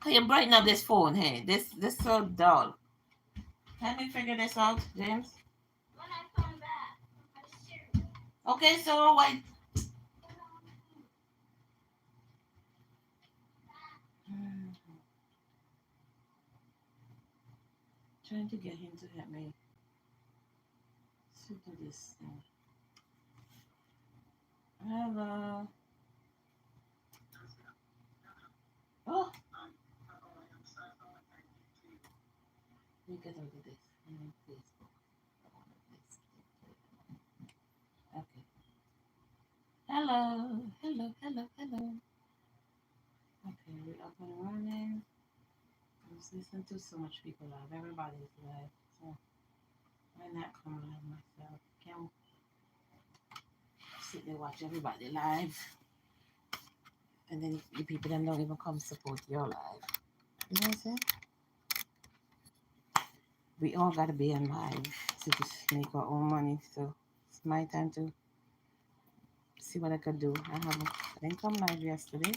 Can you brighten up this phone? Hey, this so dull. Let me figure this out, James. When I come back, okay, so why? Trying to get him to help me to do this thing. Hello. Oh, let me get over this. Facebook. Okay. Hello. Hello. Hello. Hello. Okay, we're up and running. I was listening to so much people live. Everybody's live. So why not come live myself? Can't sit there watch everybody live. And then the people that don't even come support your live. You know what I'm saying? We all gotta be in live to just make our own money. So it's my time to see what I could do. I didn't come live yesterday.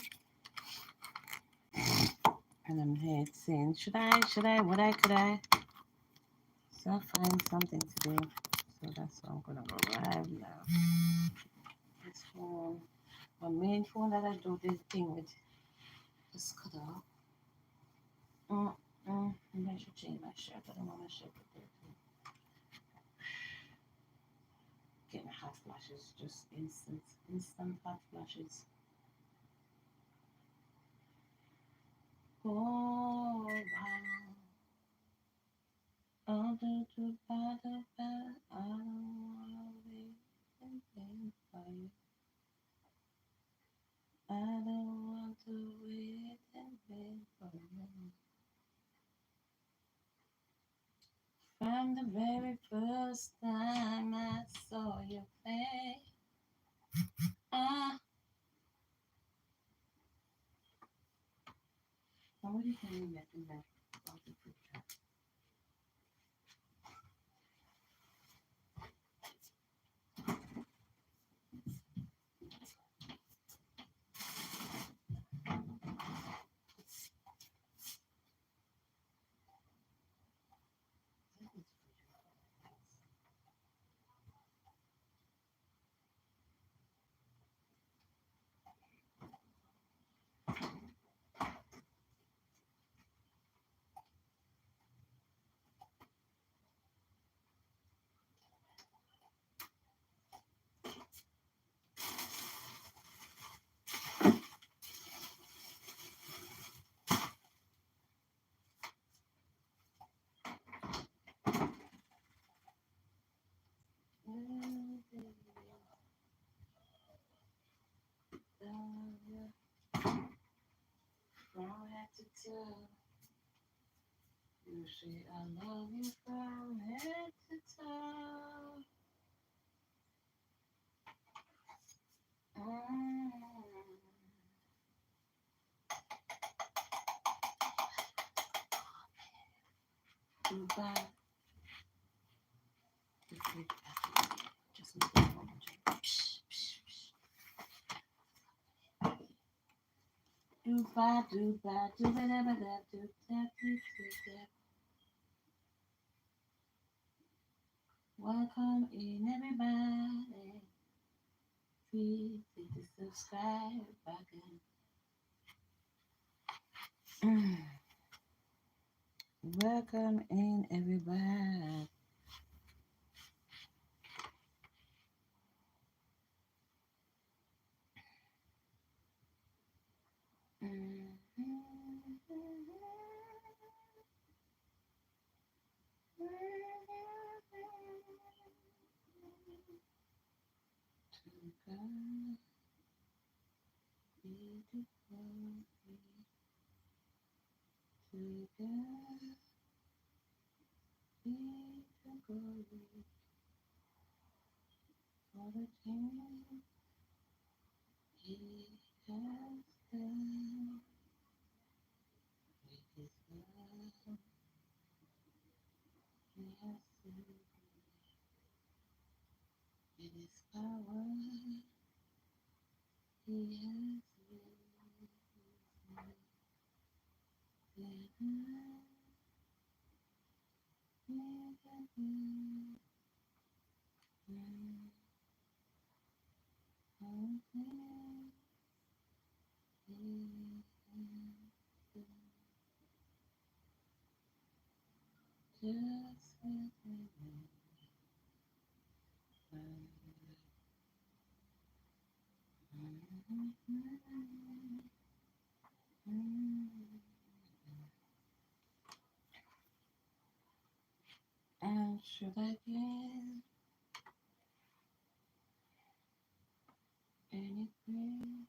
And I'm here saying, should I, would I, could I? So I'll find something to do. So that's why I'm gonna go live now. This phone, my main phone that I do this thing with, just cut off. Maybe I should change my shirt. I don't want my shirt to there too. Getting hot flashes, just instant hot flashes. Oh wow. Oh do ba. I don't wanna wait and wait for you. I don't want to wait and wait for you. From the very first time I saw your face, ah, what do you think we get to that? From head to toe, you say I love you from head to toe. Mm. Goodbye. Just make it one. Do-ba, do-ba, do-ba-da-ba-da, do-da, do-da-da. Welcome in everybody. Please hit the subscribe button. Welcome in everybody. For the things he has done with his love, he has saved with his power, he has raised me. And should I give anything?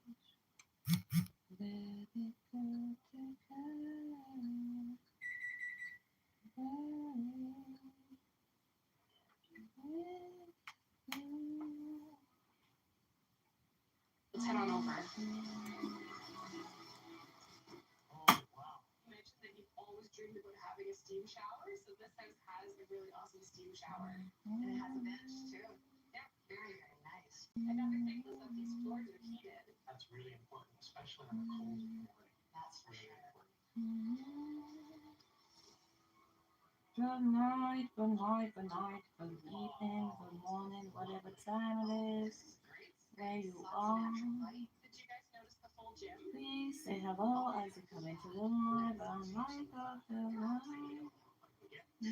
Let it go to God. 10 on over. You mentioned that you've always dreamed about having a steam shower, so this house has a really awesome steam shower. And it has a bench too. Yeah, very, very nice. Another thing was that these floors are heated. That's really important, especially on a cold morning. That's for sure. Good night, good night, good night, good evening, good morning, whatever time it is, where you are. Did you guys notice the full gym? Please say hello as you come into the live. I'm like of the live.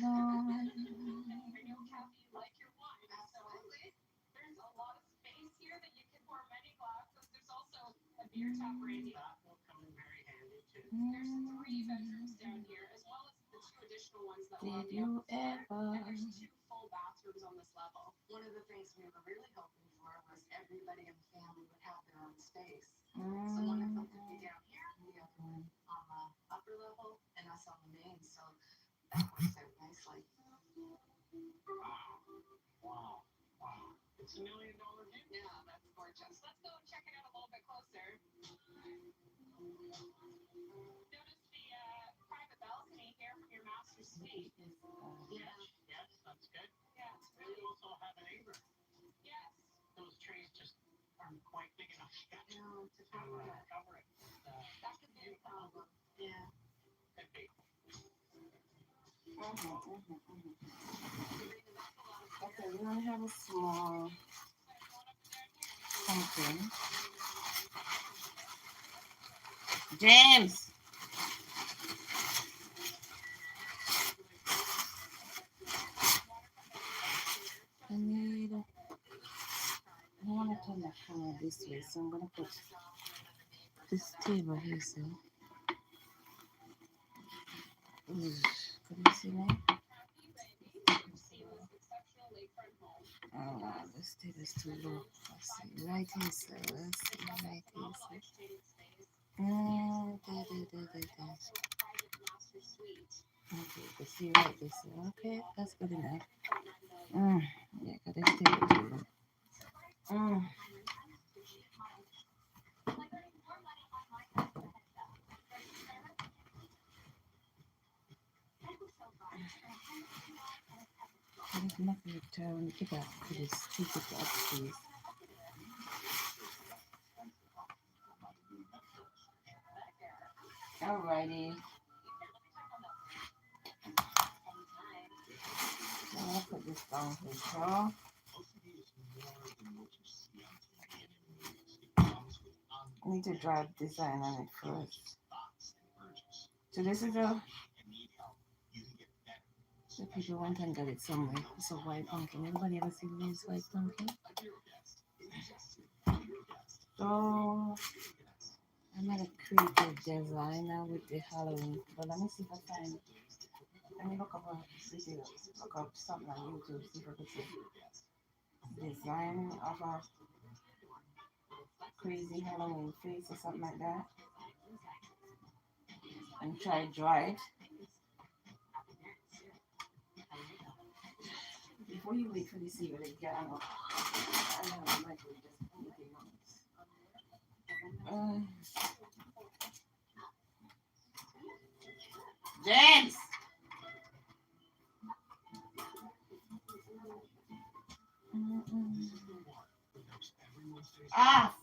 Lord. I know, Kathy, you like your wine. Absolutely. There's a lot of space here that you can pour many glasses. There's also a beer tap, Randy. That will come in very handy too. There's 3 bedrooms down here, as well as the 2 additional ones that were on Did the you upper floor. ever? And there's 2 full bathrooms on this level. One of the things we were really hoping for was everybody in the family would have their own space. So one of them could be down here, and the other one on the upper level, and us on the main. So that works out nicely. Wow. It's $1 million game. Yeah, that's gorgeous. Let's go check it out a little bit closer. Notice the private balcony here from your master suite. Yes, that's good. Yeah, it's And really. you also have an apron. Yes. Those trees just aren't quite big enough yet No, to to cover it. cover it. That could be a problem. Yeah. Could be. Okay, we're gonna have a small something. James! I want to turn the camera this way, so I'm gonna put this table here, so. Can you see me? Oh, this table is too low. Let's see, right here, so let's see, right here, so. Okay, you can see right this, so okay, that's good enough. Yeah, got this table too low. There's nothing to turn. Get out to this stupid upstairs. Alrighty. I'm gonna put this down here, so. I need to draw a design on it first. So this is a. The people went and got it somewhere. It's a white pumpkin. Anybody ever seen this white pumpkin? So I'm not a creative designer with the Halloween, but let me see if I find. Let me look up a video, look up something on YouTube, see if I can see design of a crazy Halloween face or something like that, and try draw it. Before you wait for the see what they get, I know I might just anything else. James! Ah!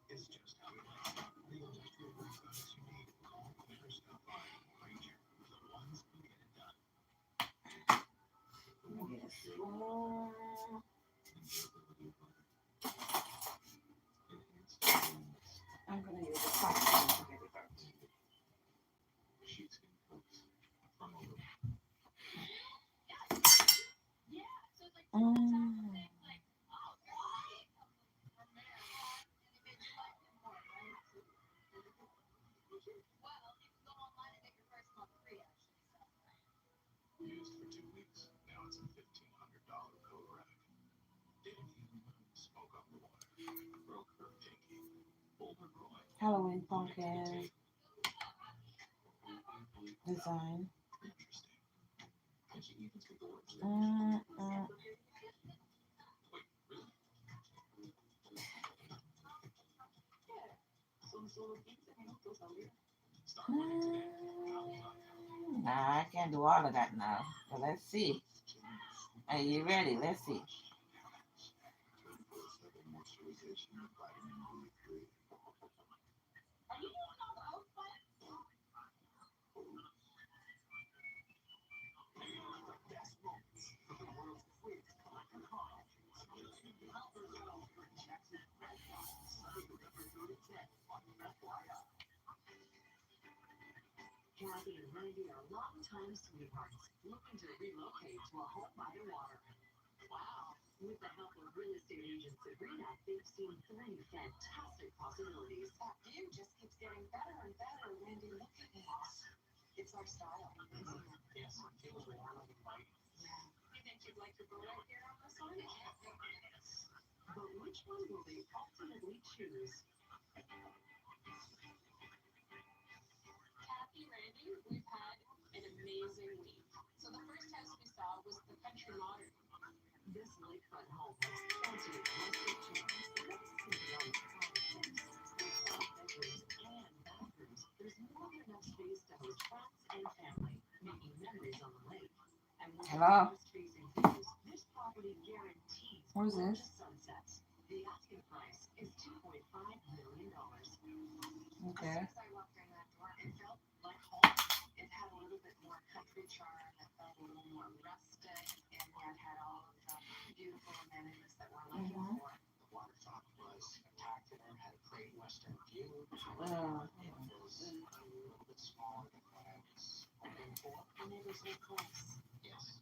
It's just how he likes it. The industrial grade products you need. Call Quicker Stuff by Ranger. The ones who get it done. Yes. Oh, I'm gonna use the top one to get it out. Sheepskin coats from a little. Mm. Used for 2 weeks. Now it's a $1,500 coat rack. Danny spoke up the water. Broke her pinky. Pulled her groin. Halloween pumpkin design. Interesting. And she even took the words there. Mm-mm. Wait, really? Solo 15 minutos al día. Start running today. Nah, I can't do all of that now. But let's see. Are you ready? Let's see. 24/7 moisturization with vitamin D3. Best moments of the world's greatest collector car. Jackson Red Box. November 3rd and 10th on FYI. Kathy and Randy are longtime sweethearts looking to relocate to a home by the water. Wow. With the help of real estate agent Sabrina, they've seen 3 fantastic possibilities. That view just keeps getting better and better, Randy. Look at this. It's our style, isn't it? Yes, it feels warm and light. Yeah. You think you'd like to go right here on this one? Yes. But which one will they ultimately choose? Kathy, Randy, we've had an amazing week. So the first house we saw was the Country Modern. This lakefront home has plenty of rustic charms. Let's see on private things. With 5 bedrooms and bathrooms, there's more than enough space to host friends and family, making memories on the lake. And with Hello? west-facing views, this property guarantees Who's gorgeous this? sunsets. The asking price is $2.5 million. Okay. As soon as I walked in that door, it felt like home. It had a little bit more country charm. It felt a little more rustic, and yet had all of the beautiful amenities that we're looking Mhm. for. The waterfront was spectacular. Had a great western view. It was a little bit smaller than what I was hoping for. And it was so close. Yes.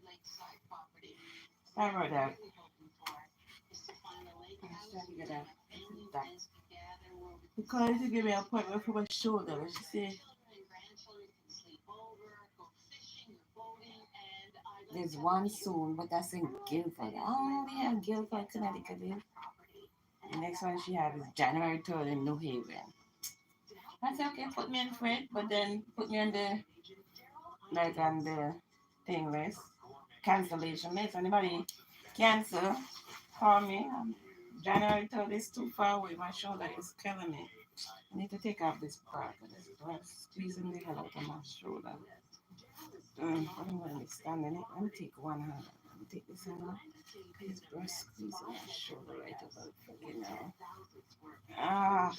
lakeside property. Sorry about that. Really hoping for is to find a lake I'm house trying to get where that. family That. friends can gather, where we She can called to give me an appointment for my shoulder. But she said children and grandchildren can sleep over, go fishing or boating, and I'd like there's to have one a view soon, but that's in Guilford. Oh, they have Guilford, Connecticut. property. The next one she has is January 3rd in New Haven. I said, okay, put me in for it, but then put me on the, like, on the thing list, cancellation list. Anybody cancel, call me. January 3rd is too far away. My shoulder is killing me. I need to take off this part of this breast, squeezing the hell out of my shoulder. What am I going to be standing it? Let me take one hand. Let me take this hand off. This breast squeezing my shoulder right about freaking now. Ah.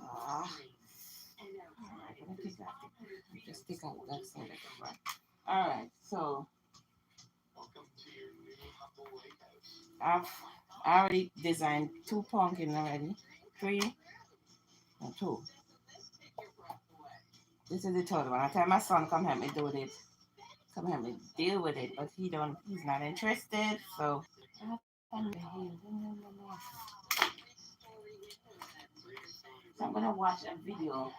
Ah. Alright, let me take out just take out that side of the breast. Alright, so I've already designed 2 pumpkins already. 3 and 2. This is the third one. I tell my son come help me do it. Come help me deal with it, but he's not interested, so so I'm gonna watch a video.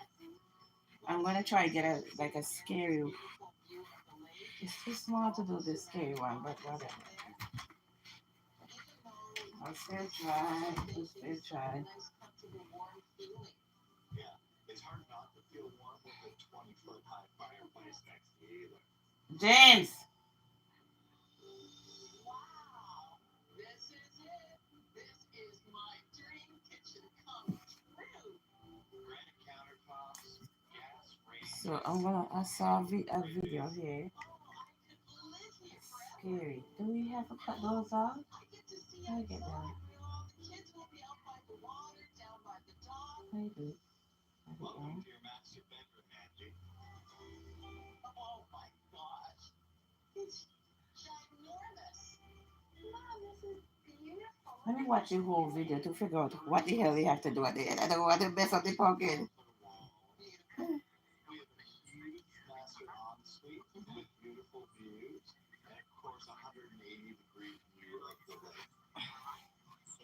I'm gonna try to get a like a scary. It's too small to do this scary one, but whatever. I'll still try. I'll still try. It's hard not to feel warm with a 20-foot high fireplace next to you either. James. Wow, this is it. This is my dream kitchen come true. Granite countertops, gas range. So I saw a video here. Oh, I could live here forever. Scary. Do we have to cut those off? I get to see I get outside. that. The kids will be out by the water, down by the dock. I do. Welcome to your master bedroom, Angie. Oh my gosh, it's ginormous. Mom, this is beautiful. Let me watch the whole video to figure out what the hell we have to do at the end. I don't want to mess up the pumpkin. We have a huge master ensuite with beautiful views, and of course, 180-degree view of the lake.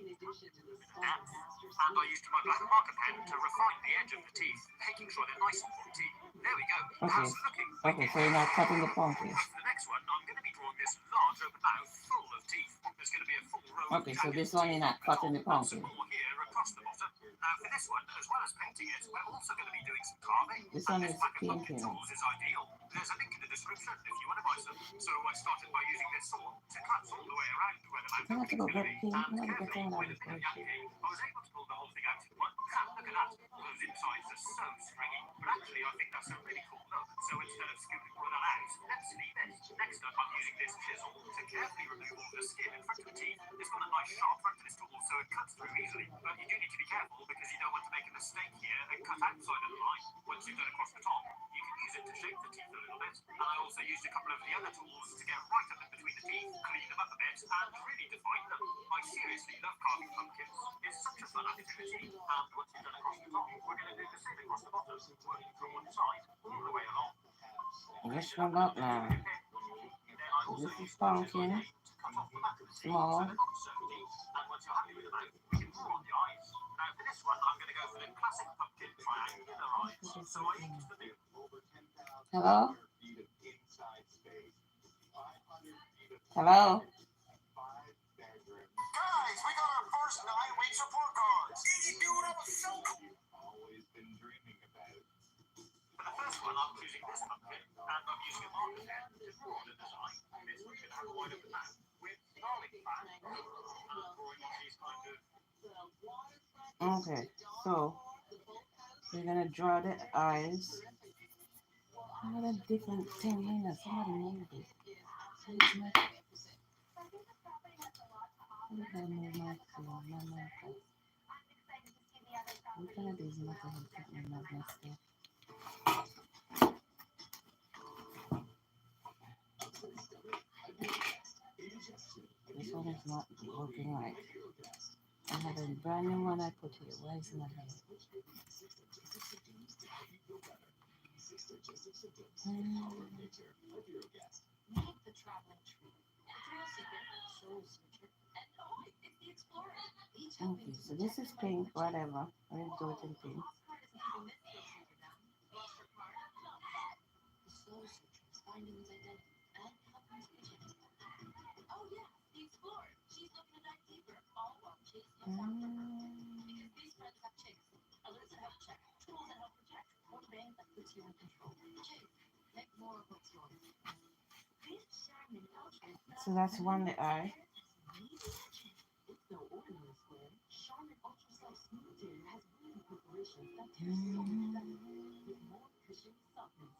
In addition to the stunning master And I used my black marker pen to refine the edge of the teeth, making sure they're nice and pointy. There we go. How's it looking? Okay, so you're not cutting the pumpkin. For the next one, I'm going to be drawing this large open mouth full of teeth. There's going to be a full row Okay, so this one you're not cutting the pumpkin. some more here across the bottom. Now for this one, as well as painting it, we're also going to be doing some carving. This one is pack of pumpkin painting. tools is ideal. There's a link in the description if you want to buy some. So I started by using this saw to cut all the way around where the mouth I have to go opening's get going to be. pink. And I have to get carefully, some of with a that bit of bullshit. yanking, I was able to pull the whole thing out in one. Look at that. Those insides are so stringy. But actually, I think that's a really cool look. So instead of scooping all of that out, let's leave it. Next up, I'm using this chisel to carefully remove all the skin in front of the teeth. It's got a nice sharp front to this tool, so it cuts through easily. But you do need to be careful because you don't want to make a mistake here and cut outside of the line. Once you've done across the top, you can use it to shape the teeth a little bit. And I also used a couple of the other tools to get right up in between the teeth, clean them up a bit, and really define them. I seriously love carving pumpkins. It's such a fun activity. And once you've done across the top, we're going to do the same across the bottom, working from one side all the way along. Which one up now? This is pumpkin. Small. And once you're happy with the mouth, we can draw on the eyes. Now for this one, I'm going to go for the classic pumpkin triangular eyes. So I used the new Hello? feet of inside space, 500 feet of Hello? 5 bedrooms. Guys, we got our first 9 weeks report cards. Did you do it? I was so cool. You've always been dreaming about. For the first one, I'm choosing this pumpkin, and I'm using a marker pen to draw the design. This one should have a wide open mouth with garlic fat. And I'm drawing on these kind of Okay, so we're gonna draw the eyes. I had a different thing here. Somebody moved it. So it's not. I'm gonna move my phone, my marker. What kind of these markers are putting my stuff? This one is not working right. I have a brand new one I put here. Why is it not here? digestive symptoms and power of nature. Our hero guest. Meet the traveling tree. The thrill seeker, soul searcher, and oh, it's the explorer. Each Okay, so this is pink, whatever. Let's do it in pink. Lost card isn't keeping this thrill seeker down. Lost her card? Not bad. The soul searcher is finding his identity and helping his agent. Oh yeah, the explorer. She's looking to dive deeper, all while Chase looks out for her. Because these friends have Chase. Alerts that help check, tools that help protect, or bank that puts you in control. Chase, make more of what's yours. This Charmin Ultra. So that's one the eye. It's no ordinary square. Charmin Ultra Soft Smooth has beauty preparations that tear silky better with more cushiony softness.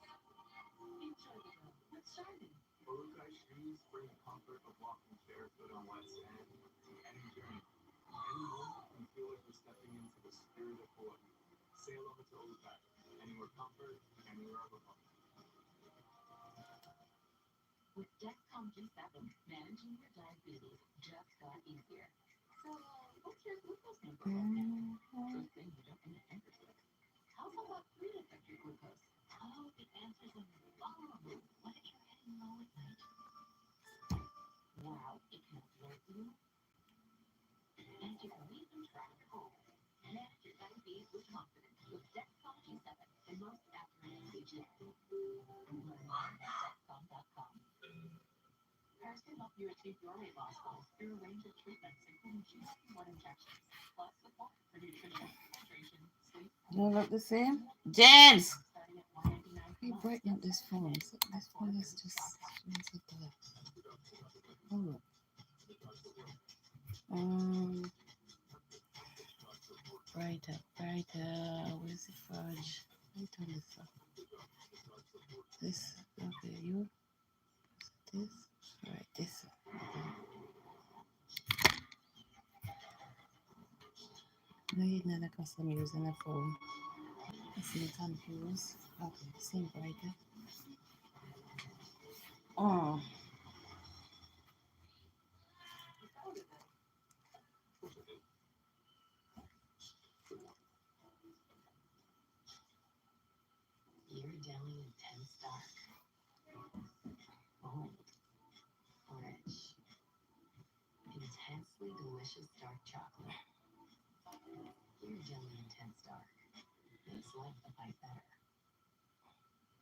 Enjoy the go with Charmin. Olukai shoes bring the comfort of walking barefoot on wet sand to any journey. Any moment, you feel like you're stepping into the spirit of Hawaii. Sail over to Olukai. Anywhere comfort, anywhere of fun. With Dexcom G7, managing your diabetes just got easier. So, what's your glucose number right now? Good thing you don't need an anchor stick. How about 3 to affect your glucose? Oh, it answers a lot. What if you're heading low at night? Wow, it can alert you. And you can even track at home. Manage your diabetes with confidence with Dexcom G7, the most accurate CGM. Learn more at Dexcom.com. Pairs can help you achieve your weight loss goals through a range of treatments, including GLP-1 injections, plus support for nutrition, hydration, sleep, Do they look the same? James! starting at $199. We brighten up this phone. This phone is just shines like that. Oh. Brighter, brighter. Where's the fudge? Let me turn this up. This, okay, you. This, right, this. No, you're not custom using a phone. I seem confused. Okay, seem brighter. Oh. Ghirardelli Intense Dark. Bold. Orange. Intensely delicious dark chocolate. Ghirardelli Intense Dark. Makes life a bite better.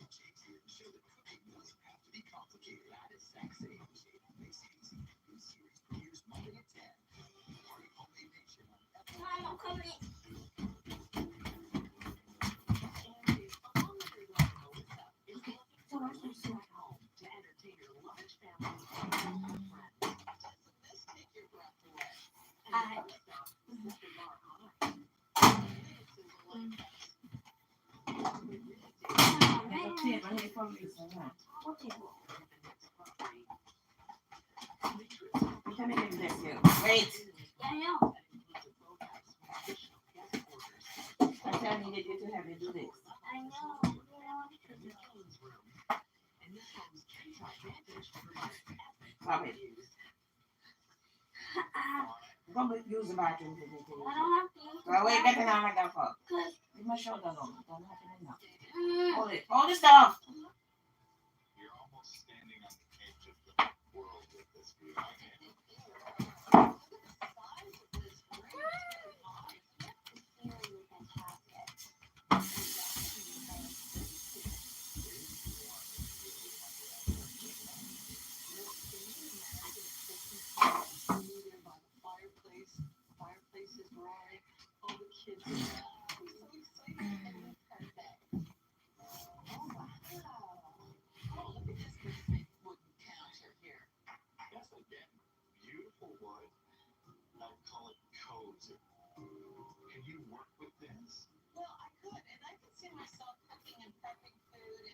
Jake's here to show that cooking doesn't have to be complicated. That is sexy. Jake makes it easy. New series premieres Monday at 10. Part of Homemade Nation on Mom, I'm coming. Along with your daughter Melissa, is looking for a new at home to entertain your large family and friends. Doesn't this take your breath away? And Melissa, set the bar high. This is a life that's we really do. There's a table here for me, so that. What table? The next property. You can make this here. Wait. I know. That includes a boathouse with additional guest quarters. I needed you to have you do this. I know. And this home's room. And this home's treetop vantage provides Stop it. views. Come use the bathroom to do I it. don't have to use Well, wait, get it on like that for. because Leave my shoulder alone. Don't have it enough. Hold it. Hold the stuff. You're almost standing on the edge of the world with this view. I can't. Fireplace is roaring. All the kids are so excited and perfect. Oh wow! Oh, look at this big wooden counter here. Yes, again. Beautiful wood. I'd call it cozy. Can you work with this? Well, I could, and I could see myself cooking and prepping food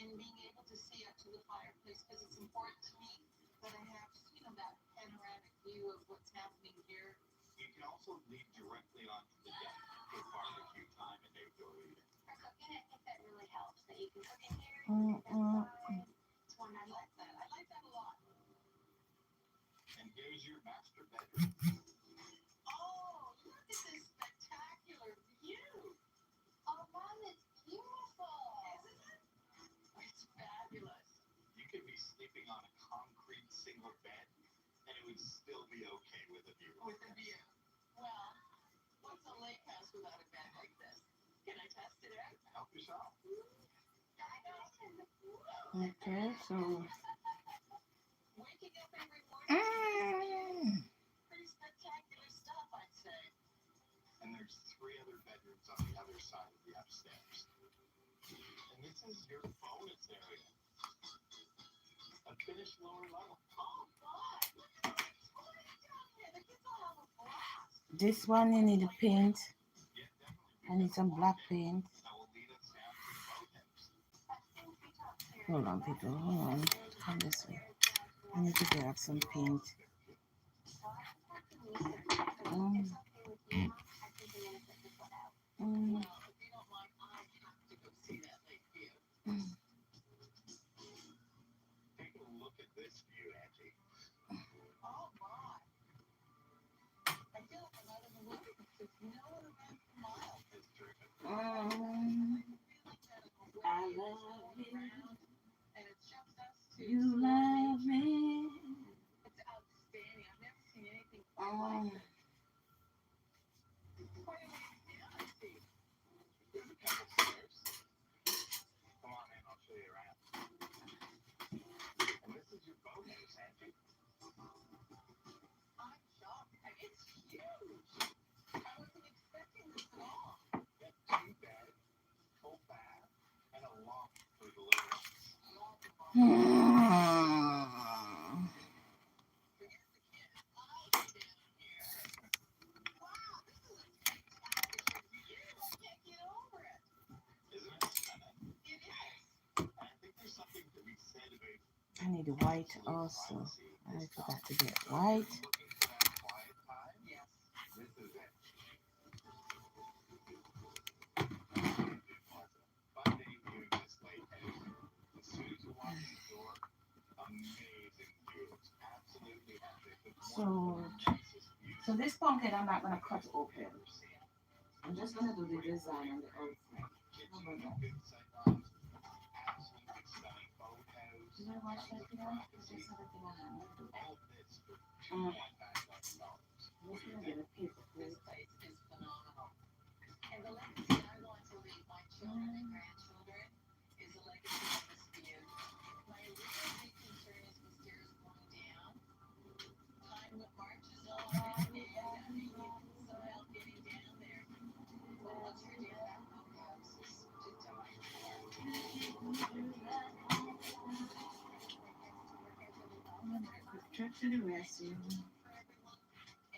and being able to see up to the fireplace because it's important to me that I have, that panoramic view of what's happening here. You can also lead directly onto the deck for barbecue time and outdoor eating. for cooking, I think that really helps that you can cook in here. It's one I like that. I like that a lot. And here's your master bedroom. Oh, look at this spectacular view. Oh, Mom, it's beautiful. Isn't it? could be sleeping on a concrete single bed, and it would still be okay with a view. With a view. Well, what's a lake house without a bed like this? Can I test it out? Help yourself. Okay, so Waking up every morning. Pretty spectacular stuff, I'd say. And there's 3 other bedrooms on the other side of the upstairs. And this is your bonus area. A finished lower level. Oh, God. Look at the toilet down here. The kids will have a blast. this one you need to paint. Yeah, definitely. I need some black paint. That will lead us down to the boathouse. Hold on, people. Hold on. Come this way. I need to grab some paint. Um, um, Well, if you don't mind, I have to go see that lake view. Take a look at this view, Angie. Oh, my. I feel like I'm out of the wilderness. There's no one around for miles. It's terrific. I love you. And it's just us two. You love me. It's outstanding. I've never seen anything quite like this. Quite a ways down, I see. There's a couple stairs. Come on in, I'll show you around. And this is your boathouse, Angie. I'm shocked. And it's huge. I wasn't expecting this at all. Got 2 beds, full bath, and a loft for the little ones. Forget the kids. I'll be down here. Wow, this is a spectacular view. I can't get over it. Isn't it stunning? It is. I think there's something to be said about I need the white also. I forgot to get white. looking for that quiet time. Yes. This is it. Fun day viewing this lake house. As soon as you walk in the door, amazing views. Absolutely epic. It's one of the nicest views So this pumpkin I'm not gonna cut open. I've ever seen. I'm just gonna do the design on the outside. Kitchen with good sight lines. Absolutely stunning boathouse. Did I watch that tons of video? privacy. There's something I have to do. All of this for $2.9 million. I'm just gonna get a paper This plate. place is phenomenal. And the legacy I want to leave my children and grandchildren is a legacy of this view. My real big concern is the stairs going down. Time marches on, and I mean, you can somehow getting down there. But once you're down, that boathouse is to die Quick trip to the restroom. for everyone.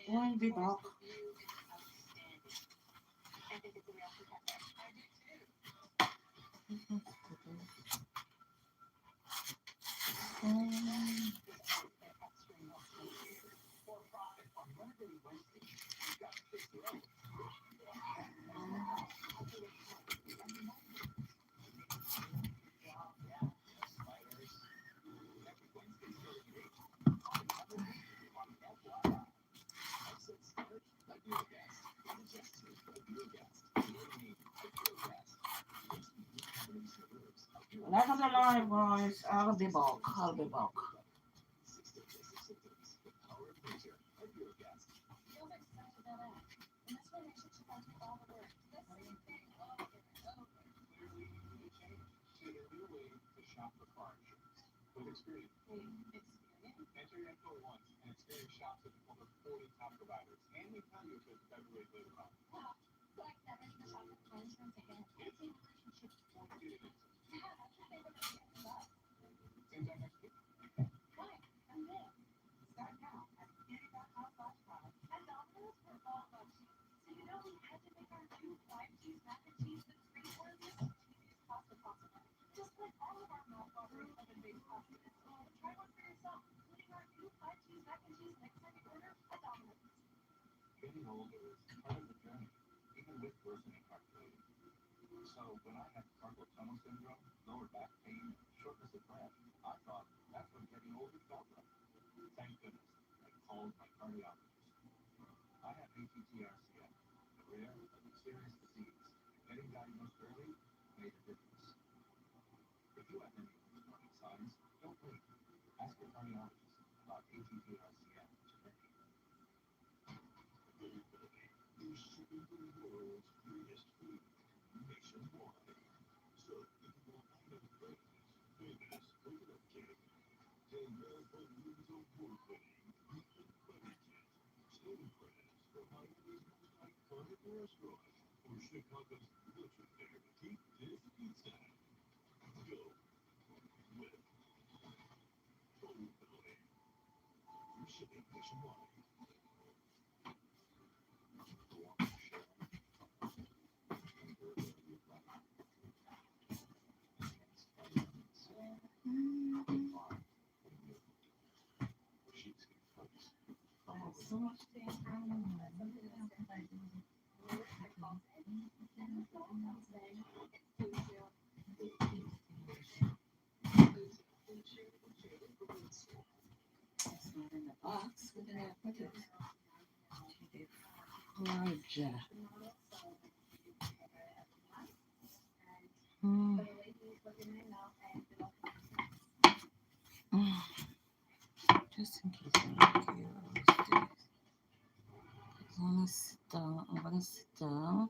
And Won't be of course, back. the view is outstanding. I think it's a real contender. I do too. For profit on Monday, Wednesday, you got to take your own. Spiders. Next Wednesday, starting at 8. FYI. I said start, I'd be a guest. I'm just here, I'd be a guest. You know what I mean? I'd be a guest. That was a lie, boys. I'll be back. I'll be back. 6 days, 6 days. The power of nature. I'd be a guest. Feels like such a bad act. And that's why I should check out all the work. The same thing over and over. Clearly, you need a change. See, a new way to shop for car insurance. With Experian. Experience. Enter your info once, and Experian shops with over 40 top providers. And we tell you if there's a better way later on. Wow. So I can never need to shop for car insurance again. It's a relationship before you get it. Yeah, that's what they were saying. Same time next week. Fine, I'm in. Start now at Beauty.com/product. At Domino's, we're all about cheese. So you know we had to make our new 5-cheese mac and cheese with 3 quarters of cheesiest pasta possible. Just like all of our mouth-watering oven-based pasta is sold. Try one for yourself, including our new 5-cheese mac and cheese next time you order at Domino's. Getting older is part of the journey, even with worsening heart failure. So when I had carpal tunnel syndrome, lower back pain, shortness of breath, I thought that's what getting older felt like. Thank goodness I called my cardiologist. I have ATTR-CM, a rare but serious disease. Getting diagnosed early made a difference. If you have any of these warning signs, don't wait. So much things going on. It's not in the box. Where did I put it? Georgia. Mm. Mm. Just in case I don't care what this. I'm gonna sit down. I'm gonna sit down.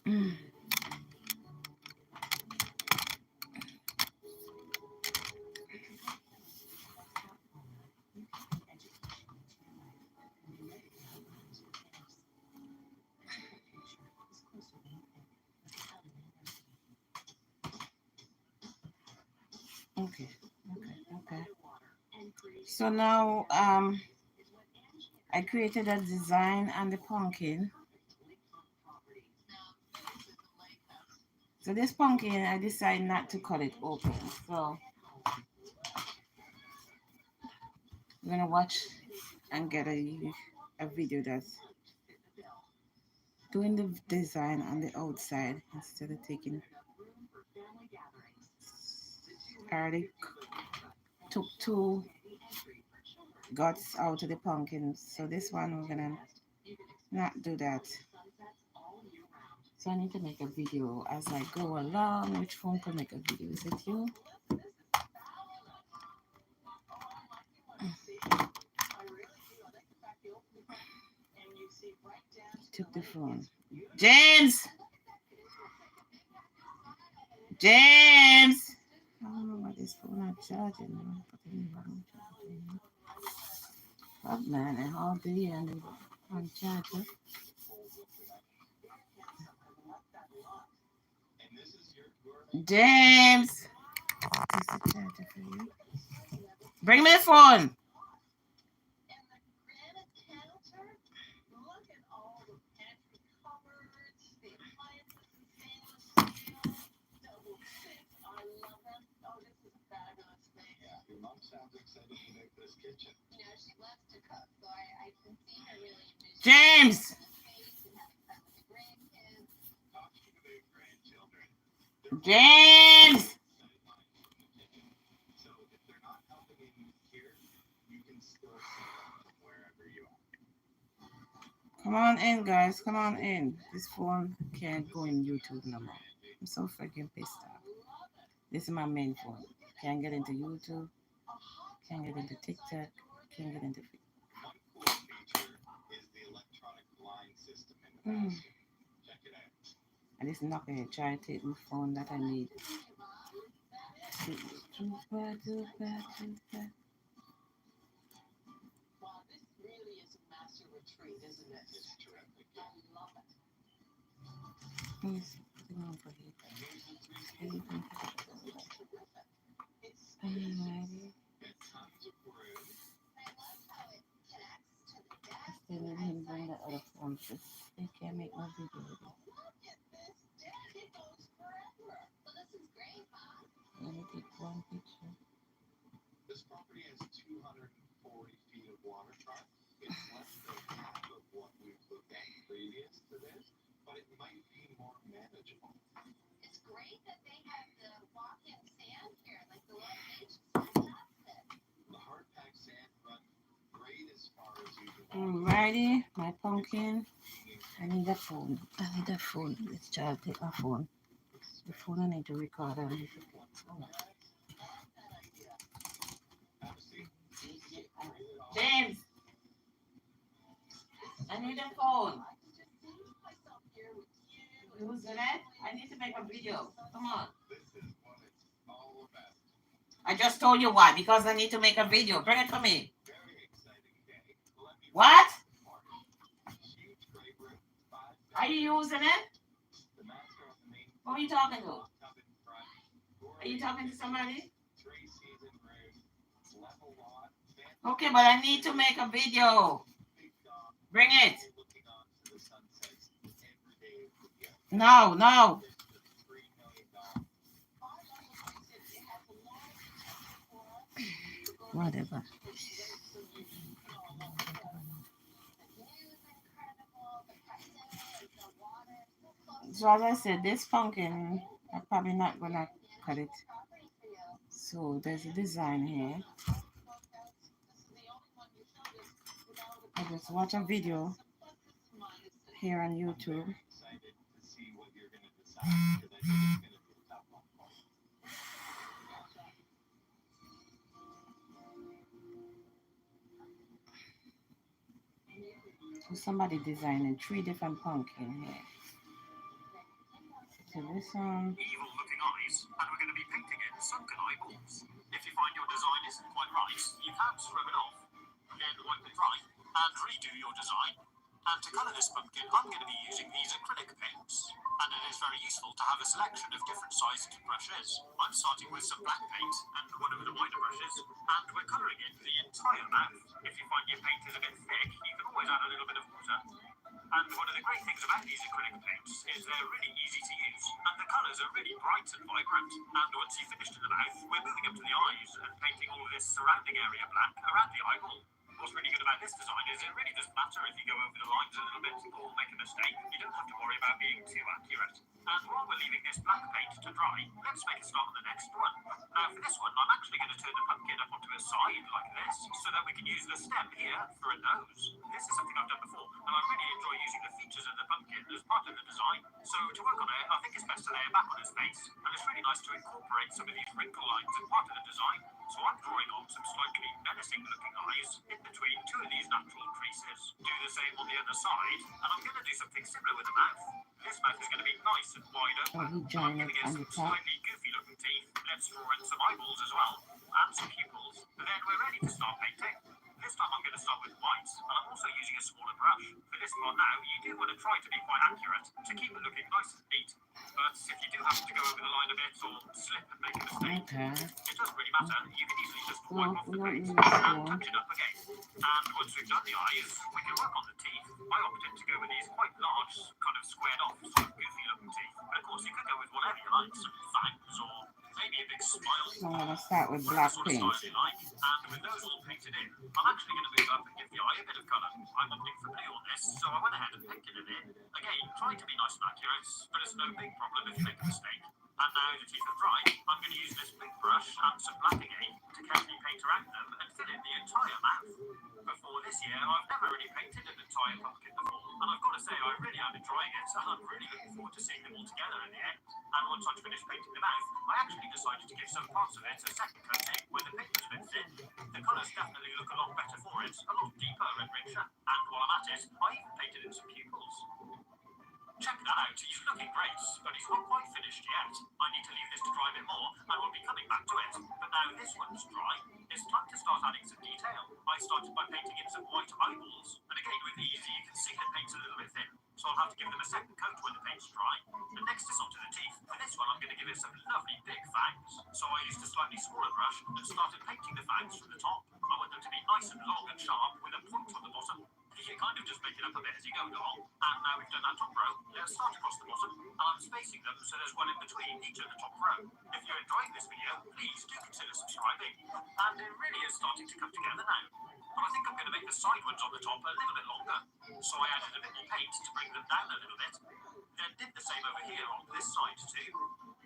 Mm. Okay, okay. So now I created a design on the pumpkin. So this pumpkin I decided not to cut it open. So I'm gonna watch and get a video that's doing the design on the outside instead of taking. I already took two guts out of the pumpkin, so this one we're gonna not do that. So I need to make a video as I go along. Which phone can make a video? Is it you? Took the phone. James! James! I don't know why this phone not charging. Up man, and all day and on charger. James! This is the charger for you. Bring me the phone! James! James! Come on in, guys. Come on in. This phone can't go in YouTube no more. I'm so freaking pissed off. This is my main phone. Can't get into YouTube. Can't get into TikTok. Can't get into. Mm. And this knocker trying to take my phone that I need. Too bad. Yes, putting on for here. Alrighty. Still let him bring the other phone because they can't make no video with it. Let me take one picture. This property has 240 feet of waterfront. It's less than half of what we've looked at previous to this, but it might be more manageable. It's great that they have the walk-in sand here, like the little beach. It's fantastic. The hard packed sand run great as far as using Alrighty, my pumpkin. I need a phone. This child take my phone. The phone I need to record on. James, I need a phone. Using it? I need to make a video. Come on. I just told you why. Because I need to make a video. Bring it for me. What? Are you using it? Who are you talking to? Are you talking to somebody? Okay, but I need to make a video. Bring it. No, no. Whatever. So as I said, this pumpkin, I'm probably not gonna cut it. So there's a design here. I just watch a video here on YouTube. So somebody designing 3 different pumpkin here. So this one. Evil-looking eyes, and we're going to be painting in sunken eyeballs. If you find your design isn't quite right, you can scrub it off, then wipe it dry, and redo your design. And to colour this pumpkin, I'm going to be using these acrylic paints. And it is very useful to have a selection of different sized brushes. I'm starting with some black paint and one of the wider brushes, and we're colouring in the entire mouth. If you find your paint is a bit thick, you can always add a little bit of water. And one of the great things about these acrylic paints is they're really easy to use, and the colours are really bright and vibrant. And once you've finished in the mouth, we're moving up to the eyes and painting all of this surrounding area black around the eyeball. What's really good about this design is it really doesn't matter if you go over the lines a little bit or make a mistake. You don't have to worry about being too accurate. And while we're leaving this black paint to dry, let's make a start on the next one. Now for this one, I'm actually going to turn the pumpkin up onto a side like this, so that we can use the stem here for a nose. This is something I've done before, and I really enjoy using the features of the pumpkin as part of the design. So to work on it, I think it's best to lay it back on its face, and it's really nice to incorporate some of these wrinkle lines as part of the design. So I'm drawing on some slightly menacing looking eyes in between 2 of these natural creases. Do the same on the other side, and I'm going to do something similar with the mouth. This mouth is going to be nice and wide open, and I'm going to get some slightly goofy looking teeth. Let's draw in some eyeballs as well, and some pupils, and then we're ready to start painting. This time I'm going to start with whites, and I'm also using a smaller brush. For this part now, you do want to try to be quite accurate to keep it looking nice and neat. But if you do happen to go over the line a bit or slip and make a mistake, it doesn't really matter. You can easily just wipe off the paint and touch it up again. And once we've done the eyes, we can work on the teeth. I opted to go with these quite large, kind of squared off, sort of goofy looking teeth. But of course, you could go with whatever you like, some fangs or maybe a big smile. So I'm gonna start with black paint. And with those all painted in, I'm actually going to move up and give the eye a bit of colour. I'm opting for blue on this, so I went ahead and painted it in. Again, trying to be nice and accurate, but it's no big problem if you make a mistake. And now the teeth are dry, I'm going to use this big brush and some black again to carefully paint around them and fill in the entire mouth. Before this year, I've never really painted an entire pumpkin before, and I've got to say I really am enjoying it, and I'm really looking forward to seeing them all together in the end. And once I'd finished painting the mouth, I actually decided to give some parts of it a second coating where the paint was a bit thin. The colours definitely look a lot better for it, a lot deeper and richer, and while I'm at it, I even painted in some pupils. Check that out, he's looking great, but he's not quite finished yet. I need to leave this to dry a bit more, and we'll be coming back to it. But now this one's dry, it's time to start adding some detail. I started by painting in some white eyeballs, and again with these you can see the paint's a little bit thin, so I'll have to give them a second coat when the paint's dry. And next is onto the teeth. For this one I'm going to give it some lovely big fangs, so I used a slightly smaller brush and started painting the fangs from the top. I want them to be nice and long and sharp with a point on the bottom. You kind of just make it up a bit as you go along. And now we've done that top row, let's start across the bottom, and I'm spacing them so there's one in between each of the top row. If you're enjoying this video, please do consider subscribing. And it really is starting to come together now. But I think I'm going to make the side ones on the top a little bit longer, so I added a bit more paint to bring them down a little bit. Then did the same over here on this side too.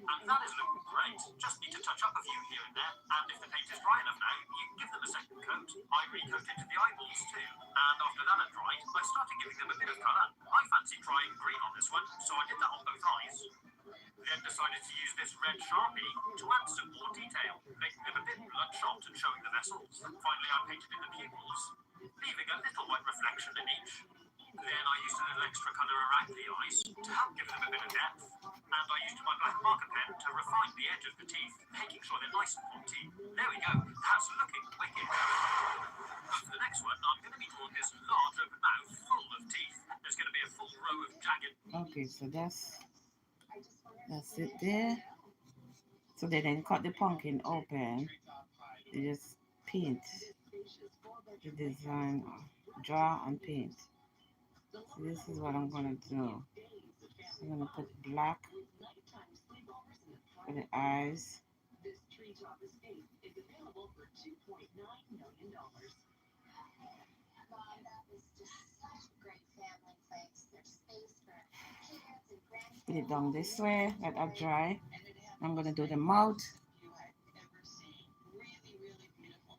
And that is looking great. Just need to touch up a few here and there. And if the paint is dry enough now, you can give them a second coat. I recoated the eyeballs too. And after that had dried, I started giving them a bit of colour. I fancied trying green on this one, so I did that on both eyes. Then decided to use this red Sharpie to add some more detail, making them a bit bloodshot and showing the vessels. Finally, I painted in the pupils, leaving a little white reflection in each. Then I used a little extra colour around the eyes to help give them a bit of depth. And I used my black marker pen to refine the edge of the teeth, making sure they're nice and pointy. There we go, that's looking wicked. For the next one, I'm going to be drawing this large open mouth full of teeth. There's going to be a full row of jagged... Okay, so that's it there. So they then cut the pumpkin open. They just paint the design, draw and paint. So this is what I'm gonna do. I'm gonna put black for the eyes. This treetop escape is available for $2.9 million. Mom, that was just such a great family place. There's space for kids and grandkids. Put it down this way, let that dry. I'm gonna do the mouth. You had ever seen. Really, really beautiful.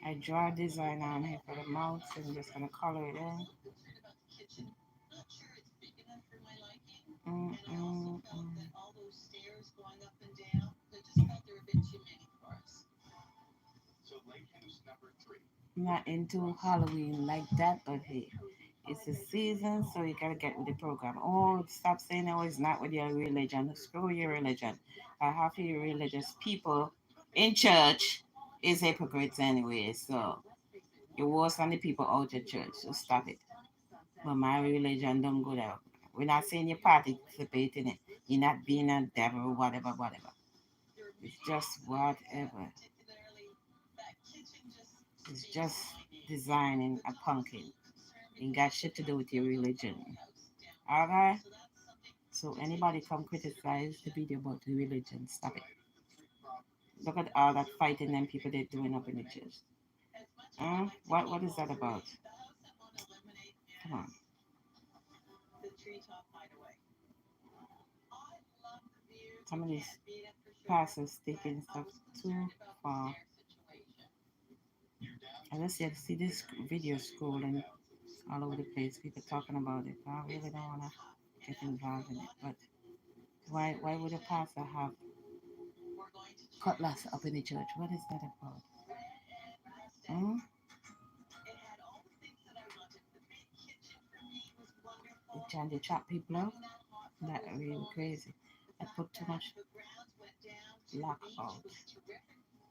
I draw a design on here for the mouth, so I'm just gonna color it in. Concerned about the kitchen. Not sure it's big enough for my liking. And I also felt that all those stairs going up and down, I just felt they were a bit too many for us. So Lake House number 3. I'm not into Halloween like that, but hey, it's the season, so you gotta get with the program. Oh, stop saying no, it's not with your religion. Screw your religion. Half of your religious people in church is hypocrites anyway, so you're worse than the people out of church, so stop it. But my religion don't go there. We're not saying you participate in it. You're not being a devil, whatever, whatever. It's just whatever. It's just designing a pumpkin. Ain't got shit to do with your religion. Alright? So anybody come criticize the video about the religion, stop it. Look at all that fighting them people they're doing up in the church. What is that about? Come on. Some of these pastors taking stuff too far. I just yet see this video scrolling all over the place, people talking about it. I really don't want to get involved in it, but why would a pastor have cutlass up in the church? What is that about? Hmm? They trying to trap people up? That really crazy. I put too much black out.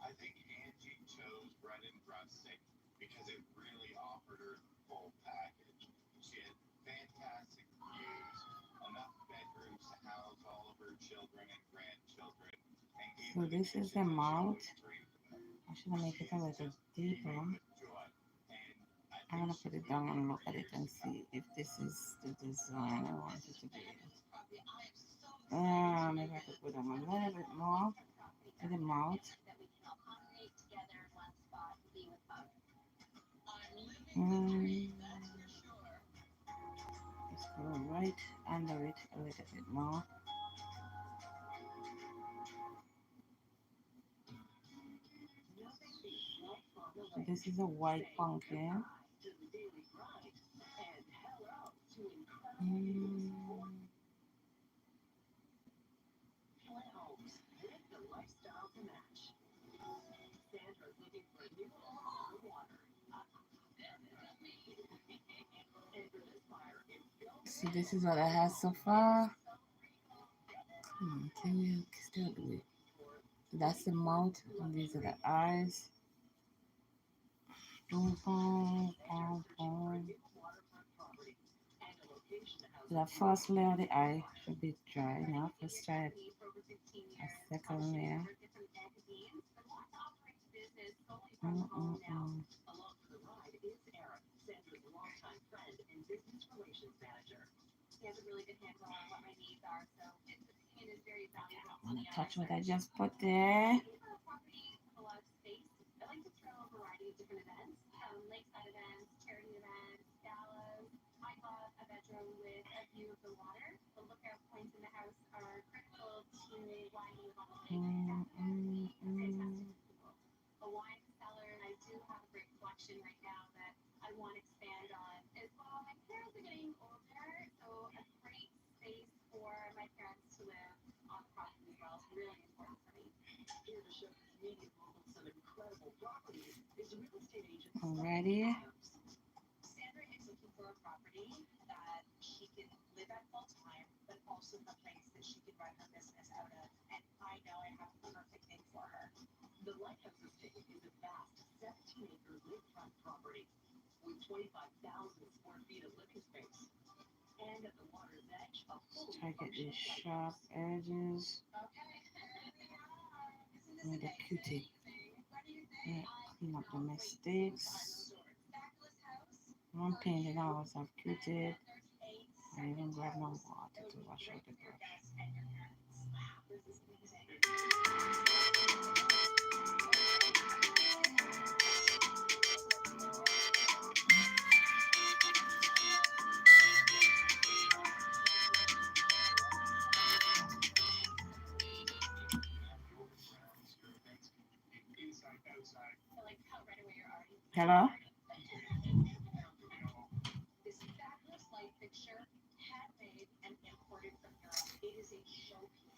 I think Angie chose bread and rustic because it really offered her the full package. She had fantastic views, enough bedrooms to house all of her children and grandchildren, and gave So her the this is the kitchen to mouth. show the dream for them. I should make it a little deeper. With joy. And I I'm gonna think put she's it down and look at it and see if this is the design I want it to be. Maybe I could put on a little bit more to the mouth. That we can all congregate together in one spot and be with both. Let's go right under it a little bit more. So this is a white pumpkin. Mm. See, this is what I have so far. Can you still do it? So that's the mouth, and these are the eyes. Boom, boom, boom, boom. The first layer of the eye should be dry enough. Let's try it. A second layer. Mm-mm-mm. He has a really good handle on what my needs are, so his opinion is very valuable. I'm gonna touch what I just put there. Properties with a lot of space. I like to throw a variety of different events, lakeside events, charity events, galas. I love a bedroom with a view of the water. The lookout points in the house are critical to wine you want to a wine cellar, and I do have a great collection right now that I want to expand on as well. My parents are getting older, so a great space for my parents to live on the property as well is really important for me. Here to show Canadian locals some incredible properties is real estate agent Alrighty. Sandra is looking for a property that she can live at full time, but also a place that she can run her business out of. And I know I have the perfect thing for her. The Lighthouse Estate is a vast 17-acre lakefront property with 25,000 square feet of living space. And at the water's edge, a fully Try to get these functional sharp edges Okay, here we are. with Isn't this the Q-tip. amazing? What do you think? Yeah, clean up the mistakes. Fabulous house. One painted hours of Q-tip. There's I even grab my water to wash out the your brush. guests and your parents. Wow, this is amazing. Inside, outside. I like how right away you're already. Hello? This fabulous light fixture, handmade and imported from Europe. It is a showpiece.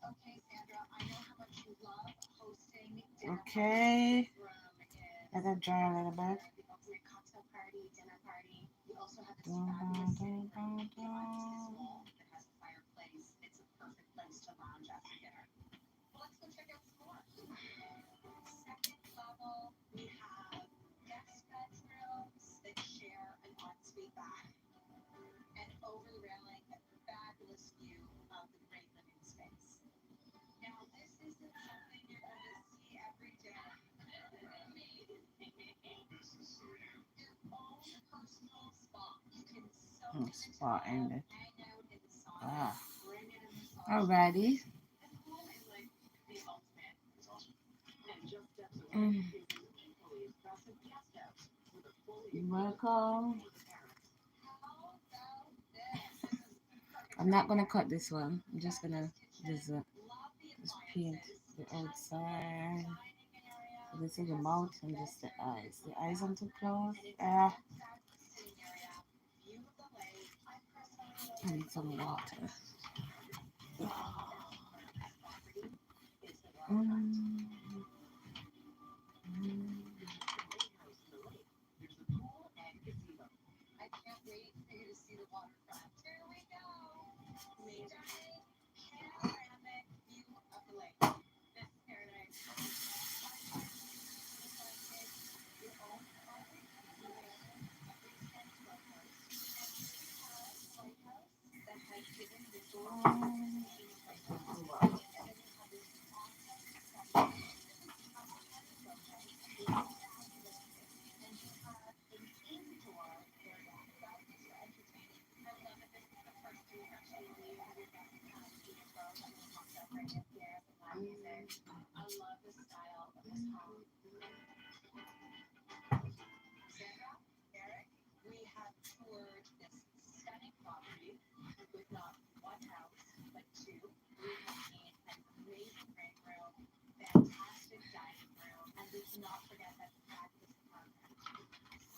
Okay, Sandra, I know how much you love hosting dinner Okay. parties. This room is Let it dry a little bit. the ultimate cocktail party, dinner party. We also have this Dun, fabulous dun, sitting dun, room dun, behind this dun. wall that has a fireplace. It's a perfect place to lounge after dinner. Well, let's go check out some more. Second level, we have guest bedrooms that share an ensuite bath. And over the railing, a fabulous view of the great living space. Now, this isn't something you're going to see every day. This is so you. Your own personal spa. You can soak in the Spa tub, ended. hang out in the sauna, Ah. bring in a massage. Alrighty. The pool is like the ultimate. It's awesome. and just steps away Mm. is an equally impressive guest house with a fully You're equipped welcome. for the parents. How about this? This is perfect. I'm not gonna cut this one. I'm just gonna Fabulous just, kitchen. Love the just paint appliances. the Tons of outside. dining area. So this is the mouth and just the eyes. The eyes are too close. And it's Ah, a fabulous sitting area. View of the lake. I personally I need some water. property is the waterfront. Mm. Lighthouse in the lake. There's a pool and gazebo. I can't wait for you to see the waterfront. Here we go. Stunning panoramic view of the lake. This is paradise. Your own private lighthouse that has given this I love the style of this home. Sandra, Eric, we have toured this stunning property with not one house, but two. We have seen an amazing great room, fantastic dining room, and we cannot forget that fabulous apartment.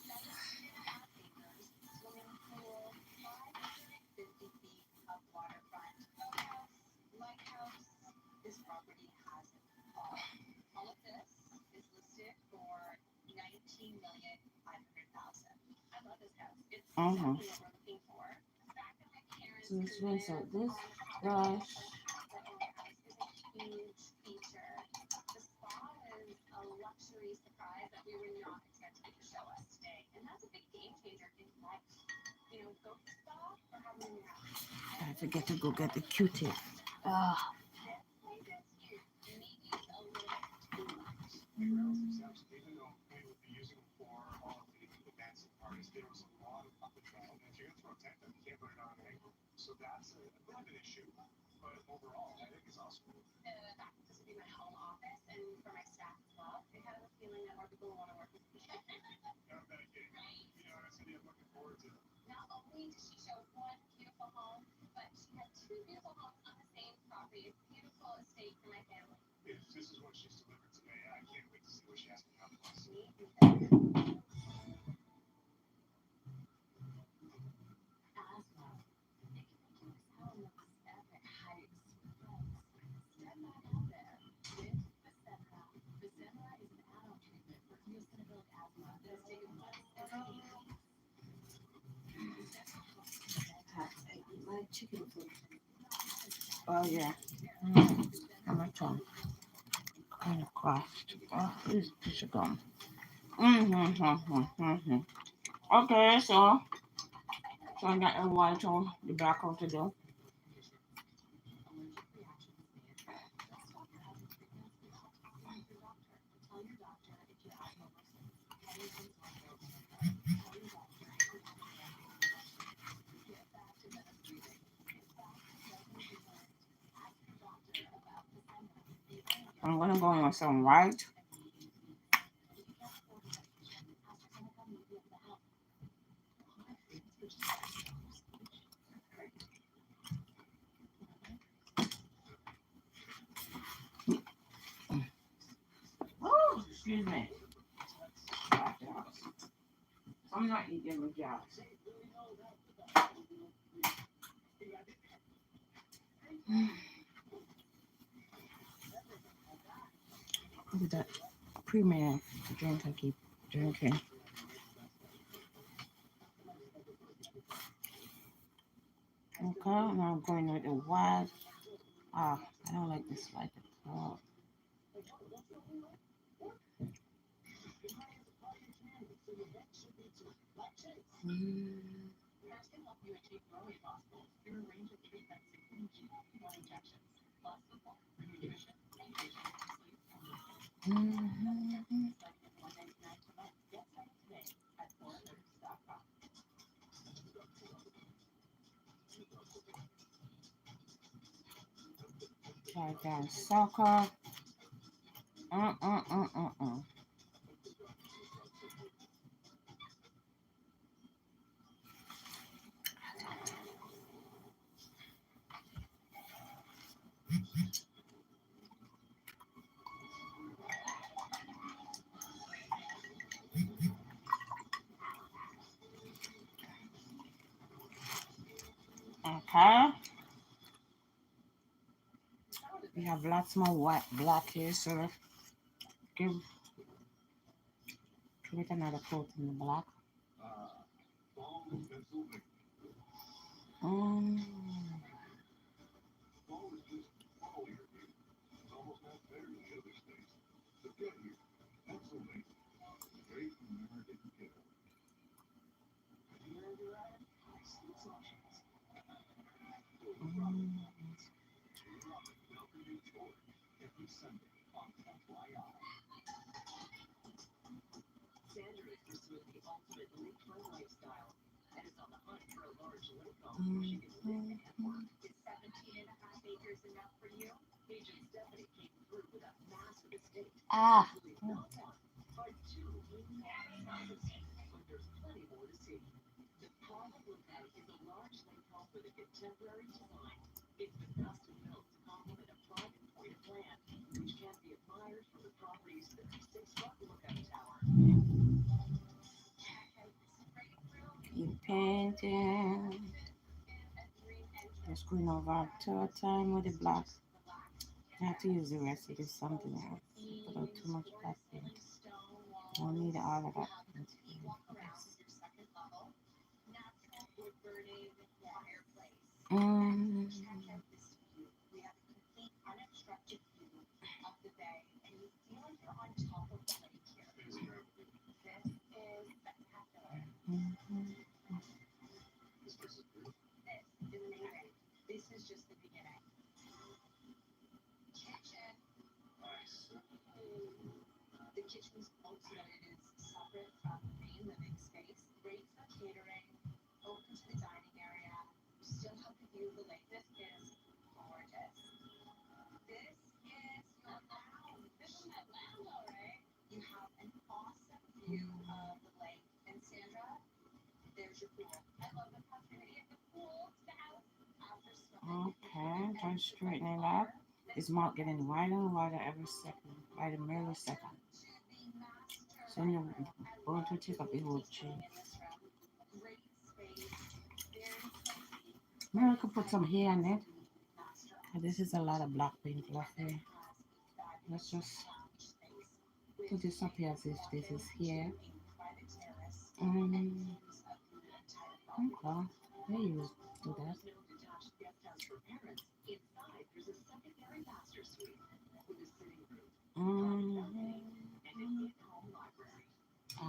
7.5 acres, swimming pool, 550 feet of waterfront, boathouse, lighthouse. This property has it all. All of this is listed for 19,500,000. I love this house. It's exactly what we're looking for. The fact that my parents So let's could rinse live out this on the property brush. that own the house is a huge feature. The spa is a luxury surprise that we were not expecting to show us today. And that's a big game changer in life. You know, go to the spa or have it in your house. I forget to go get the Q-tip. Ah. This place is huge. Maybe a little bit too much. Even though we would be using them for all of the events and parties, there was a lot of up and down. And if you're gonna throw a tent, then you can't put it on an angle. So that's a bit of an issue. But overall, I think it's awesome. That this would be my home office and for my staff as well. I kind of have a feeling that more people will want to work with me. I'm dedicated. You know, I said I'm looking forward to it. Not only does she show one beautiful home, but It's beautiful estate for my family. If this is what she's delivered today, I can't wait to see what she has to come to us. Me, asthma. It can make you sound like epic hikes with friends. Step back out there with Fasenra. Fasenra is an add-on treatment for eosinophilic asthma that is taken once every 8 weeks. My chicken food. Oh yeah. On my tongue. Kind of crushed. Oh, this piece of gum. Okay, so I got a white on the black out to do. Allergic reactions may occur. Don't stop your asthma treatments without talking with your doctor. Tell your doctor if your asthma worsens. Headache and sore throat may occur. Tell your doctor if you're having breathing difficulties. Get back to better breathing. Get back to lessons you learned. Ask your doctor about Fasenra, the only I'm gonna go FDA in with approved some treatment white. every 8 weeks. If you can't afford a prescription, AstraZeneca may be able to help. Hi, thanks for choosing Doctor Speech. Oh, excuse me. I'm not eating with y'all. Look at that premium drink I keep drinking. Okay, now I'm going with the white. Ah, I don't like this white at all. Mm. Nurse can help you achieve growing possible through a range of treatments, including GLP-1 injections, plus support for nutrition, hydration, sleep, and movement. Mhm. Starting at $199 per month. Get started today at foreigners.com. Try down soccer. Mm. Okay. We have lots more white black here, so give give it another coat in the black. Fall in Pennsylvania. Mm. Fall is just fall here, dude. It's almost not better than the other states. So get here. Pennsylvania. Great American ghetto. Have you heard of that? Six options. Mm. Balcony tour every Sunday on FYI. Sandra is pursuing the ultimate lakefront lifestyle and is on the hunt for a large lake home where she can live and work. Is 17.5 acres enough for you? Agent Stephanie came through with a massive estate. Ah. Actually, not one, but two enormous houses. But there's plenty more to see. The Private Lookout is a large lake home with a contemporary design. It's been custom built to complement a private point of land, which can be admired from the property's 56-foot lookout tower. You painting. Just going over third time with the black. I have to use the rest of this something else. Without too much black paint. Don't need all of that paint. Mm. We have a complete unobstructed view of the bay, and you feel like you're on top of the lake here. This is spectacular. Mhm. This place is good. This is amazing. This is just the beginning. Kitchen. Nice. The kitchen's ultimate. It is separate from the main living space. Great for catering. Open to the dining area. You still have the view of the lake. This is gorgeous. This is your lounge. This is my lounge, all right. You have an awesome view of the lake. And Sandra, there's your pool. I love the proximity of the pool to the house. After swimming, Okay, try straightening it up, his mouth getting wider and wider every second, by the millisecond. So when you're going to take up the whole chin. Maybe I could put some hair on it. This is a lot of black paint fluff here. Let's just put this up here as if this is here. Um, okay. There you do that. Um, I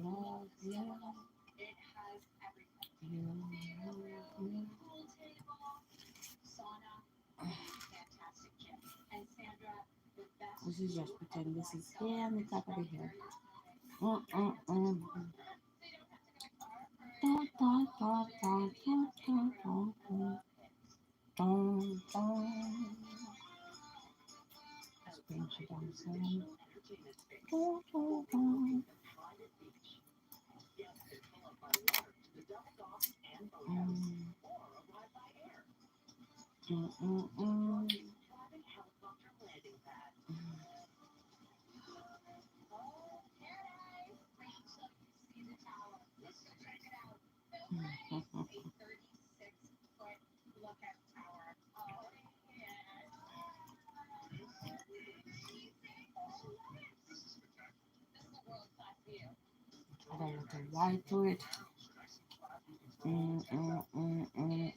love you. You. This is just pretend this is here on the top of the head. Mm, mm, mm. Dun, dun, dun, dun, dun, dun, dun, dun. Dun, dun. Let's bring it down some. Dun, dun, dun. Mm, mm, mm, mm. Add a little white to it. Mm, mm, mm, mm.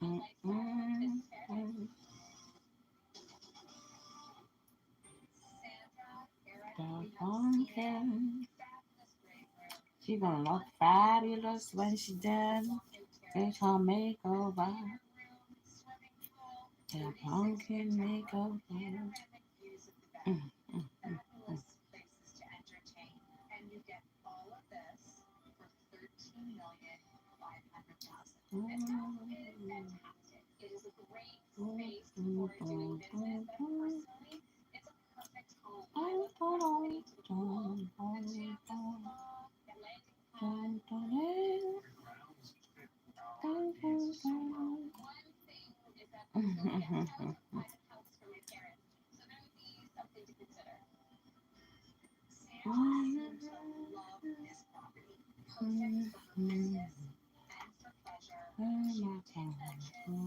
Mm, mm, mm. The pumpkin. She gonna look fabulous when she done. It's her makeover. The pumpkin makeover. Mm, mm, mm, mm. You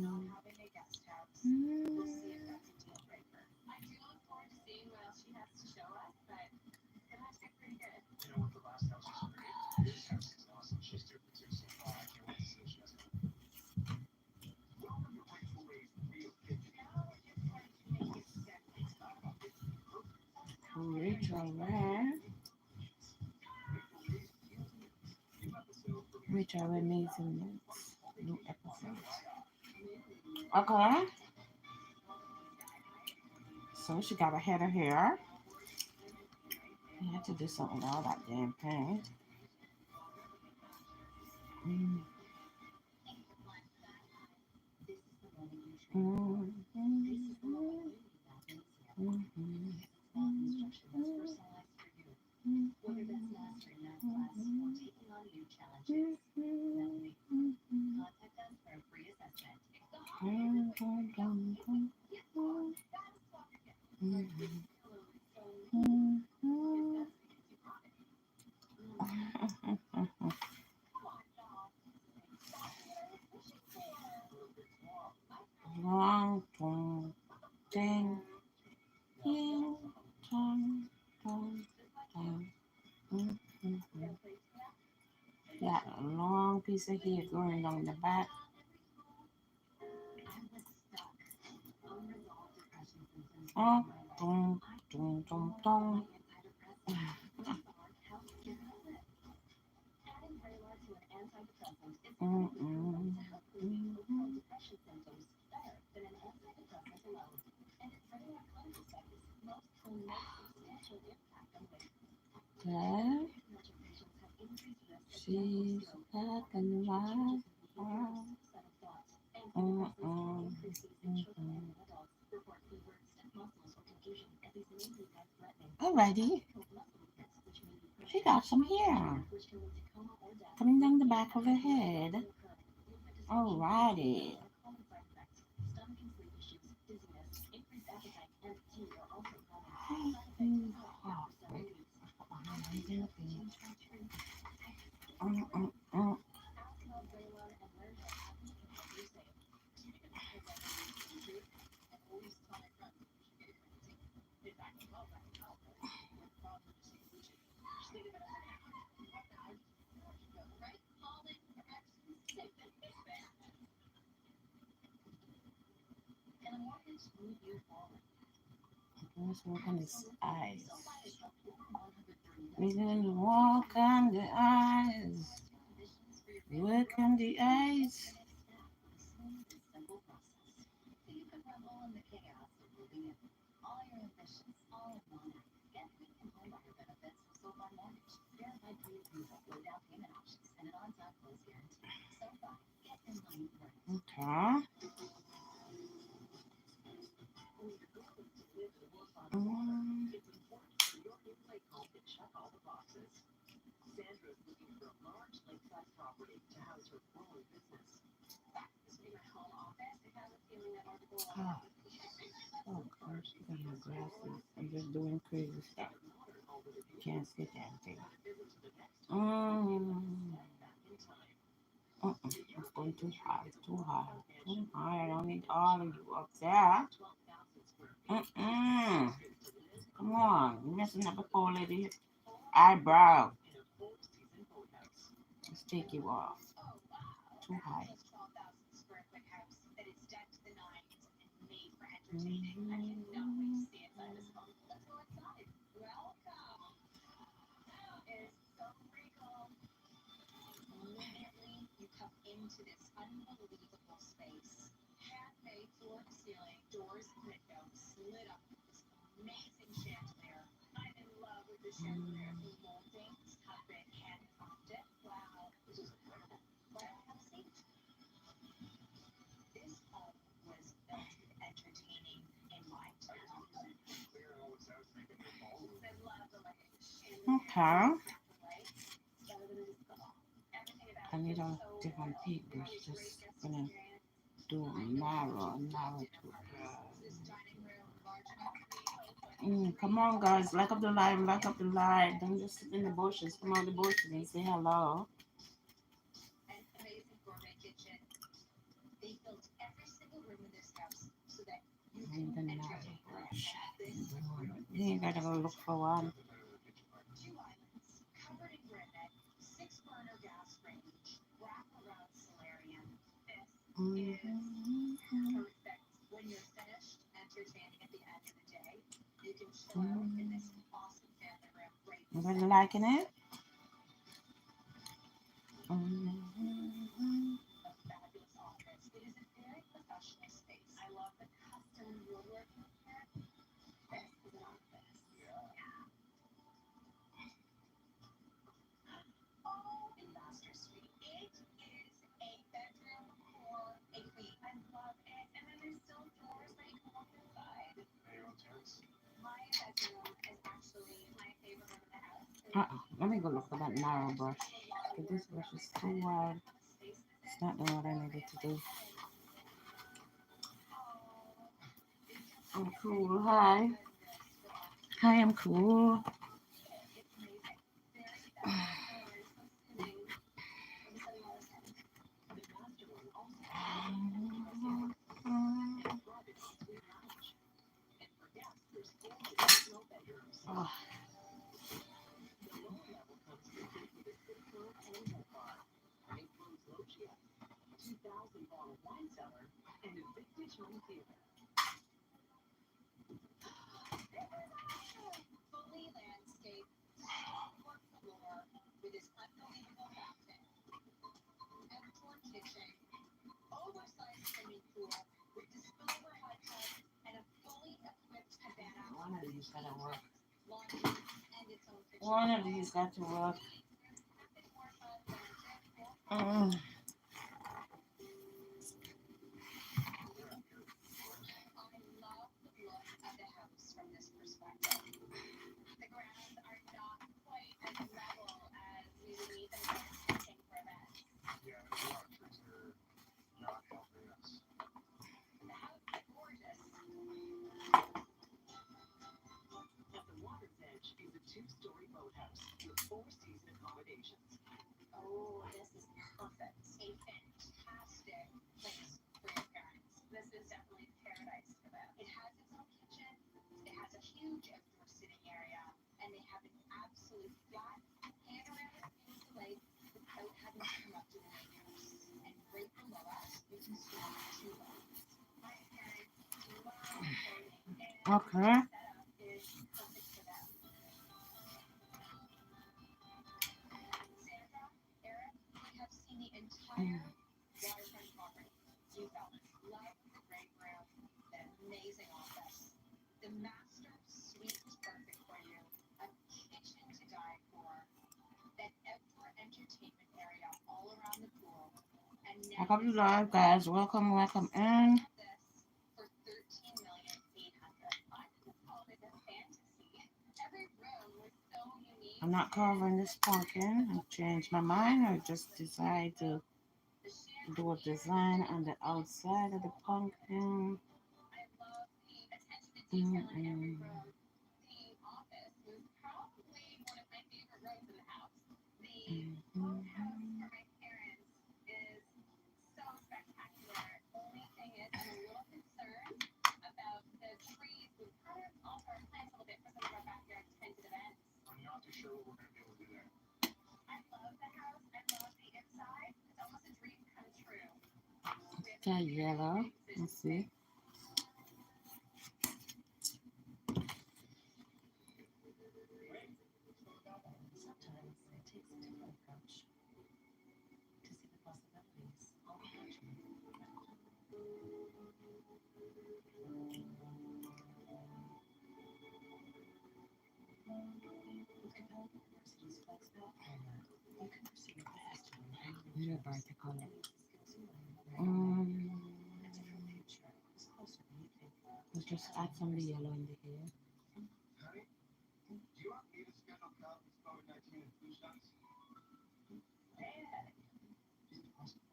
know what? The last house is great. This house is awesome. She's stupid too, so I can't wait to see what she has to do. Welcome to Rachel Ray's Real Kitchen. Rachel Ray. Rachel Ray Amazing Mix. New episode. Okay. So she got a head of hair. I had to do something with all that damn paint. Mm. Mm, mm, mm, mm, mm, long ding, ding, dong, dong, dong. Mm, mm, mm. Got a long piece of hair going down the back. Oh, dong, dong, dong, dong. Mm, mm, mm, okay. She's back and alive. Mm, mm, mm, mm. Alrighty, she got some hair. Coming down the back of the head. Alrighty. Mm. Let's work on his eyes. We can walk on the eyes. Work on the eyes. Okay. Mm. Oh, oh gosh, I got my glasses. I'm just doing crazy stuff. Can't see anything. Mm. It's going too high, too high, too high. I don't need all of you up there. Mm-mm. Come on, you're messing up a poor lady eyebrow. Let's take you off. Too high. Mm-hmm. Okay. I need a different paintbrush. Just gonna do narrow to come on, guys, like up the line. Don't just sit in the bushes. Come out the bushes and say hello. And the narrow brush. You ain't gotta go look for one. Mm-hmm. Everybody liking it? Mm-hmm. Let me go look for that narrow brush. But this brush is too wide. It's not doing what I needed to do. I'm cool. Hi. Hi, I'm cool. Oh. One of these gotta work. One of these got to work. Mm. accommodations. Oh, this is perfect. A fantastic place for your parents. This is definitely paradise for them. It has its own kitchen. It has a huge outdoor sitting area, and they have an absolute flat panoramic view of the lake without having to come up to the main house. And right below us, you can store two dogs. My parents love boating, and Okay. this setup is perfect for them. Sandra, Eric, we have seen the entire waterfront property. You fellas love the great room, the amazing office. The master suite is perfect for you. A kitchen to die for. That outdoor entertainment area all around the pool. And now Welcome this live, guys. Welcome, welcome in. this for 13,800,000. I could have called it a fantasy. Every room was so unique. I'm not covering this pumpkin. I've changed my mind. I just decided to The do a design on the outside of the pumpkin. I love the attention to detail in every room. The office was probably one of my favorite rooms in the house. The boathouse for my parents is so spectacular. Only thing is, I'm a little concerned about the trees. We've kind of altered our plans a little bit for some of our backyard tents and events. I'm not too sure what we're going to be able to do there. I love the house. I love the inside. It's almost a dream come true. We have The a very yellow. big decision Let's to make. see. Sometimes it takes a different approach to see the possibilities all around you. With compelling university's flexible program, you can pursue a faster and You're about to call it. skills you learn. Mm, A different future is closer than you think. let's just add some yellow in the hair. Honey, do you want me to schedule copies COVID-19 and flu shots? Is it possible?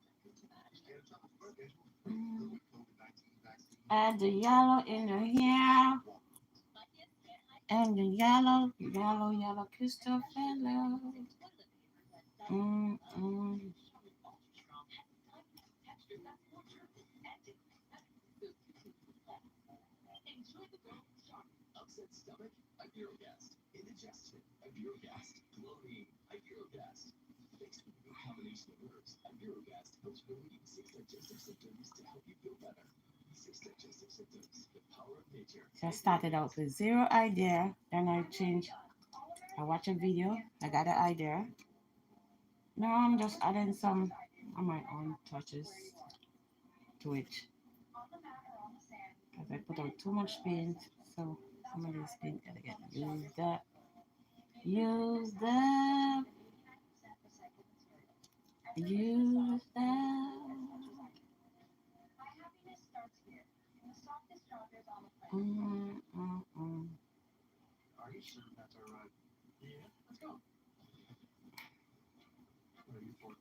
Just get a trouble schedule. Mm, COVID-19 vaccine. add the yellow in the hair. And the yellow, yellow, yellow crystal fellow. Mm. Enjoy the golden shock. Upset stomach? Ibirogast. Indigestion? Ibirogast. Bloating? Ibirogast. Fixed with a new combination of herbs, Ibirogast helps relieve 6 digestive symptoms to help you feel better. 6 digestive symptoms. The power of nature. So I started out with zero idea, then I changed. I watched a video, I got an idea. Now I'm just adding some of my own touches to it. Because I put out too much paint, so some of this paint gotta get used up. Used up. Used up. My happiness starts here, in the softest joggers on the planet. Are you sure that's our ride? Yeah, let's go. What are you for?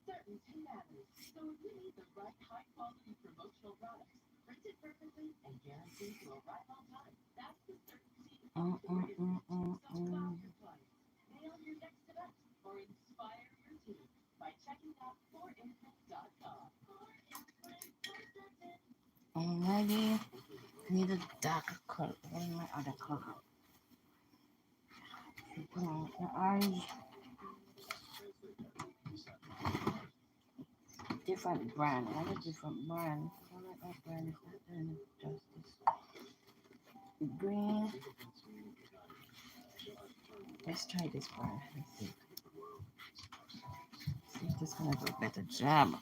Certainty matters. So if you need the right high-quality promotional products, printed perfectly and guaranteed to arrive on time, that's the certainty of your business. So wow your clients, nail your next event, or inspire your team by checking out forinfant.com. Alrighty. Need a darker color. What is my other color? Put on the eyes. Different brand. I want a different brand. I don't like that brand. It's not doing it justice. Green. Let's try this brand. Let's see. See if this gonna do a better job.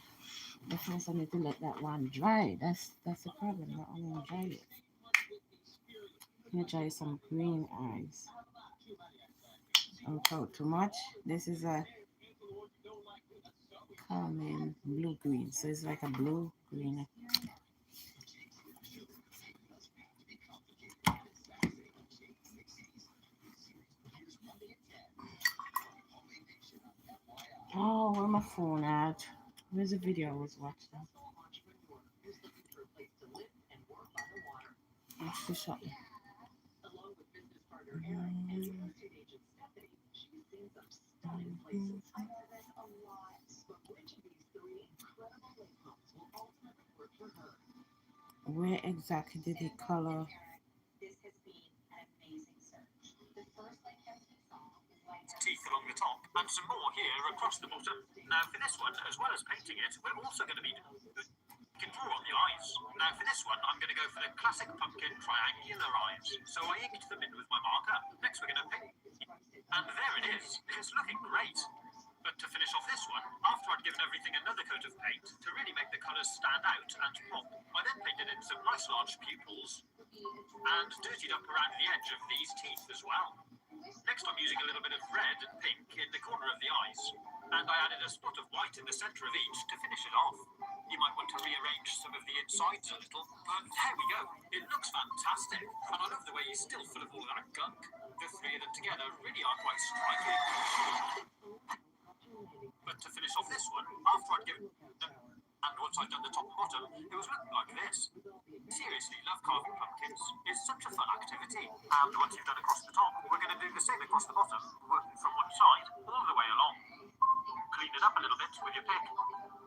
The first I need to let that one dry. That's the problem. That one won't dry it. I'm gonna try some green eyes. Don't throw too much. This is a common blue green. So it's like a blue green. Oh, where my phone at? Where's the video I was watching? Let's see something. Aaron and real estate agent Stephanie. She's seen some stunning places. I know that's a lot, but which of these three incredible lake homes will ultimately work for her? Where exactly did they color? This has been an amazing search. The first lake house we saw was right down Teeth along the top, and some more here across the bottom. Now for this one, as well as painting it, we're also going to be we can draw on the eyes. Now for this one, I'm going to go for the classic pumpkin triangular eyes. So I inked them in with my marker. Next we're going to paint. And there it is. It's looking great. But to finish off this one, after I'd given everything another coat of paint to really make the colours stand out and pop, I then painted in some nice large pupils and dirtied up around the edge of these teeth as well. Next I'm using a little bit of red and pink in the corner of the eyes, and I added a spot of white in the centre of each to finish it off. You might want to rearrange some of the insides a little, but there we go. It looks fantastic, and I love the way he's still full of all of that gunk. The three of them together really are quite striking. But to finish off this one, after I'd given them, and once I'd done the top and bottom, it was looking like this. Seriously, love carving pumpkins. It's such a fun activity. And once you've done across the top, we're going to do the same across the bottom, working from one side all the way along. Clean it up a little bit with your pick.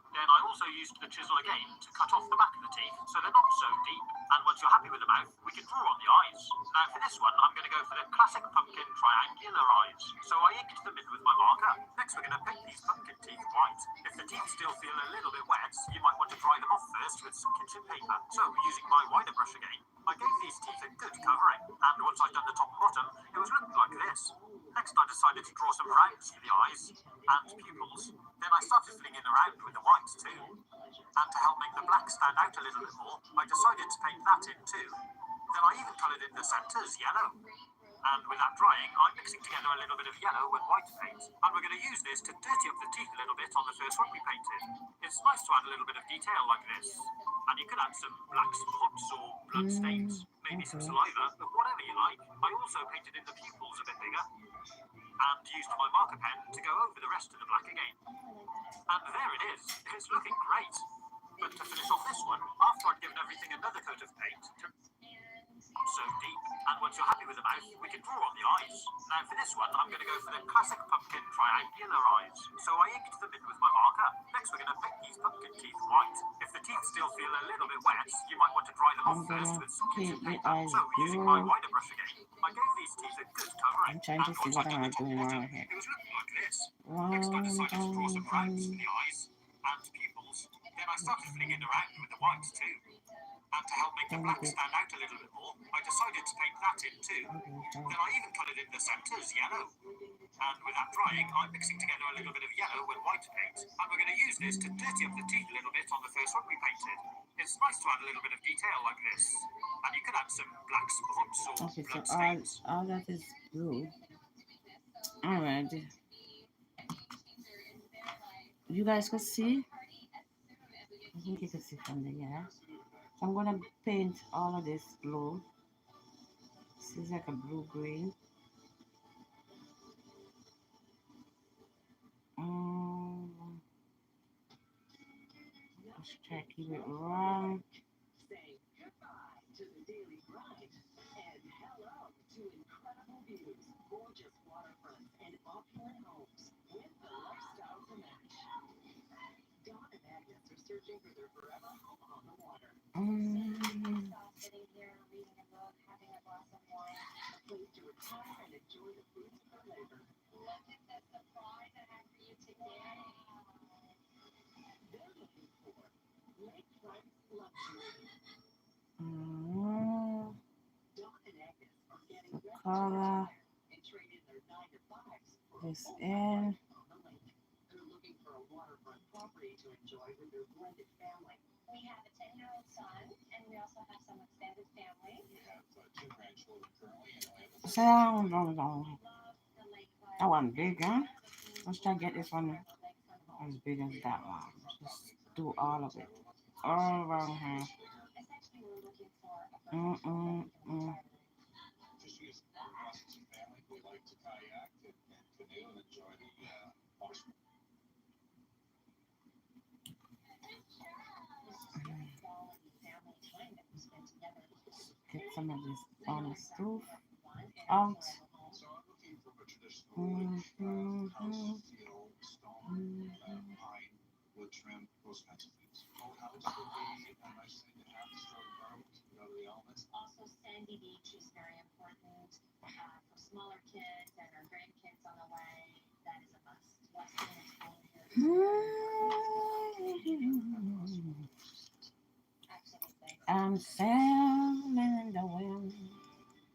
Then I also used the chisel again to cut off the back of the teeth so they're not so deep. And once you're happy with the mouth, we can draw on the eyes. Now for this one, I'm going to go for the classic pumpkin triangular eyes. So I inked them in with my marker. Next we're going to paint these pumpkin teeth white. If the teeth still feel a little bit wet, you might want to dry them off first with some kitchen paper. So using my wider brush again, I gave these teeth a good covering. And once I'd done the top and bottom, it was looking like this. Next I decided to draw some rounds for the eyes and pupils. Then I started filling in around with the whites too. And to help make the black stand out a little bit more, I decided to paint that in too. Then I even coloured in the centres yellow. And with that drying, I'm mixing together a little bit of yellow and white paint. And we're going to use this to dirty up the teeth a little bit on the first one we painted. It's nice to add a little bit of detail like this. And you could add some black spots or blood stains, maybe some saliva, but whatever you like. I also painted in the pupils a bit bigger. And used my marker pen to go over the rest of the black again. And there it is. It's looking great. But to finish off this one, after I'd given everything another coat of paint, not so deep. And once you're happy with the mouth, we can draw on the eyes. Now for this one, I'm going to go for the classic pumpkin triangular eyes. So I inked them in with my marker. Next we're going to paint these pumpkin teeth white. If the teeth still feel a little bit wet, you might want to dry them off first with some kitchen paper. So using my wider brush again, I gave these teeth a good covering. I'm trying to see what I'm doing wrong here. It was looking like this. Next I decided to draw some rounds for the eyes and pupils. Then I started filling in around with the whites too. And to help make the black stand out a little bit more, I decided to paint that in too. Then I even coloured in the centres yellow. And with that drying, I'm mixing together a little bit of yellow and white paint. And we're going to use this to dirty up the teeth a little bit on the first one we painted. It's nice to add a little bit of detail like this. And you could add some black spots or Okay, so blood stains. all that is blue. Alright. You guys could see? I think you can see from there, yeah. So I'm gonna paint all of this blue. This is like a blue green. Let's try to keep it wrong. Say goodbye to the daily grind and hello to incredible views, gorgeous waterfronts, and opulent homes with the lifestyle to match. Dawn and Agnes are searching for their forever home on the water. sitting here reading a book, having a glass of wine. A place to retire and enjoy the fruits of their labor. Look at the surprise I have for you today. They're looking for lakefront luxury. Dawn and Agnes are getting ready to Color retire and trade in their 9-to-5s for this a in. on the lake. They're looking for a waterfront property to enjoy with their blended family. We have a 10-year-old son, and we also have some extended family. We have 2 grandchildren currently, and we have a Sound. Love the lakefront. That one big, huh? Let's try to get this one as big as that one. Just do all of it. All around here. Essentially, we're looking for a fishing is important to us as a family. We like to kayak and canoe and enjoy the water sport. quality family time that we spend together. Get some of this on the stove. out. So I'm looking from a traditional like Mm-hmm. house feel, stone, pine, wood trim, those kinds of things. Boathouse would be a nice thing to have to start environment, the elements. Also, sandy beach is very important for smaller kids and our grandkids on the way. That is a must. Western exposure is very important. Absolutely. I'm sailing in the wind.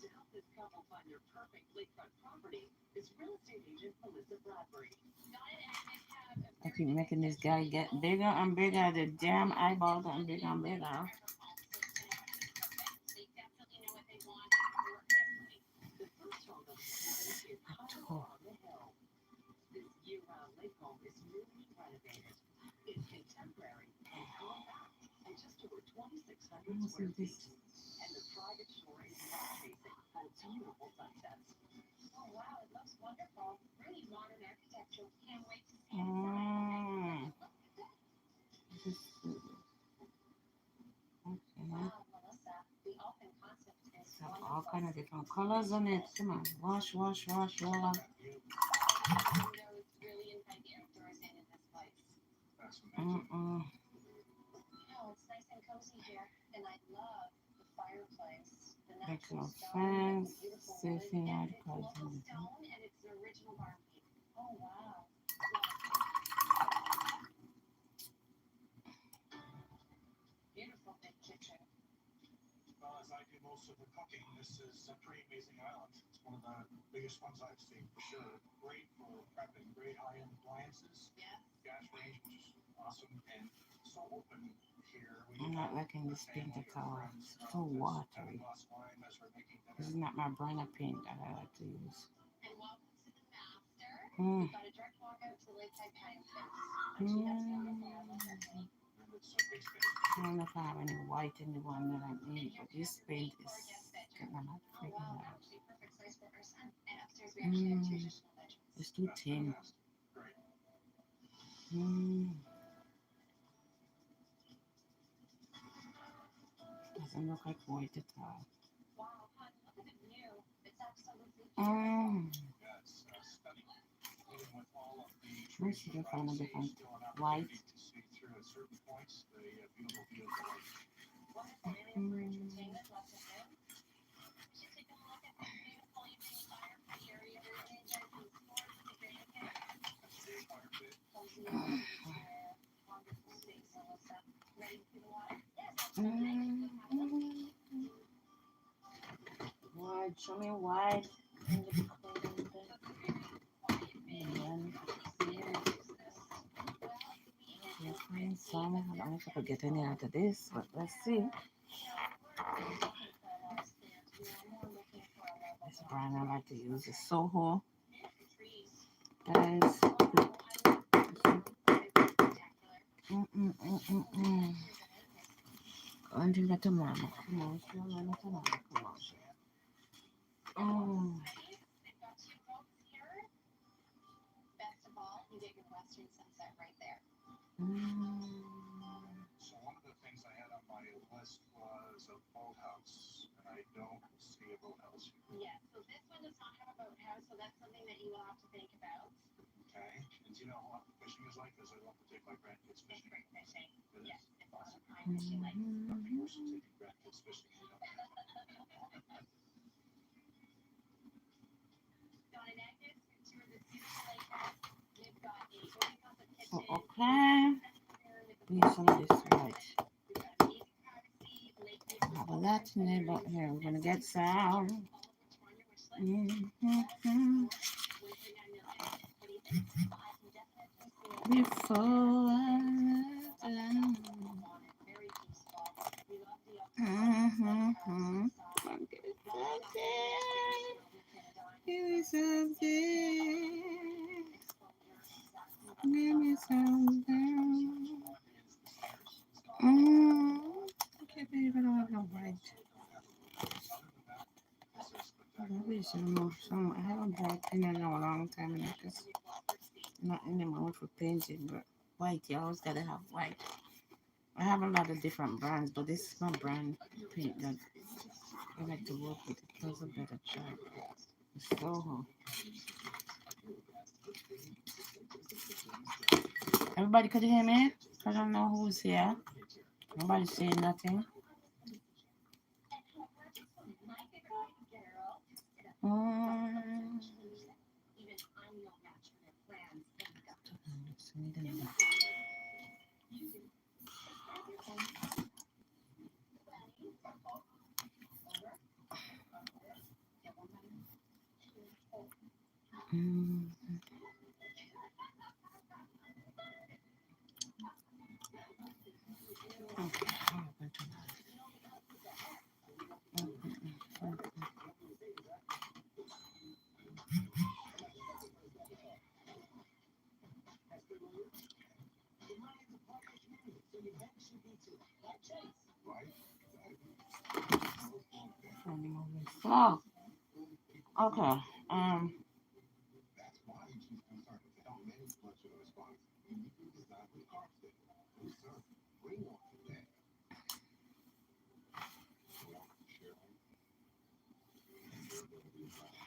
To help this couple find their perfect lakefront property is real estate agent Melissa Bradbury. Got it, and I have a I very keep good making this extension guy get bigger and bigger. The damn eyeball getting bigger and bigger. also they definitely know what they want and work it right. The first home they'll be selling is High Oh. on the Hill. This year-round lake home is newly renovated. It's contemporary and compact, and just over 2,600 What square is this? feet. And the private shore is west-facing for beautiful sunsets. Oh wow, it looks wonderful. Really modern architecture. Can't wait to see it inside. This is- Okay. Wow, Melissa, the open concept is Got all wonderful. kind of different colors on it. Come on, wash, wash, wash, roll on. Windows really invite the outdoors in this place. That's amazing. Oh, it's nice and cozy here, and I love the fireplace. The Like natural no stone, fence, the beautiful safe wood, thing and out it's local cousin. stone, and it's an original barn peak. Oh wow. Beautiful big kitchen. Well, as I do most of the cooking, this is a pretty amazing island. It's one of the biggest ones I've seen for sure. Great for prepping, great high-end appliances. Yes. Gas range, which is awesome, and so open here. We I'm not have liking this family painted or color. friends It's or too relatives having watery. a glass of wine as we're making This is dinner. not my brand of paint that I like to use. And welcome to the master. Mm. We've got a direct walk out to the Lakeside Pine Pits. Gee, that's wonderful. I love that paint. And it's a big space. I don't know if I have any white in the one that I need, but this paint is getting on my Oh freaking wow, that nerves. would be a perfect size for our son. And upstairs we actually have two additional bedrooms. It's too That's thin. fantastic. Great. Doesn't look like white at all. Wow, hon, look at the view. It's absolutely Mm. Yeah, it's stunning. Even with all of the Let's trees see and if I find a privacy, different still an white. opportunity to see through at certain points the beautiful view of the lake. wonderful area for entertainment, lots of room. You should take a look at this beautiful evening fire pit area. Really enjoy some s'mores with the grandkids. That's a big fire pit. Cozy atmosphere, wonderful space, Alyssa. Ready to see the water? Yes, absolutely. White, show me white. And the cold. So it's a very quiet bay. And then Really scenic is this. Well, we we'll have find some. I don't know if I could get any out of this, but let's see. This brand I like to use is Soho. Guys. Until that tomorrow. Come on, show me tomorrow. Come on. Oh. Best of all, you get your western sunset right there. So one of the things I had on my list was a boathouse, and I don't see a boathouse here. Yes, so this one does not have a boathouse, so that's something that you will have to think about. Okay. And do you know what the fishing is like? Because I love to take my grandkids It's fishing. great fishing. It Yes, is it's a lot awesome. of prime fishing lakes. Nothing worse than taking grandkids fishing. Don and Agnes, tour of this beautiful lake house. We've got a open concept kitchen. Okay. We use some of this white. We've got amazing privacy, lake view. I have a lot in there, but here we're gonna get some. Before I down. Give me something. Give me something. Okay, babe, I don't have no white. Maybe some more. I haven't bought in a long time because I'm not in the mood for painting, but white, you always gotta have white. I have a lot of different brands, but this is my brand paint that I like to work with it. Does a better job. So everybody could hear me? I don't know who's here. Nobody saying nothing. My favorite girl. Mm. Even I'm no match for their plans. Mm. Okay, how am I doing? Oh, okay. That's why she's concerned with how many blood sugar response uniquely designed with carb state. Concern, bring on that. Sharing and durability of life.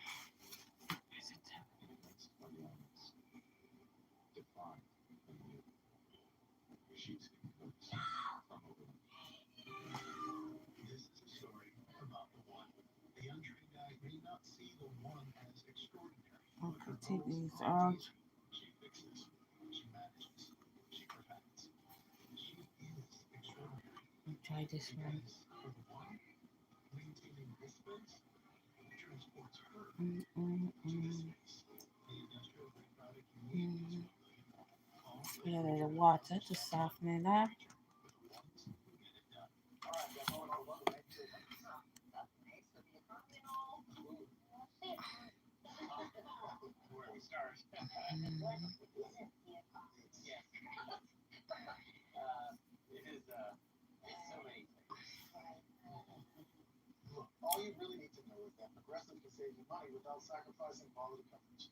That's awareness. Define a new sheepskin coats from a woman. This is a story about the one. The untrained eye may not see the one as extraordinary. Okay, take these out. She fixes. She manages. She perfects. She is extraordinary. Try this one. Because for the one, maintaining this space transports her Mm, mm, to this mm, space. The industrial grade product you need is mm. all Put a little water to soften it up. with the ones who get it done. All right, guys, all in all, welcome back to the Thanks for the economy and all. where we start. Mm. What isn't the economy? Yes. It is it's so many things. Look, all you really need to know is that Progressive can save you money without sacrificing quality coverage.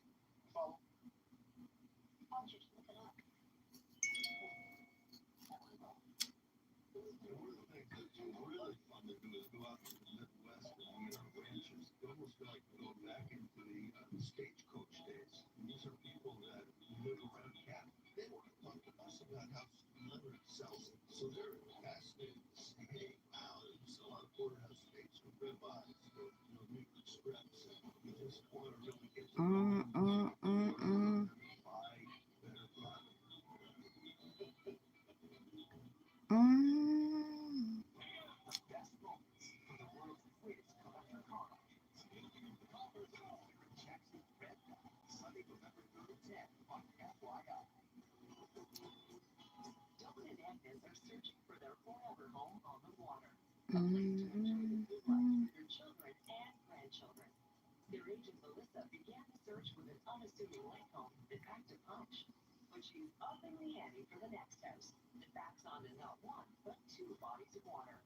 Follow? Why don't you just look it up? And one of the things that's really fun to do is go out to the Midwest and meet our ranchers. You almost feel like you go back into the stagecoach days. And these are people that live around cattle. They want to talk to us about how leather sells. So they're fascinated to see, hey, wow, there's a lot of porterhouse steaks or ribeyes or meat strips. And you just want to really get to know Mm, mm, mm, mm. buy better product. Mm. Best moments for the world's greatest collector car auctions. Jackson Red Dot, Sunday, November 3rd at 10 on FYI. Dawn and Agnes are searching for their forever home on the water. A place to enjoy the Mm, good life mm. for your children and grandchildren. Their agent Melissa began the search with an unassuming lake home that packed a punch. But she's up in the ante for the next house that backs onto not one, but two bodies of water.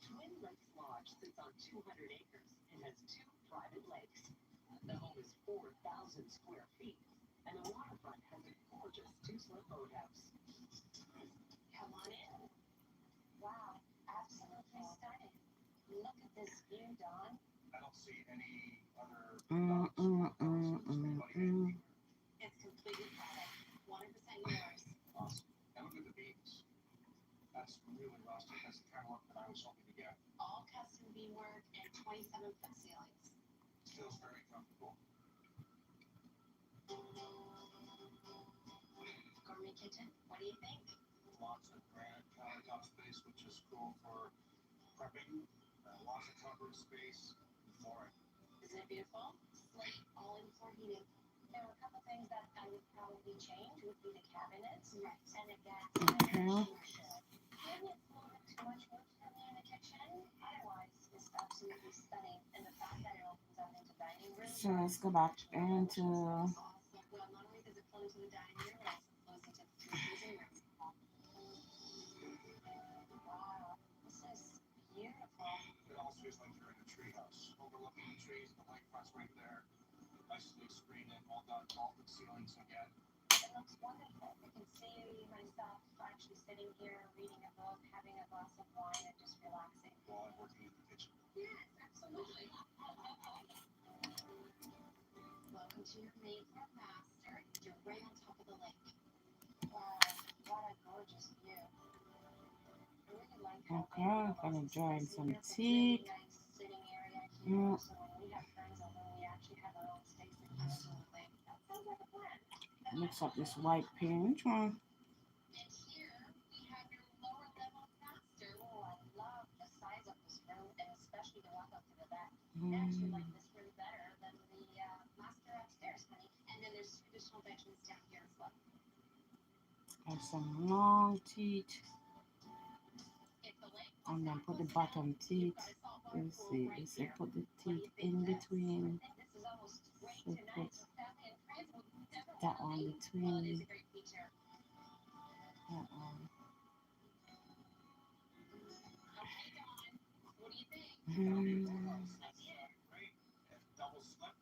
Twin Lakes Lodge sits on 200 acres and has two private lakes. The home is 4,000 square feet, and the waterfront has a gorgeous two-slip boathouse. Come on in. Wow, absolutely stunning. Look at this view, Dawn. I don't see any other Mm, dogs mm, or mm, houses mm, anybody mm. anywhere. It's completed product, 100% yours. Awesome. And look at the beams. That's really rustic. That's the kind of look that I was hoping to get. All custom beamwork and 27-foot ceilings. Feels very comfortable. Gourmet kitchen, what do you think? Lots of granite countertop space, which is cool for prepping. Lots of covered space and flooring. Isn't it beautiful? Slate, all in floor heating. There are a couple things that I would probably change would be the cabinets and the gas. Okay. Cabinet floor too much wood for me in the kitchen. Otherwise, it's absolutely stunning. And the fact that it opens up into dining room. So let's go back into. Well, not only does it flow into the dining room, it also flows into the freezing room. Wow, this is beautiful. It almost feels like you're in a treehouse, overlooking the trees. The lakefront's right there. Nicely screened in, well done, vaulted ceilings again. And looks wonderful. I can see myself actually sitting here reading a book, having a glass of wine, and just relaxing. While I'm working in the kitchen. Yes, absolutely. Welcome to your Mayfair Master. You're right on top of the lake. Wow, what a gorgeous view. I really like how Okay, I'm gonna join some There's a tea. really nice sitting area here, Mm. so when we have friends over, we actually have our own space. Absolutely. That sounds like a plan. Mix up this white paint. And here we have your lower level master. Oh, I love the size of this room, and especially the walk up to the back. I actually like this room better than the master upstairs, honey. And then there's two additional bedrooms down here as well. Have some long teeth. If the lake And then put the bottom teeth. You see, you see, put the teeth in between. And this is almost great So tonight put for family and friends. We'll never that one well, it is between. a great feature. That one. Okay, Dawn. What do you think? Mm. Great. And double slip.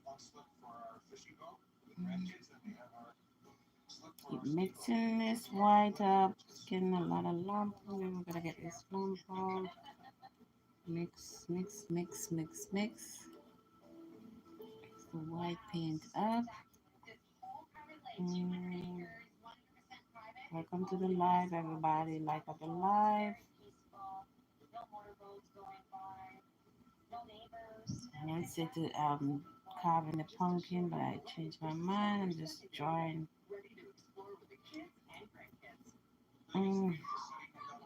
One slip for our fishing boat for the grandkids, and we have our slip for Keep our speedboat. mixing this white up. It's getting a lot of lump. We're gonna get this lump off. Mix, mix, mix, mix, mix. Mix the white paint up. This whole private lake, 200 Mm. acres, 100% private. Welcome to the live, everybody. Like up the live. very peaceful. No motorboats going by. No neighbors. I said to carving the pumpkin, but I changed my mind. I'm just drawing. Ready to explore with the kids and grandkids. Mm, Just setting it up.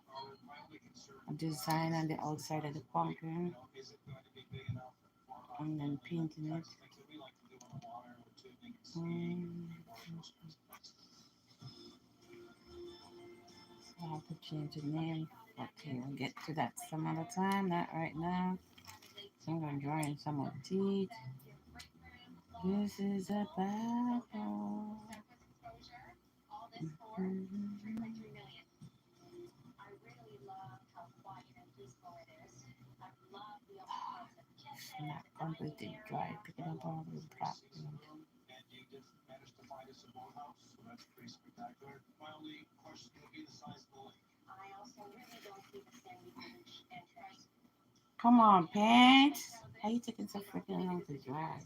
My only concern a design on the outside of the pumpkin, is it going to be big enough for and then painting it. things that we like to do on the water or to make it Mm, so I have to change the name. Okay, we'll get to that some other time, not right now. So I'm gonna draw in some more teeth. This is a battle. Surface exposure. All this for 3.3 million. I really love how quiet and peaceful it is. I love the open parts of the kitchen. Not completely dry, picking up all the black paint. and you did manage to find us a boathouse, so that's pretty spectacular. My only question would be the size of the lake. I also really don't see the sandy beach entrance. Come on, paint. How you taking so freaking long to dry?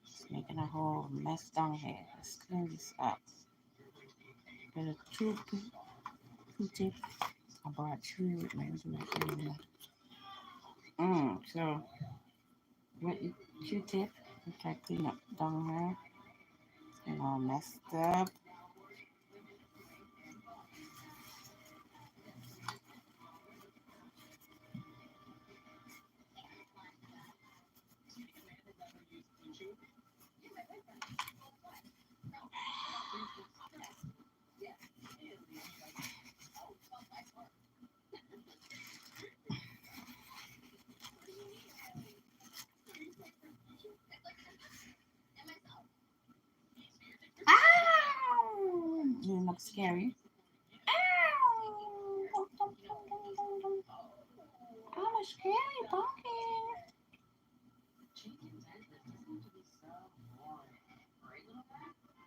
Just making a whole mess down here. Let's clean this up. Get a Q-tip. I brought two with me. So with the Q-tip, we can clean up down here. And all messed up. Ow! You look scary. Ow! I'm a scary pumpkin.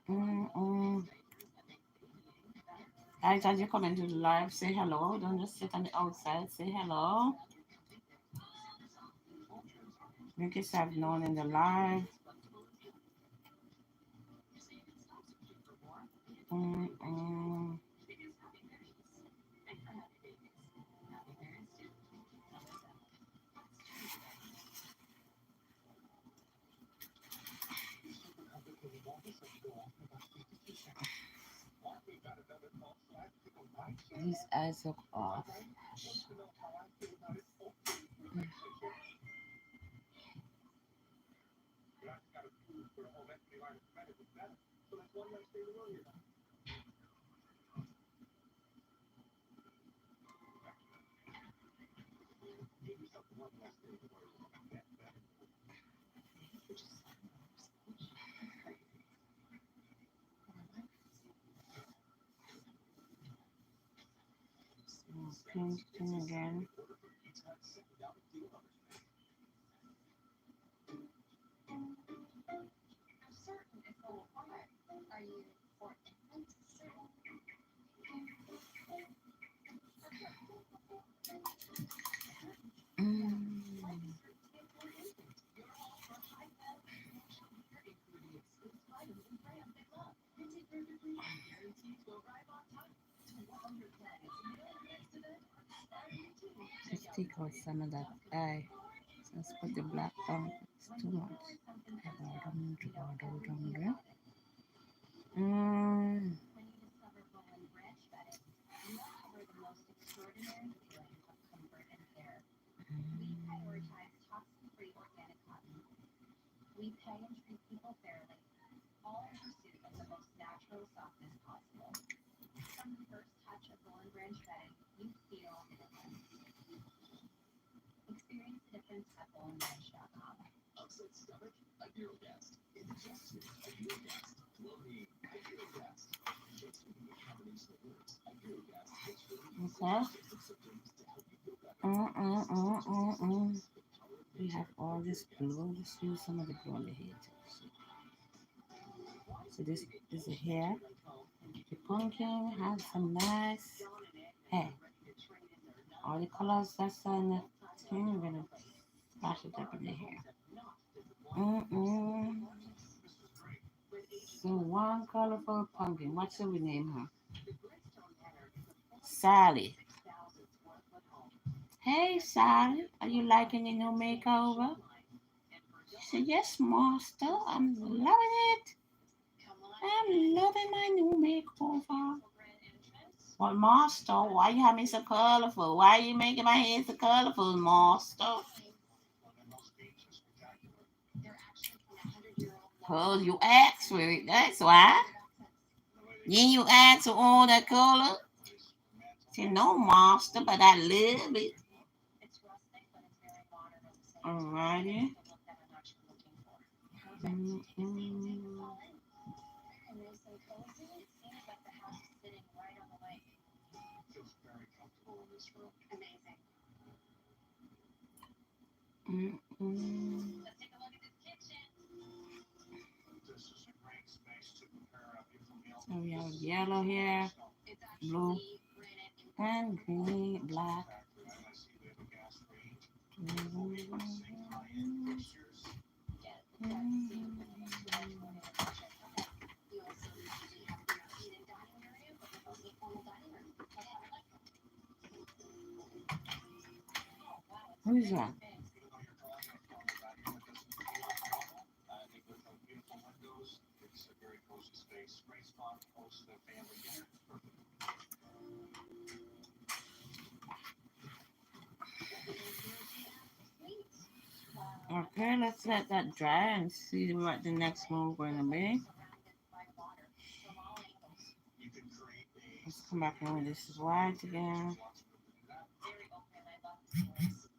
Mm-mm. Guys, as you come into the live, say hello. Don't just sit on the outside. Say hello. Make yourself known in the live. Mm-mm. These eyes look off. Painting again. Are you for infants? Mm. Let's take out some of that eye. Let's put the black down. It's too much. Mm. When you discover bone branch bedding, you uncover the most extraordinary feeling of comfort and care. We prioritize toxin-free organic cotton. We pay and treat people fairly, all in pursuit of the most natural softness possible. From the first touch of bone branch bedding, you feel the difference. Experience the difference at bonebranch.com. Upset stomach? Iberogast. Indigestion? Iberogast. Bloating? Iberogast. Just a unique combination of words. Iberogast takes relief from Okay. digestive symptoms to help you feel better. We have all this glue. Let's use some of the glue on the hair too. So this is the hair. The pumpkin has some nice hair. All the colors that's on the thing, we're gonna splash it up in the hair. Mm-mm. So one colorful pumpkin. What should we name her? Sally. Hey Sally, are you liking your new makeover? She said, yes, master. I'm loving it. I'm loving my new makeover. Well, master, why you have me so colorful? Why are you making my hair so colorful, master? Cause you asked for it, that's why. Then you asked for all that color. Say, no, master, but I love it. Alrighty. Mm-mm. Nice and cozy. Seems like the house is sitting right on the lake. Feels very comfortable in this room. Amazing. Mm-mm. Let's take a look at this kitchen. This is a great space to prepare a beautiful meal. So we have yellow here, It's blue, actually granite and green, black. And I see we have a gas range. Mm-mm. Fixtures. get that sink with the electrical integration. Okay. You also usually have your heated dining area, but with also a formal dining room. Let's have a look. Oh wow, it's Who is very that? big. I think with the beautiful windows, it's a very cozy space. Great spot to host a family dinner. Perfect. Sweet. Wow. Okay, let's let that dry and see what the next move going to be. Surrounded by water from all angles. You can create a Let's come back in with this is white again. Very open. I love the space.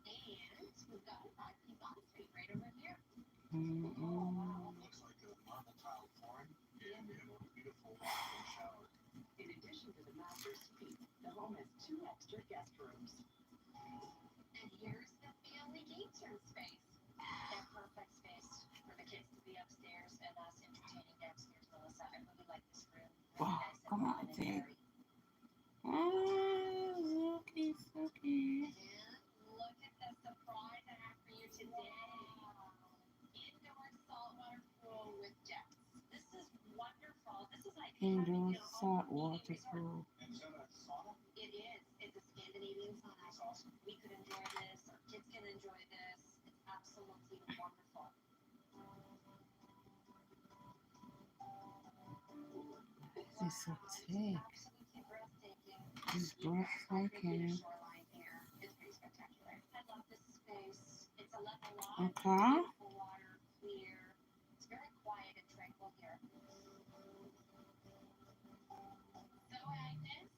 And we've got a 5-piece ensuite right over here. Oh wow. Mm-mm. looks like a marble tile flooring and we have a beautiful walk-in shower. In addition to the master suite, the home has 2 extra guest rooms. And here's the family game room space. A perfect space for the kids to be upstairs and us entertaining downstairs, Melissa. I really like this room. Really Oh, nice and come on, open and Ted. airy. Okay, okay. And look at the surprise I have for you today. Indoor saltwater pool with jets. This is wonderful. This is like Indoor having your own salt mini water resort. pool. And is that a sauna? It is. It's a Scandinavian sauna. That's awesome. We could enjoy this. Our kids can enjoy this. It's absolutely wonderful. This is so thick. Absolutely breathtaking. This is You've got breathtaking. shoreline here. It's pretty spectacular. I love this space. It's a level lot. Okay. Beautiful water, clear. It's very quiet and tranquil here. So Agnes,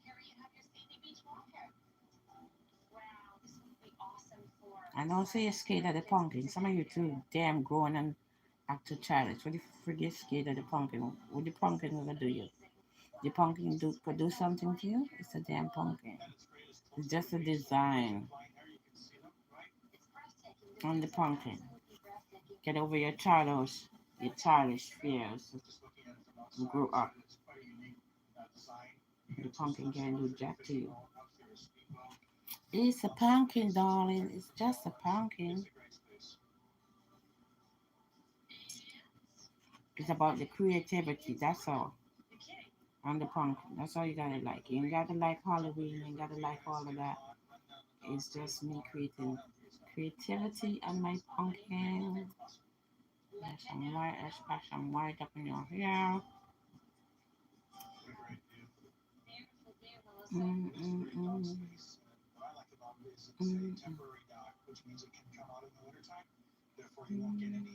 here you have your sandy beach walker. Wow, this would be awesome for. I know say you're scared of the pumpkin. Some of you too damn grown and act too childish. What if you forget scared of the pumpkin? What the pumpkin gonna do you? The pumpkin could do something to you? It's a damn pumpkin. It's just a design It's breathtaking. on the pumpkin. Absolutely breathtaking. Get over your childish fears. Just looking at it from grow up. The pumpkin can't do jack to you. It's a pumpkin, darling. It's just a pumpkin. It's about the creativity. That's all. On the pumpkin. That's all you gotta like. You ain't gotta like Halloween. You ain't gotta like all of that. It's just me creating creativity on my pumpkin. There's some white. Let's splash some white up in your hair. Mm, mm, mm. Mm, mm.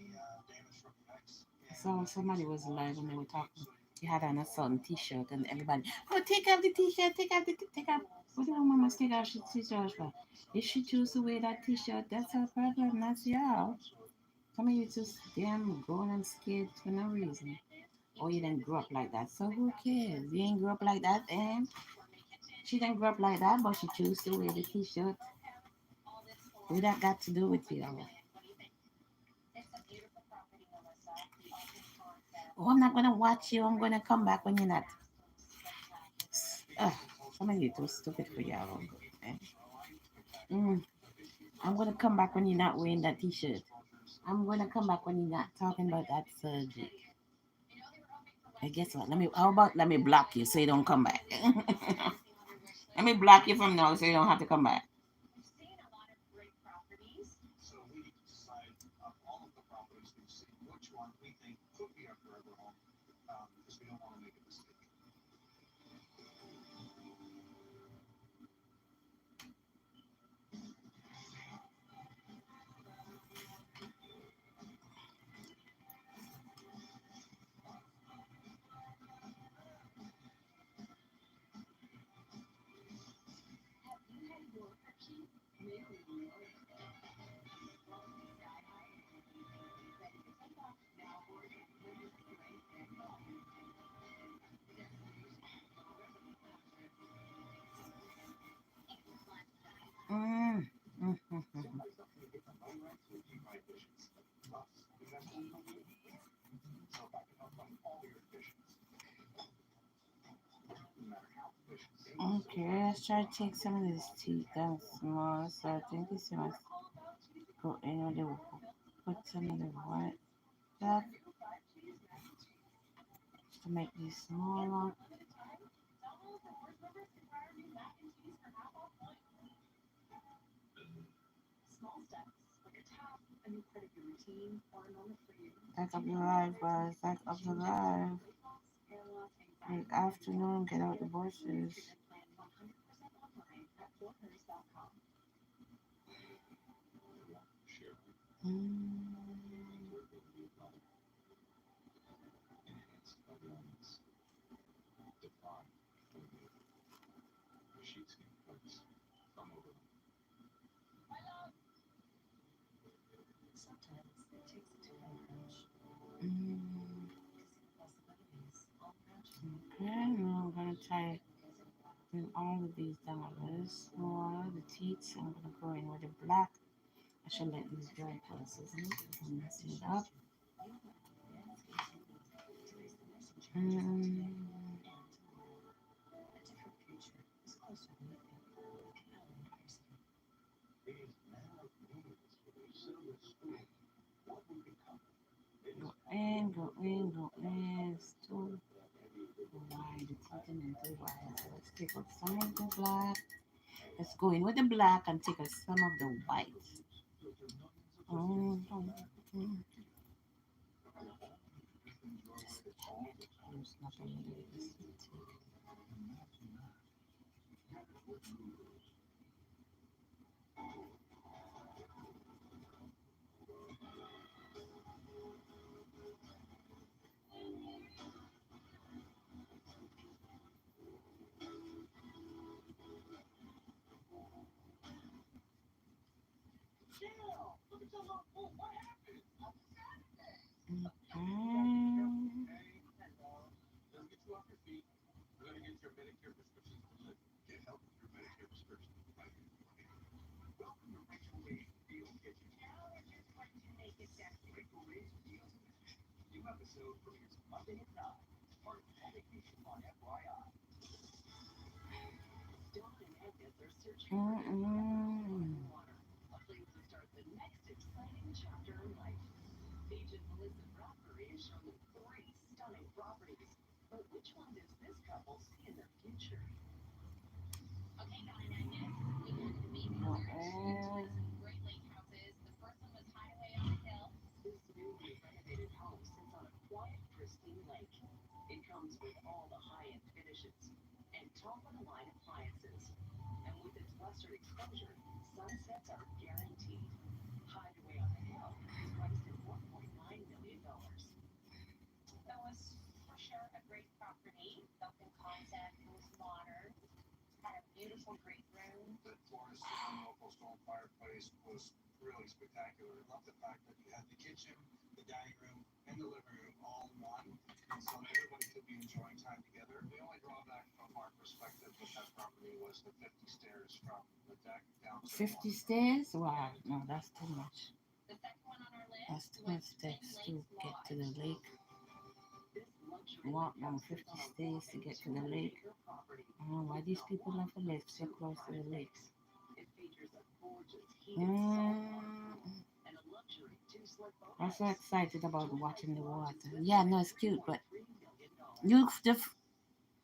So somebody was live and they were talking. He had on a certain T-shirt and everybody, oh, take off the T-shirt, take off the take off. What do mama take off the T-shirt for? If she choose to wear that T-shirt, that's her problem, that's y'all. Some of you just damn grown and scared for no reason. Or you didn't grow up like that, so who cares? You ain't grew up like that, and she didn't grow up like that, but she chose to wear the T-shirt. What that got to do with you? Oh, I'm not gonna watch you. I'm gonna come back when you're not. Ugh, some of you too stupid for y'all. Eh? Mm, I'm gonna come back when you're not wearing that T-shirt. I'm gonna come back when you're not talking about that surgery. I guess what? Let me. How about let me block you so you don't come back? Let me block you from now so you don't have to come back. Mm, mm, mm, mm. Okay, let's try to take some of this teeth down small. So I think this must go in with the put some of the white stuff to make these smaller. Back up the live, guys. Back up the live. Good afternoon. Get out the bushes. Mm. Mm. Okay, now I'm gonna try bring all of these down a little smaller. The teeth. I'm gonna go in with the black. I should let these dry first, isn't it? I'm messing it up. Mm. Go in, go in, go in. It's too wide. It's hitting too wide. So let's take out some of the black. Let's go in with the black and take out some of the white. Mm, mm, mm. There's nothing really this to mm. Dawn and Agnes are searching for their Mm-mm. water, a place to start the next exciting chapter in life. Agent Melissa Bradbury has shown them three stunning properties. But which one does this couple see in their future? Okay, Dawn and Agnes, we've had an amazing search. We chose Mm-mm. some great lake houses. The first one was Hideaway on the Hill. This newly renovated home sits on a quiet, pristine lake. It comes with all the high-end finishes and top-of-the-line appliances. And with its western exposure, sunsets are guaranteed. Hideaway on the Hill is priced at $1.9 million. That was for sure a great property. Built in concept, it was modern, had a beautiful great room. The Florida Stone local stone fireplace was really spectacular. I love the fact that you had the kitchen, the dining room, and the living room all in one, and so everybody could be enjoying time together. The only drawback from our perspective with that property was the 50 stairs from the deck down to the 50 water. stairs? Wow, no, that's too much. The second one on our That's list too was much Twin steps to Lakes get to the Lodge. lake. This luxury Walk lake down house 50 sits on a stairs to get to the lake. 1.2-acre property I don't know why with these not people one, have to live but so two close to the private lake. lakes. It features a gorgeous heated saltwater Mm, pool and a luxury two-slip boat I'm so house. excited about Twin watching Lakes the Lodge water. is listed Yeah, at no, it's cute, but $3.3 million. you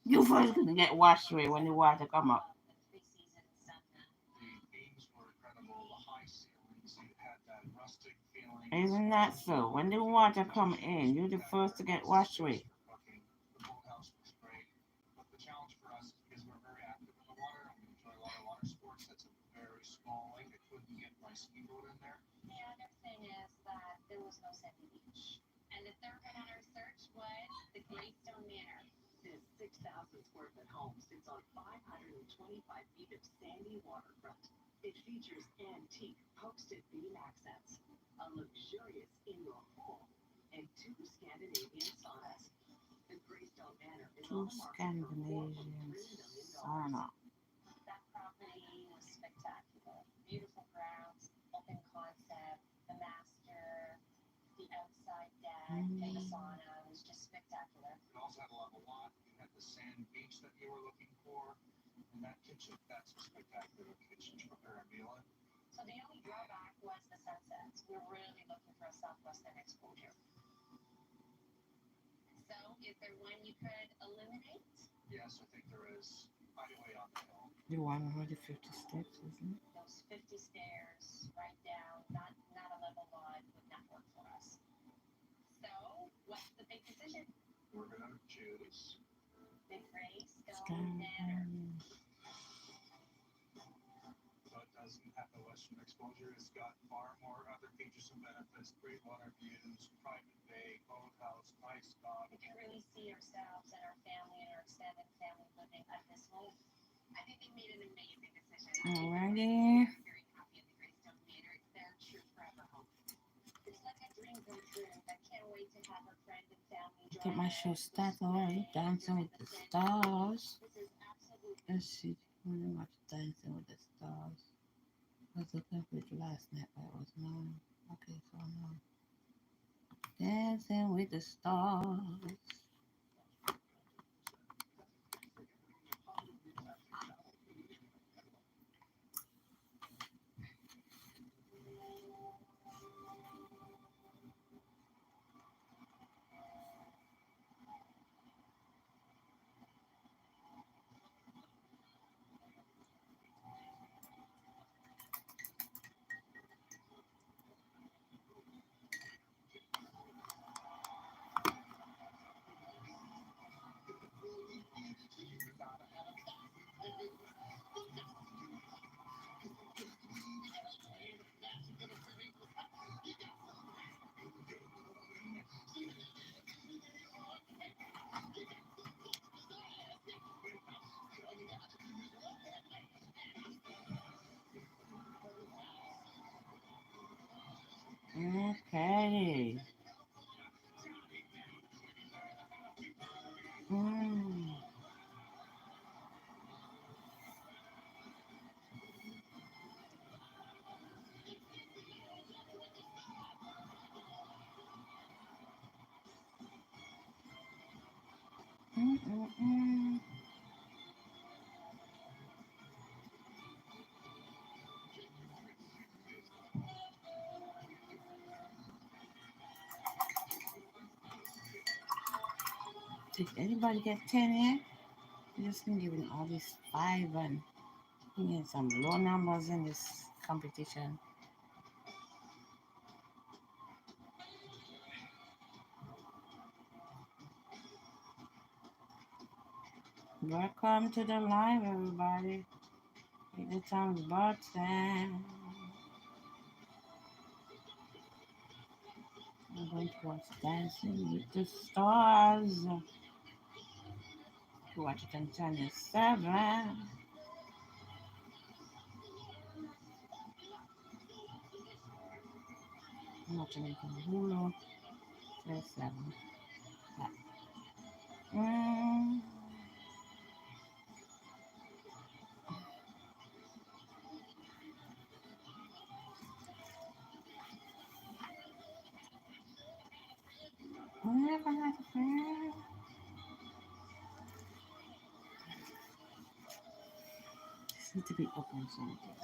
you first gonna get washed away when the water come up. The Three Seasons Sunset. The beams were incredible. The high ceilings, you had that rustic feeling. Isn't that so? When the water come in, you're the first to get washed away. Cooking. The boathouse was great, but the challenge for us is because we're very active in the water and we enjoy a lot of water sports. That's a very small lake. I couldn't get my ski boat in there. The other thing is that there was no sandy beach. And the third one on our search was the Greystone Manor. This 6,000 square foot home sits on 525 feet of sandy waterfront. It features antique posted beam accents, a luxurious indoor pool, and two Scandinavian saunas. The Greystone Manor is Two on the market for Scandinavian $4.3 million. sauna. That property was spectacular. Beautiful grounds, open concept, the master, the outside deck, and the sauna was just spectacular. It also had a level lot. You had the sand beach that you were looking for. And that kitchen, that's a spectacular kitchen to prepare a meal in. So the only drawback was the sunsets. We're really looking for a southwestern exposure. So is there one you could eliminate? Yes, I think there is. Hideaway on the Hill. The one with the 50 steps, isn't it? Those 50 stairs right down, not a level lot would not work for us. So what's the big decision? We're going to choose. The Greystone Manor. So it doesn't have the western exposure. It's got far more other features and benefits. Great water views, private bay, boathouse, nice dog. We can really see ourselves and our family and our extended family living at this home. I think they made an amazing decision. Alrighty. I'm very happy at the Greystone Manor. It's their true forever home. It's like a dream come true. I can't wait to have her friends and family join Get my us. show started already. Dancing with the Stars. This is absolutely Let's see. I want to watch Dancing with the Stars. I was looking for it last night, but it was no. Okay, so no. Dancing with the Stars. Okay. Mm. Mm-mm-mm. Did anybody get 10 here? I just been giving all these 5 and we had some low numbers in this competition. Welcome to the live, everybody. Take the time button. I'm going to watch Dancing with the Stars. To watch it on channel 7. I'm watching it on Hulu. Channel 7. Yeah. Mm. Never had a friend. This needs to be open something.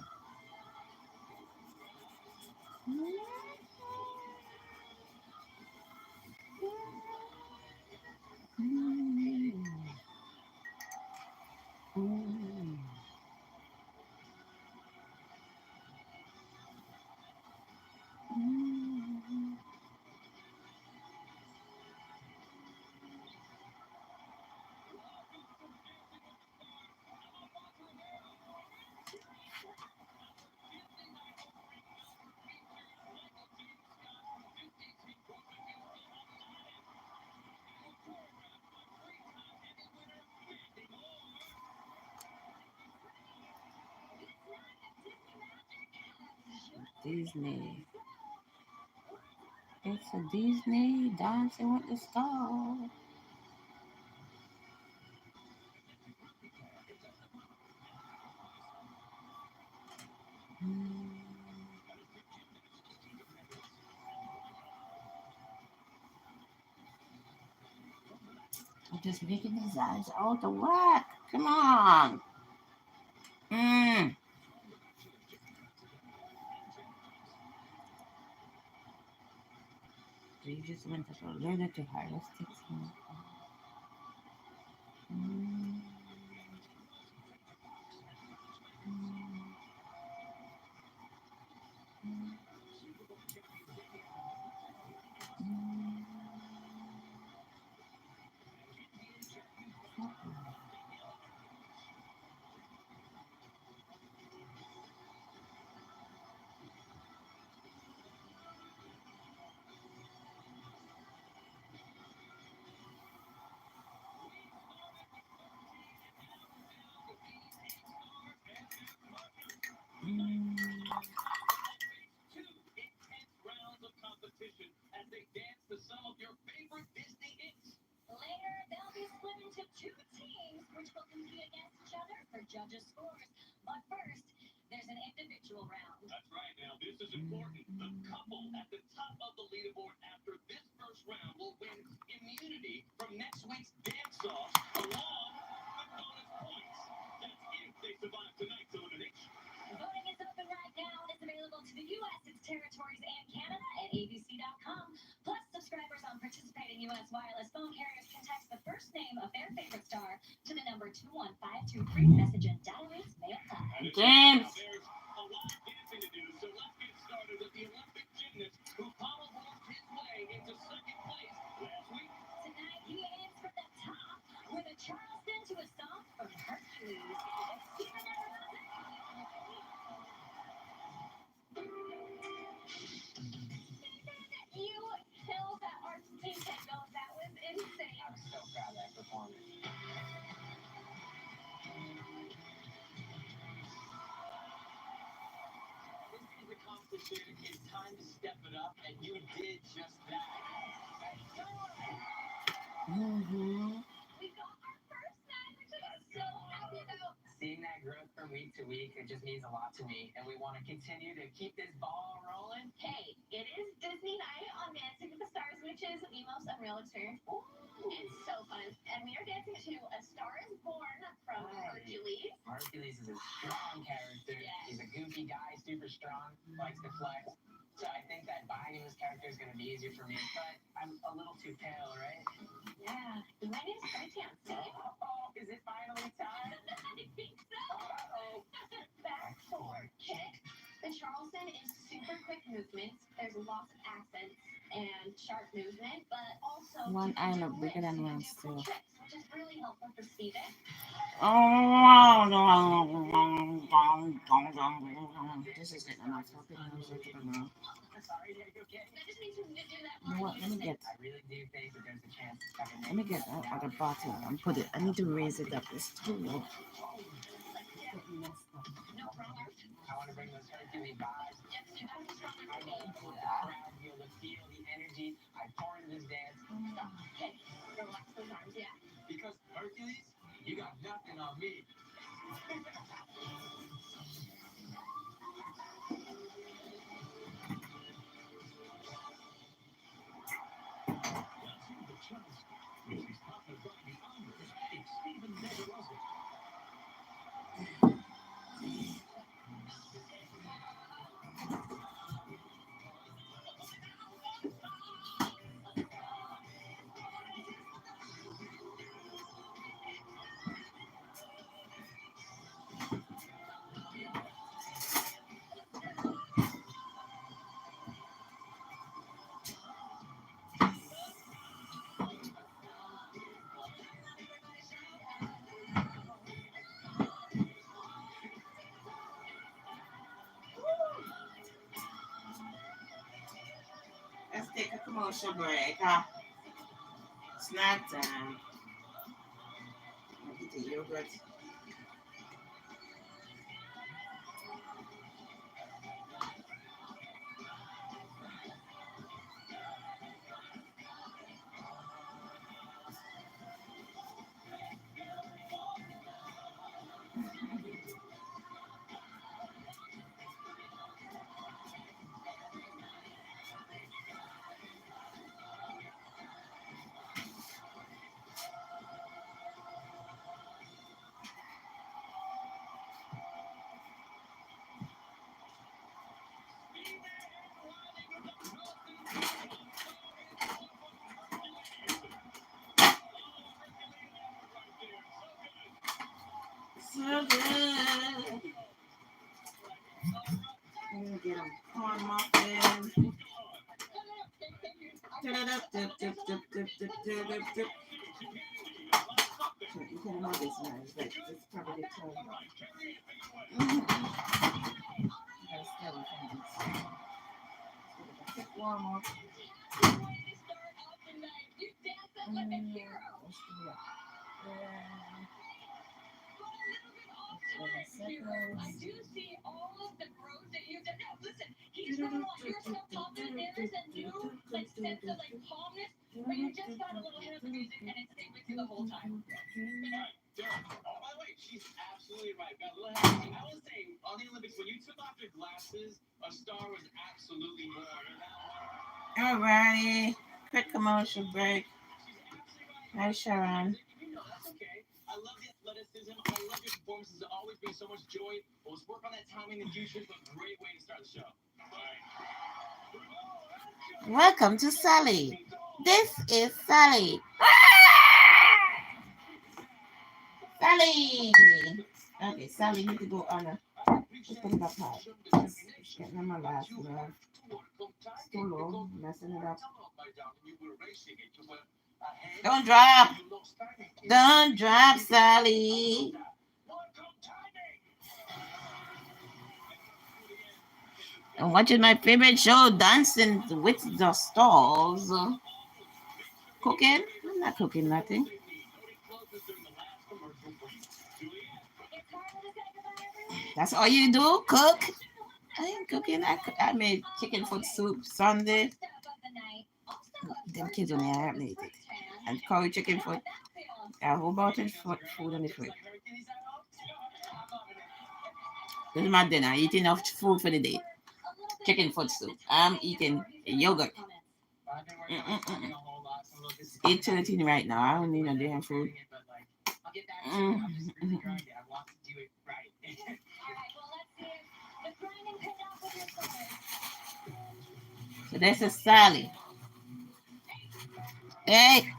Disney. It's a Disney Dancing with the Stars. I'm just making these eyes out of whack. Come on. Mm. You just went up a little too high. Let's take some. Mm. Mm. Two intense rounds of competition as they dance to some of your favorite Disney hits. Later, they'll be split into two teams, which will compete against each other for judges' scores. But first, there's an individual round. That's right. Now, this is important. The couple at the top of the leaderboard after this first round will win immunity from next week's dance-offs along with bonus points. That's if they survive tonight's elimination. Voting is open right now. It's available to the U.S., its territories, and Canada at abc.com. Plus, subscribers on participating U.S. wireless phone carriers can text the first name of their favorite star to the number 21523. Message and data rates may apply. James. There's a lot of dancing to do, so let's get started with the Olympic gymnast who powerballed his way into second place last week. Tonight, he aims for the top with a Charleston to a song from Hercules. It's Steven Everett. You killed that arch team takeoff. That was insane. I'm so proud of that performance. This is a competition. It's time to step it up, and you did just that. Mm-hmm. We got our first match, which I'm so happy about. seeing that growth from week to week, it just means a lot to me. And we want to continue to keep this ball rolling. Hey, it is Disney night on Dancing with the Stars, which is Nemo's Unreal Experience. It's so fun. And we are dancing to A Star is Born from Hercules. Hercules is a strong character. Yes. He's a goofy guy, super strong, likes to flex. So I think that buying this character is going to be easier for me. But I'm a little too pale, right? Yeah. My name's Christian. Oh, is it finally time? I think so. Uh-oh. Back for kick. The Charleston is super quick movements. There's lots of accents and sharp movement, but also One you can eye do look bigger lifts, than you one can do cool still. tricks, which is really helpful for speeding. This is it. I'm not talking. I'm just gonna. Sorry, are you okay? That just means you need to do that You know what? Let me get. I really do think that there's a chance I can Let me get that other bottle and put it. I need to raise it up. It's too low. No problem. I want to bring those Hercules vibes. Yes, you have to be stronger I than me. want the crowd to be able to feel the energy I pour into this dance. Okay, relax those arms, yeah. Because Hercules, you got nothing on me. Let's take a commercial break. Huh? Snack time. Get the yogurt. So good. I'm gonna get them corn muffins. You can know this now. But it's probably the time. Gotta stay away from this. Quick warm up. Let's do that. I do see all of the growth that you've done. Now, listen, he's got a lot. You're so confident. There is a new sense of calmness, but you just got a little hit of the music and it stayed with you the whole time. Oh, by the way, she's absolutely right. Got a little heavy. I will say, on the Olympics, when you took off your glasses, a star was absolutely born. Alrighty. Quick commercial break. Hi, Sharon. That's okay. I love the athleticism. I love your performances. It always brings so much joy. Well, let's work on that timing in the future. It's a great way to start the show. Welcome to Sally. This is Sally. Sally. Okay, Sally, you need to go on a. Just put it up high. Just getting on my last nerve. It's too low. Messing it up. Don't drop. Don't drop, Sally. I'm watching my favorite show, Dancing with the Stars. Cooking? I'm not cooking nothing. That's all you do? Cook? I ain't cooking. I made chicken foot soup Sunday. Them kids only have made it. And curry chicken foot. A whole bunch of food on the fridge. This is my dinner. I eat enough food for the day. Chicken foot soup. I'm eating yogurt. Well, I've been working on studying a whole lot, so we'll just 8:13 right now. I don't need no damn food. but like I'll get back to it. I'm just really grinding. I want to do it right. So this is Sally. Hey.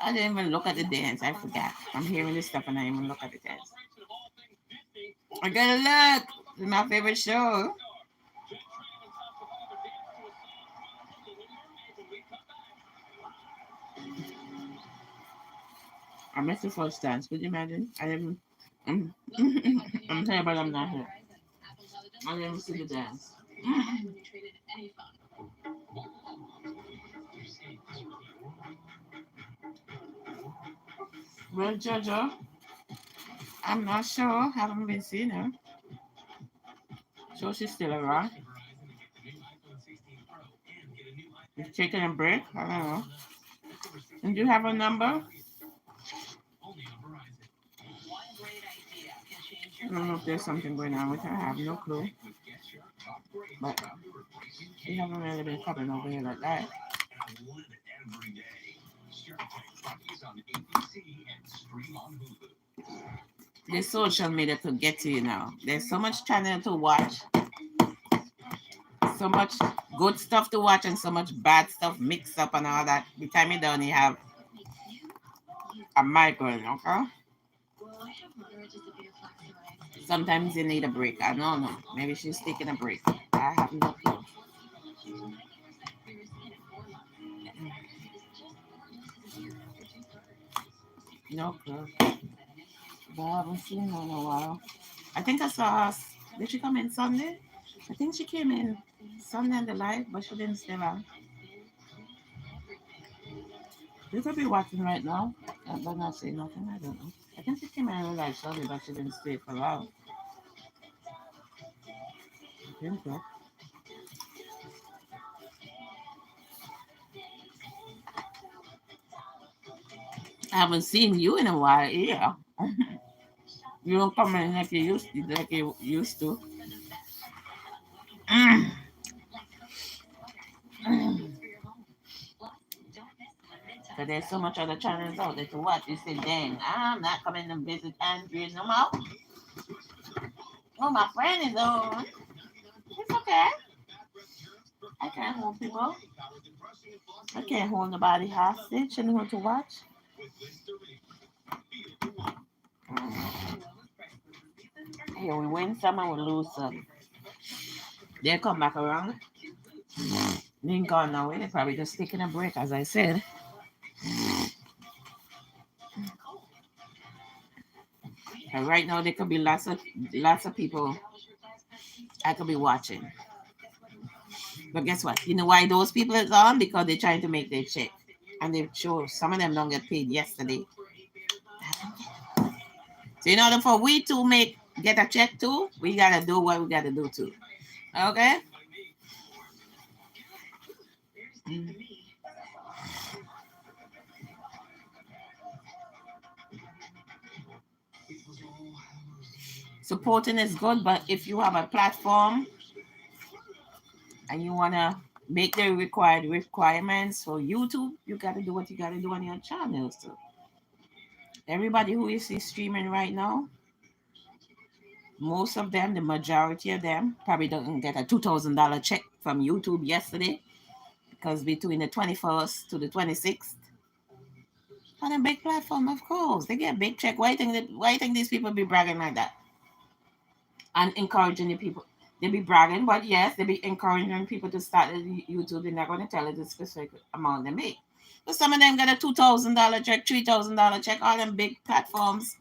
I didn't even look at the dance. I forgot. I'm hearing this stuff and I didn't even look at the dance. I gotta look. It's my favorite show. I missed the first dance. Could you imagine? I didn't. I'm, I'm here, but I'm not here. I didn't see the dance. Well, Jojo, I'm not sure. Haven't been seeing her. So she's still around. She's taking a break. I don't know. And do you have a number? I don't know if there's something going on with her. I have no clue. But she haven't really been coming over here like that. The social media to get to you now. There's so much channel to watch, so much good stuff to watch, and so much bad stuff mixed up and all that. By the time you're done, you have a migraine, okay? Sometimes you need a break. I don't know. Maybe she's taking a break. I have no clue. No clue. But I haven't seen her in a while. I think I saw her. Did she come in Sunday? I think she came in Sunday in the live, but she didn't stay long. You could be watching right now, but not saying nothing. I don't know. I think she came in live Sunday, but she didn't stay for long. I think so. I haven't seen you in a while either. You don't come in like you used to. Mm. So there's so much other channels out there to watch. You say, dang, I'm not coming to visit Andrea no more. Oh, my friend is on. It's okay. I can't hold people. I can't hold nobody hostage and who to watch. Here we win some and we lose some. They come back around. They ain't gone nowhere. They're probably just taking a break, as I said. And right now, there could be lots of people I could be watching. But guess what? You know why those people is on? Because they're trying to make their check. And they sure some of them don't get paid yesterday. So in order for we to get a check too, we gotta do what we gotta do too. Okay? Mm. Supporting is good, but if you have a platform and you wanna make the required requirements for YouTube, you gotta do what you gotta do on your channels too. Everybody who you see streaming right now, most of them, the majority of them, probably don't get a $2,000 check from YouTube yesterday because between the 21st to the 26th, on a big platform, of course, they get a big check. Why you think these people be bragging like that and encouraging the people? They be bragging, but yes, they be encouraging people to start the YouTube. They're not going to tell you the specific amount they make. But some of them get a $2,000 check, $3,000 check. All them big platforms,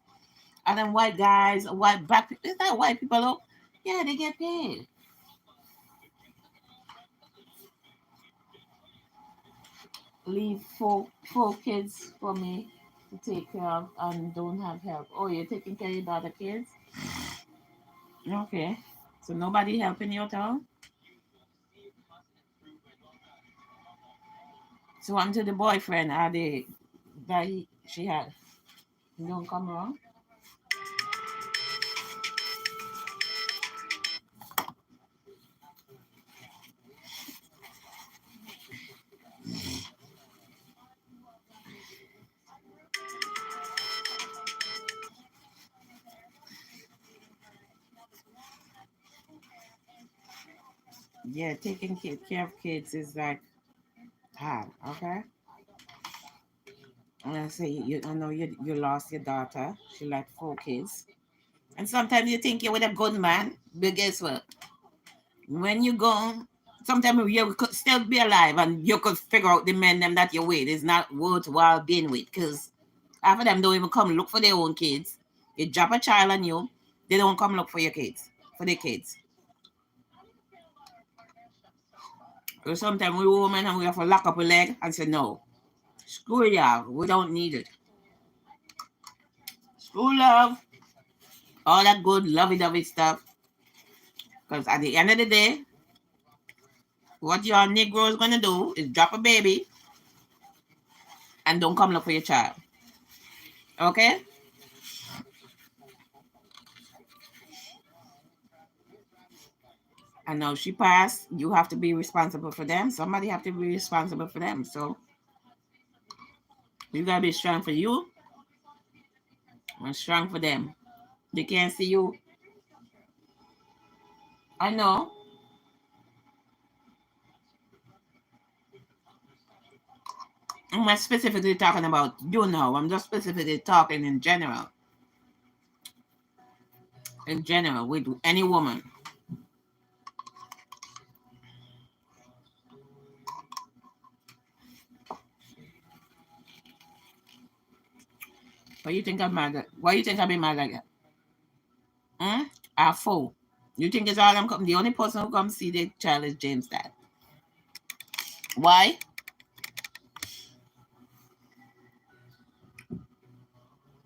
all them white guys, white black people. Is that white people? Look, yeah, they get paid. Leave four kids for me. to take care of and don't have help. Oh, you're taking care of your daughter kids? Okay. So nobody helping you at all? So what to the boyfriend? Are they that she had? You don't come around? Yeah, taking care of kids is like hard, okay? And I say I know you lost your daughter. She like 4 kids. And sometimes you think you're with a good man, but guess what? When you go, sometimes you could still be alive and you could figure out the men them that you're with is not worthwhile being with because half of them don't even come look for their own kids. They drop a child on you, they don't come look for your kids, for their kids. Or sometimes we women and we have to lock up a leg and say no. Screw yeah, we don't need it. Screw love, all that good lovey-dovey stuff. Because at the end of the day, what your Negro is gonna do is drop a baby and don't come look for your child. Okay? And now she passed, you have to be responsible for them. Somebody have to be responsible for them. So you gotta be strong for you and strong for them. They can't see you. I know. I'm not specifically talking about you now. I'm just specifically talking in general. In general, with any woman. Why you think I'm mad? Why you think I've been mad like that? Hmm? I fool. You think it's all them come? The only person who comes see the child is James' dad. Why?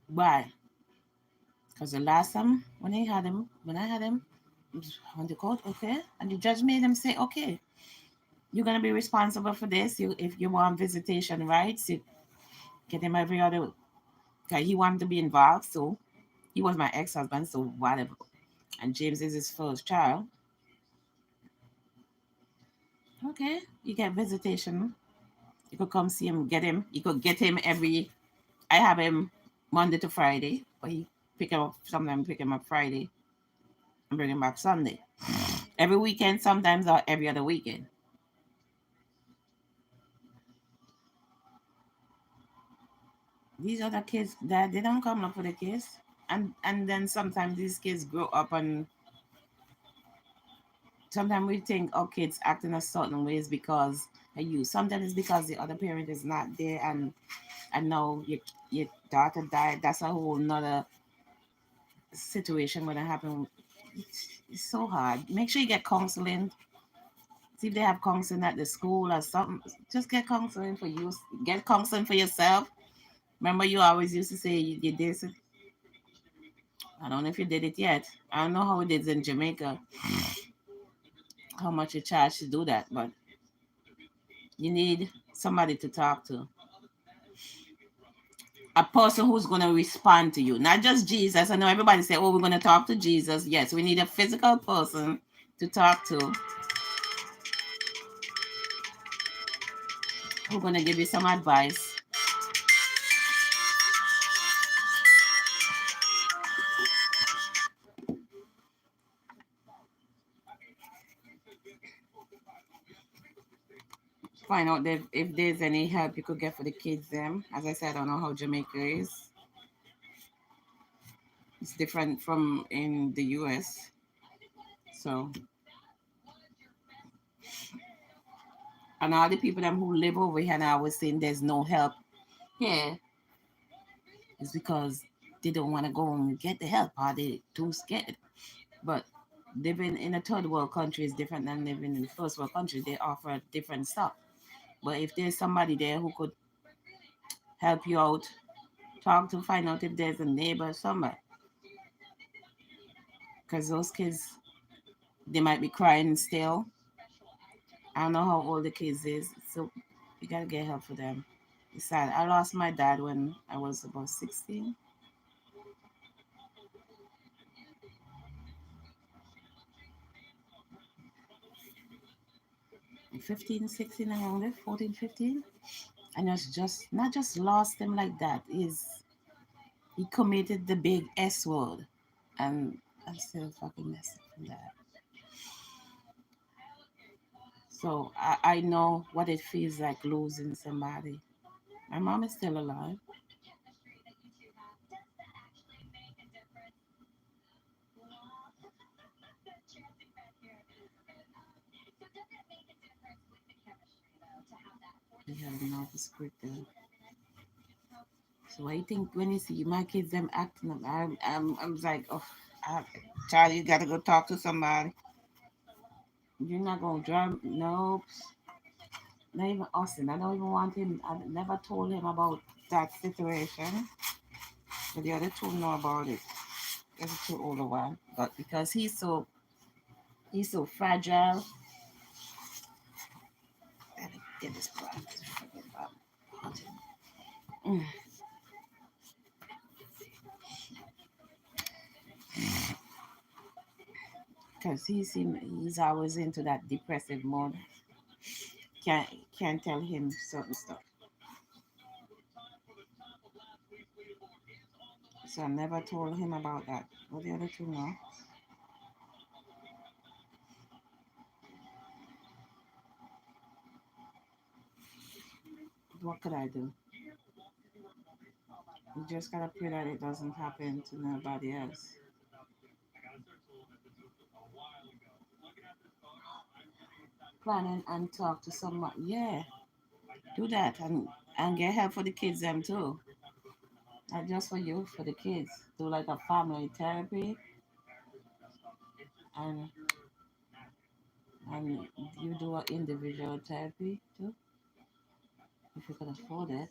Why? Because the last time when I had him on the court, okay, and the judge made him say, okay, you're gonna be responsible for this. You, if you want visitation rights, you get him every other. Cause he wanted to be involved, so he was my ex-husband, so whatever. And James is his first child. Okay, you get visitation. You could come see him, get him. You could get him every. I have him Monday to Friday, but he pick him up sometimes. Pick him up Friday and bring him back Sunday. Every weekend, sometimes or every other weekend. These other kids that they don't come up for the kids, and then sometimes these kids grow up and sometimes we think oh kids act in a certain ways because of you. Sometimes it's because the other parent is not there and now your daughter died. That's a whole nother situation when it happen. It's so hard. Make sure you get counseling. See if they have counseling at the school or something. Just get counseling for you. Get counseling for yourself. Remember, you always used to say you did this. I don't know if you did it yet. I don't know how it is in Jamaica, how much you charge to do that, but you need somebody to talk to. A person who's going to respond to you, not just Jesus. I know everybody say, oh, we're going to talk to Jesus. Yes, we need a physical person to talk to who's going to give you some advice. Find out if there's any help you could get for the kids. Them, as I said, I don't know how Jamaica is. It's different from in the U.S. So, and all the people them who live over here now was saying there's no help here is because they don't want to go and get the help or they too scared. But living in a third world country is different than living in a first world country. They offer different stuff. But if there's somebody there who could help you out talk to find out if there's a neighbor somewhere. Because those kids, they might be crying still. I don't know how old the kids is, so you gotta get help for them. It's sad. I lost my dad when I was about 16. 15, 16, around there, 14, 15. And it's just not just lost him like that. He committed the big S word. And I'm still fucking messing from that. So I know what it feels like losing somebody. My mom is still alive. I have enough script there. So I think when you see my kids them acting up, I'm like, oh, Charlie, you gotta go talk to somebody. You're not gonna drive. Nope. Not even Austin. I don't even want him. I never told him about that situation. But the other two know about it. The other two older one. But because he's so fragile. Let me get this practice. Because he's always into that depressive mode. Can't can't tell him certain stuff. So I never told him about that. But the other two know. What could I do? You just gotta pray that it doesn't happen to nobody else. Planning and talk to someone. Yeah, do that and get help for the kids them too. Not just for you, for the kids. Do like a family therapy and and you do an individual therapy too, if you can afford it.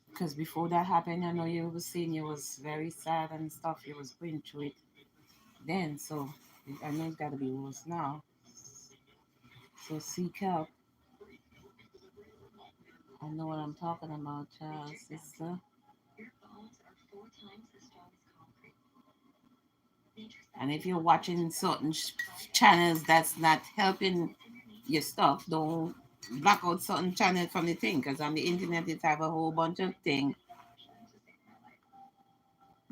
Because before that happened, I know you was saying you was very sad and stuff. You was going through it then, so I know it's got to be worse now. So seek help. I know what I'm talking about, child, sister. And if you're watching certain channels that's not helping your stuff, don't block out certain channels from the thing. Because on the internet, it have a whole bunch of things.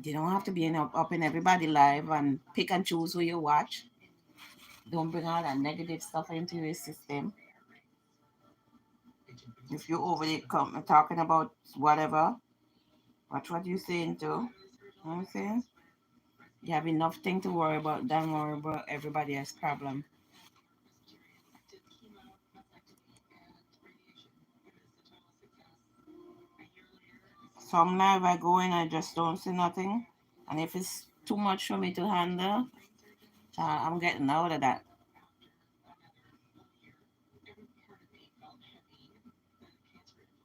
You don't have to be up in everybody live and pick and choose who you watch. Don't bring all that negative stuff into your system. If you're overly talking about whatever, watch what you're saying too. You know what I'm saying? You have enough thing to worry about. Don't worry about everybody else's problem. Some live I go in, I just don't see nothing. And if it's too much for me to handle, I'm getting out of that.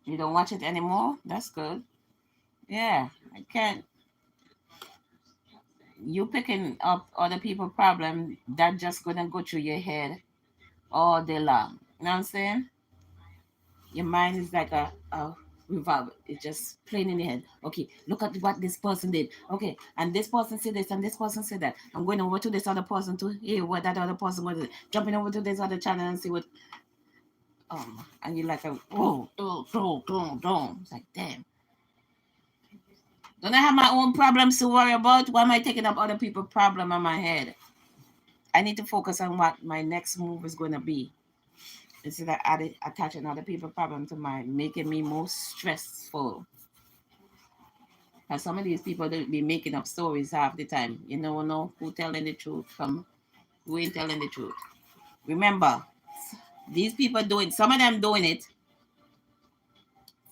You don't watch it anymore? That's good. Yeah, I can't. You picking up other people's problem that just gonna go through your head all day long. You know what I'm saying? Your mind is like a revolver. It's just playing in your head. Okay, look at what this person did. Okay, and this person said this and this person said that. I'm going over to this other person to hear what that other person was. Jumping over to this other channel and see what. And you're like, oh, don't. It's like, damn. Don't I have my own problems to worry about? Why am I taking up other people's problem on my head? I need to focus on what my next move is going to be instead of attaching other people's problem to mine, making me more stressful. Because some of these people they be making up stories half the time. You never know who telling the truth from who ain't telling the truth. Remember, these people doing some of them doing it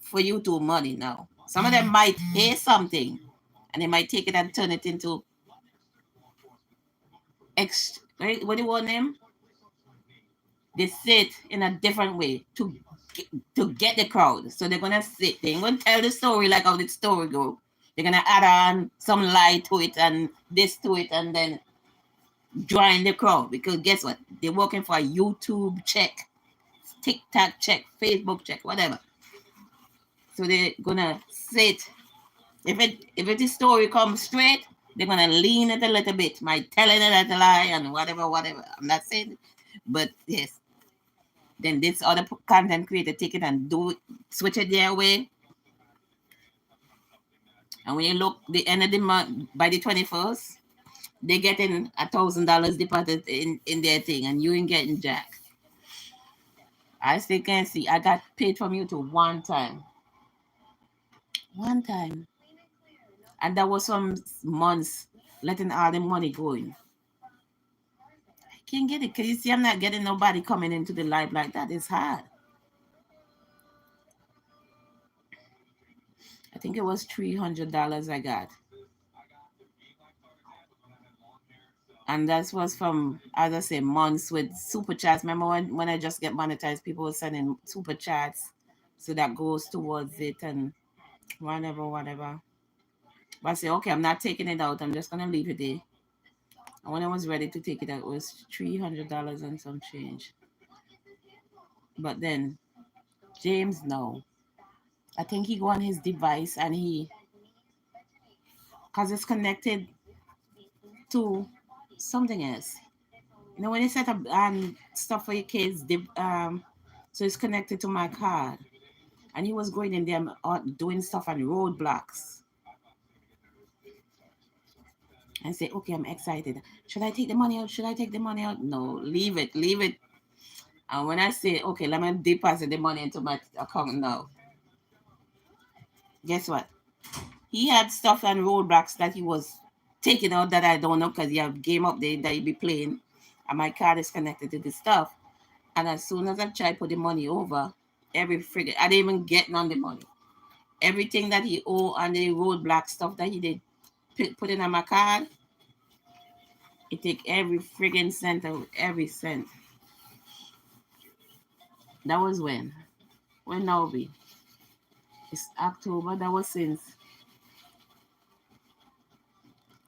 for you to money now. Some of them might pay something and they might take it and turn it into right? What do you want them? They sit in a different way to get the crowd. So they're gonna sit. They ain't gonna tell the story like how the story go. They're gonna add on some lie to it and this to it, and then join the crowd. Because guess what? They're working for a YouTube check, TikTok check, Facebook check, whatever. So they're gonna sit. If the story comes straight, they're gonna lean it a little bit, might telling it as a lie and whatever. I'm not saying, but yes. Then this other content creator take it and do it, switch it their way. And when you look the end of the month by the 21st, they getting $1,000 deposited in their thing, and you ain't getting jack. I still can't see. I got paid from YouTube one time, and that was some months letting all the money go in. I can't get it because you see, I'm not getting nobody coming into the live like that. It's hard. I think it was $300 I got. And that was from, as I say, months with super chats. Remember when I just get monetized, people were sending super chats, so that goes towards it and whatever. But I say, okay, I'm not taking it out. I'm just gonna leave it there. And when I was ready to take it out, it was $300 and some change. But then James, no, I think he go on his device and cause it's connected to something else. You know, when you set up stuff for your kids, so it's connected to my card, and he was going in there doing stuff on roadblocks. And say, okay, I'm excited. Should I take the money out? Should I take the money out? No, leave it. And when I say, okay, let me deposit the money into my account now, guess what? He had stuff on roadblocks that he was taking out that I don't know because he have game up there that he be playing, and my card is connected to the stuff. And as soon as I try to put the money over, every friggin' I didn't even get none of the money. Everything that he owe on the roadblock stuff that he did put in on my card, he take every friggin' cent out, every cent. That was when now be? It's October. That was since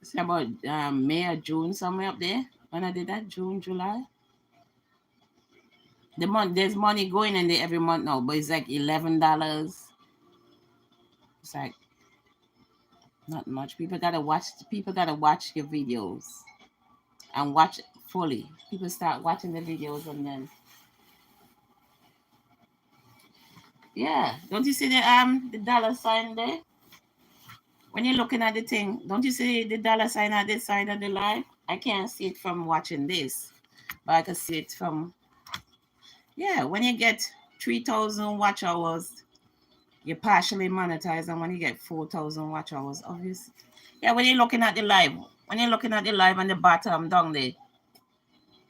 it's about May or June, somewhere up there. When I did that, June, July. There's money going in there every month now, but it's like $11. It's like not much. People gotta watch your videos and watch it fully. People start watching the videos and then yeah. Don't you see the dollar sign there? When you're looking at the thing, don't you see the dollar sign at this side of the live? I can't see it from watching this, but I can see it from yeah. When you get 3,000 watch hours, you're partially monetized, and when you get 4,000 watch hours, obviously. Yeah, when you're looking at the live, on the bottom down there,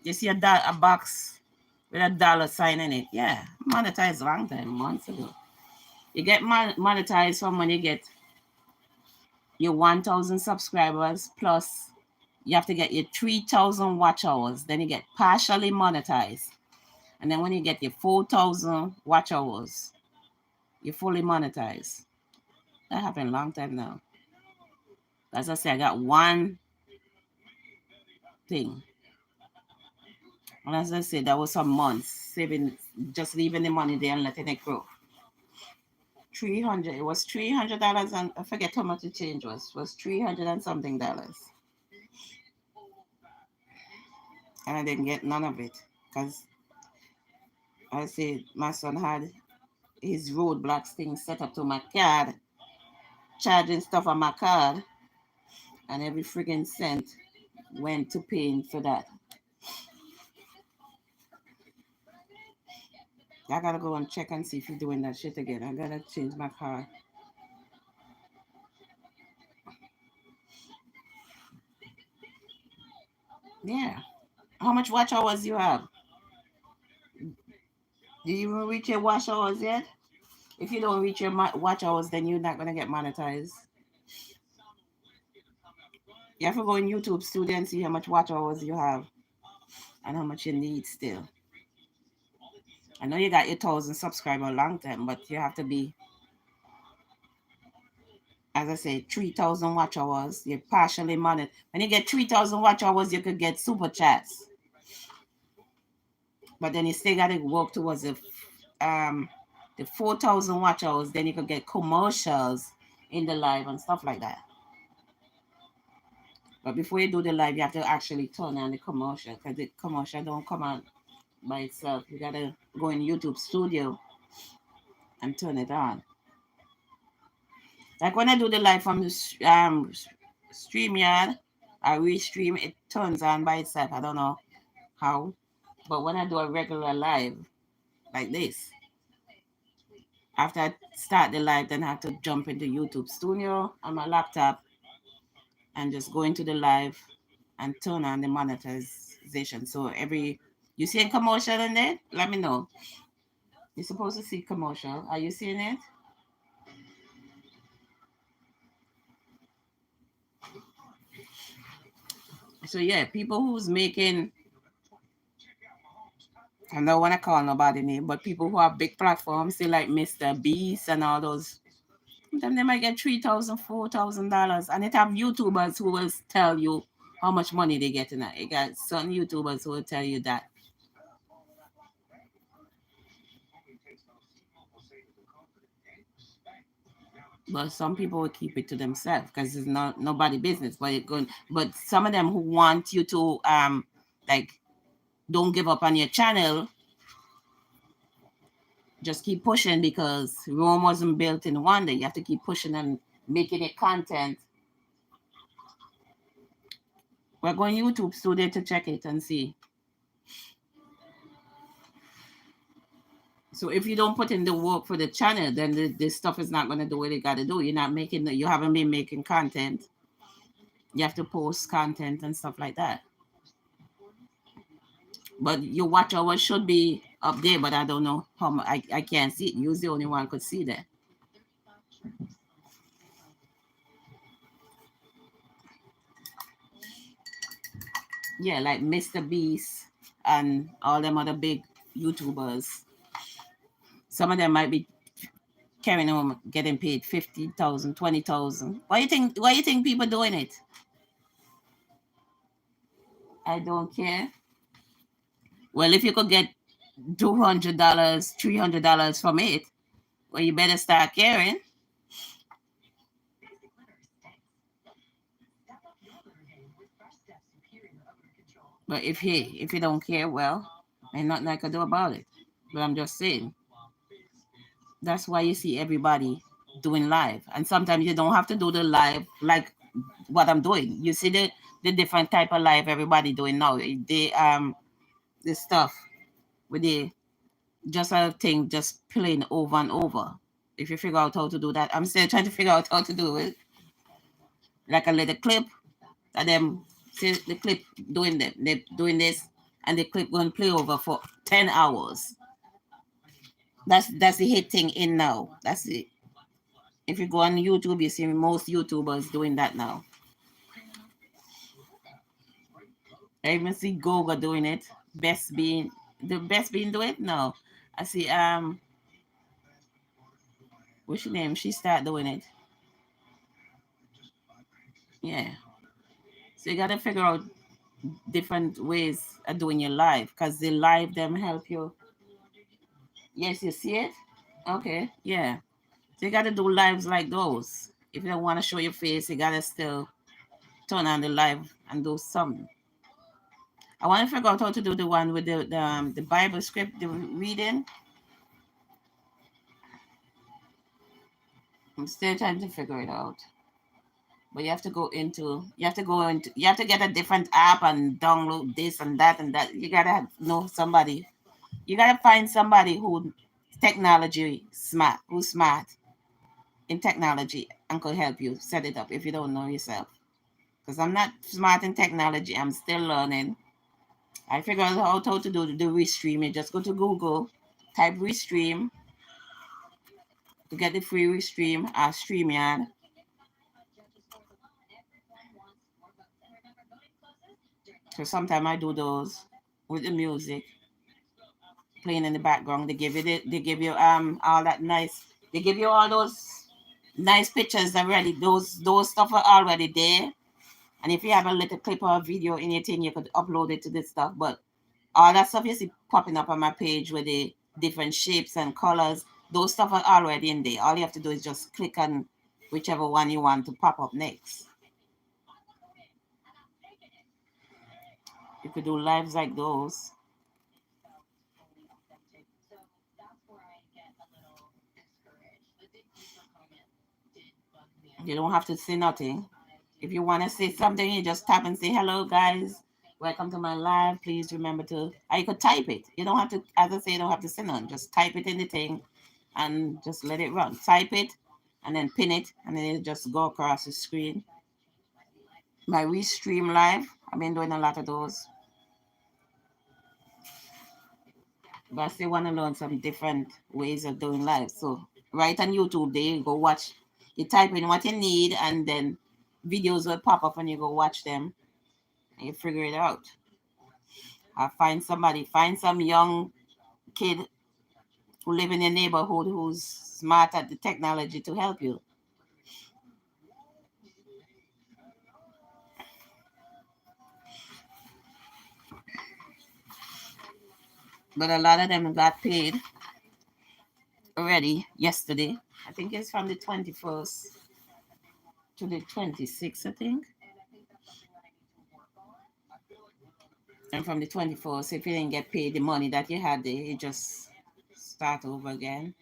you see a box with a dollar sign in it. Yeah, monetized long time, months ago. You get monetized from when you get your 1,000 subscribers plus you have to get your 3,000 watch hours. Then you get partially monetized. And then when you get your 4,000 watch hours, you're fully monetized. That happened a long time now. As I say, I got one thing. And as I said, that was some months saving, just leaving the money there and letting it grow. 300. It was $300, and I forget how much the change was. It was 300 and something dollars, and I didn't get none of it because I said my son had his roadblocks thing set up to my card, charging stuff on my card, and every friggin' cent went to paying for that. I gotta go and check and see if he's doing that shit again. I gotta change my card. Yeah. How much watch hours you have? Do you even reach your watch hours yet? If you don't reach your watch hours, then you're not gonna get monetized. You have to go in YouTube Studio and see how much watch hours you have and how much you need still. I know you got your 1,000 subscriber long time, but you have to be, as I say, 3,000 watch hours. You're partially monitored. When you get 3,000 watch hours, you could get super chats. But then you still got to work towards the 4,000 watch hours. Then you could get commercials in the live and stuff like that. But before you do the live, you have to actually turn on the commercial because the commercial don't come out by itself. You gotta go in YouTube Studio and turn it on. Like when I do the live from the StreamYard, I restream, it turns on by itself. I don't know how, but when I do a regular live like this, after I start the live, then I have to jump into YouTube Studio on my laptop and just go into the live and turn on the monetization. So you see a commercial in there? Let me know. You're supposed to see commercial. Are you seeing it? So yeah, people who's making, I don't want to call nobody name, but people who have big platforms, say like Mr. Beast and all those, then they might get $3,000, $4,000, and it have YouTubers who will tell you how much money they get in it. You got some YouTubers who will tell you that. But some people will keep it to themselves because it's not nobody business. But it going, but some of them who want you to like don't give up on your channel, just keep pushing because Rome wasn't built in one day. You have to keep pushing and making it content. We're going YouTube Studio to check it and see. So if you don't put in the work for the channel, then this stuff is not going to do what it got to do. You're not making, you haven't been making content. You have to post content and stuff like that. But your watch hours should be up there, but I don't know how much. I can't see it. You're the only one could see that. Yeah, like Mr. Beast and all them other big YouTubers. Some of them might be carrying home getting paid 50,000, 20,000. Why you think? Why you think people doing it? I don't care. Well, if you could get $200, $300 from it, well, you better start caring. But if you don't care, well, ain't nothing I can do about it. But I'm just saying. That's why you see everybody doing live. And sometimes you don't have to do the live like what I'm doing. You see the different type of live everybody doing now. The stuff with the just a thing just playing over and over. If you figure out how to do that, I'm still trying to figure out how to do it. Like a little clip and them see the clip doing them, they doing this, and the clip going to play over for 10 hours. That's the hit thing in now. That's it. If you go on YouTube, you see most YouTubers doing that now. I even see Goga doing it. Best being doing it now. I see what's your name? She start doing it. Yeah. So you gotta figure out different ways of doing your live because the live them help you. Yes, you see it? Okay, yeah. So you gotta do lives like those. If you don't want to show your face, you gotta still turn on the live and do something. I want to figure out how to do the one with the Bible script, the reading. I'm still trying to figure it out. But you have to get a different app and download this and that and that. You gotta know somebody. You gotta find somebody who technology smart, who's smart in technology and could help you set it up if you don't know yourself. Because I'm not smart in technology. I'm still learning. I figured out how to do the restream. You just go to Google, type restream to get the free restream, StreamYard. So sometimes I do those with the music playing in the background. They give you all that nice. They give you all those nice pictures already. Those stuff are already there. And if you have a little clip or a video in your thing, you could upload it to this stuff. But all that stuff you see popping up on my page with the different shapes and colors, those stuff are already in there. All you have to do is just click on whichever one you want to pop up next. You could do lives like those. Totally authentic. So that's where I get a little discouraged. The dig deeper comment did bug me. You don't have to say nothing. If you want to say something, you just tap and say, hello, guys. Welcome to my live. Please remember to, or you could type it. You don't have to, as I say, you don't have to say none. Just type it in the thing and just let it run. Type it and then pin it and then it just go across the screen. My restream live, I've been doing a lot of those. But I still want to learn some different ways of doing live. So right on YouTube, there you go watch. You type in what you need and then videos will pop up and you go watch them and you figure it out. Or find some young kid who live in your neighborhood who's smart at the technology to help you. But a lot of them got paid already yesterday. I think it's from the 21st to the 26th, I think. And from the 24th, if you didn't get paid the money that you had there, you just start over again.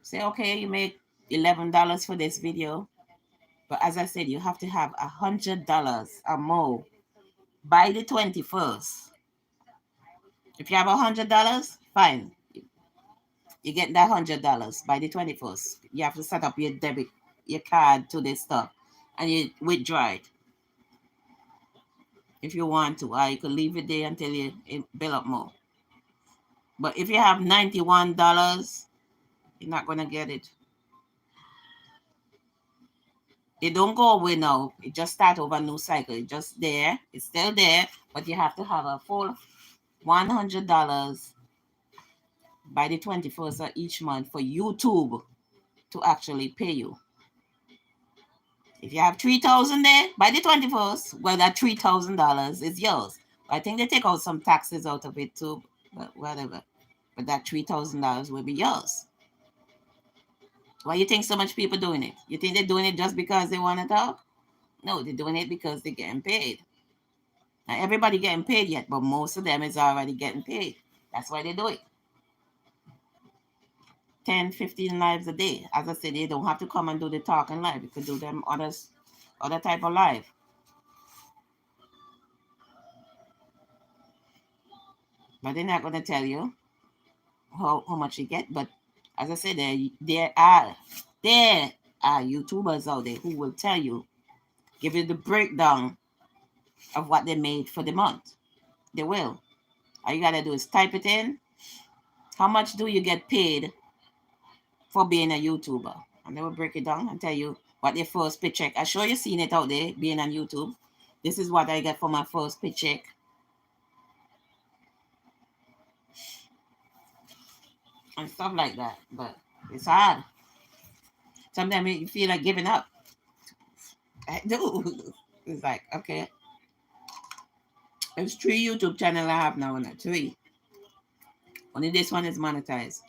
Say, okay, you made $11 for this video. But as I said, you have to have $100 or more by the 21st. If you have $100, fine. You get that $100 by the 21st. You have to set up your card to this stuff, and you withdraw it if you want to, or you could leave it there until you build up more. But if you have $91, you're not gonna get it. It don't go away now. It just start over a new cycle. It's just there. It's still there, but you have to have a full $100 by the 21st of each month for YouTube to actually pay you. If you have 3,000 there by the 21st, well, that $3,000 is yours. I think they take out some taxes out of it too, but whatever. But that $3,000 will be yours. Why you think so much people doing it? You think they're doing it just because they want to talk? No, they're doing it because they're getting paid. Not everybody getting paid yet, but most of them is already getting paid. That's why they do it. 10, 15 lives a day. As I said, they don't have to come and do the talking live. You could do them other type of live. But they're not going to tell you how much you get. But as I said, there are YouTubers out there who will tell you, give you the breakdown of what they made for the month. They will. All you got to do is type it in. How much do you get paid for being a YouTuber? And they will break it down and tell you what their first paycheck. I'm sure you've seen it out there being on YouTube. This is what I get for my first paycheck. And stuff like that. But it's hard. Sometimes you feel like giving up. I do. It's like, okay. There's 3 YouTube channels I have now, and 3. Only this one is monetized.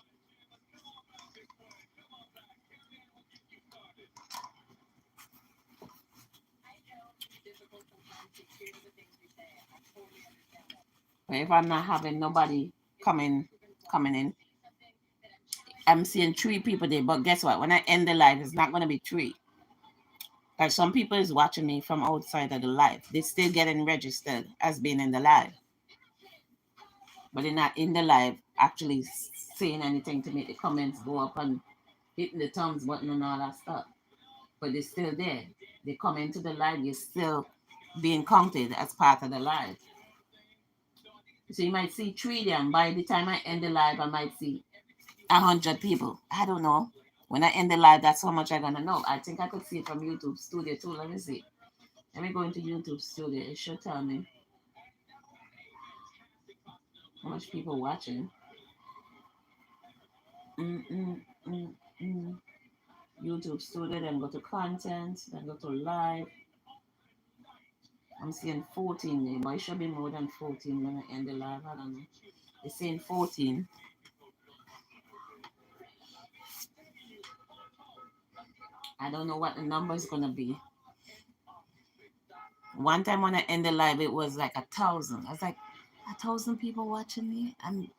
But if I'm not having nobody coming in, I'm seeing 3 people there. But guess what? When I end the live, it's not gonna be 3. Like some people is watching me from outside of the live. They're still getting registered as being in the live. But they're not in the live actually saying anything to make the comments go up and hitting the thumbs button and all that stuff. But they're still there. They come into the live, you're still being counted as part of the live. So you might see 3 there, and by the time I end the live, I might see 100 people. I don't know. When I end the live, that's how much I'm gonna know. I think I could see it from YouTube Studio too. Let me see. Let me go into YouTube Studio. It should tell me. much people watching. Mm, mm, mm, mm. YouTube studio, then go to content, then go to live. I'm seeing 14 there, but it should be more than 14 when I end the live. I don't know. They're saying 14. I don't know what the number is gonna be. One time when I end the live, it was like 1,000. I was like, 1,000 people watching me, and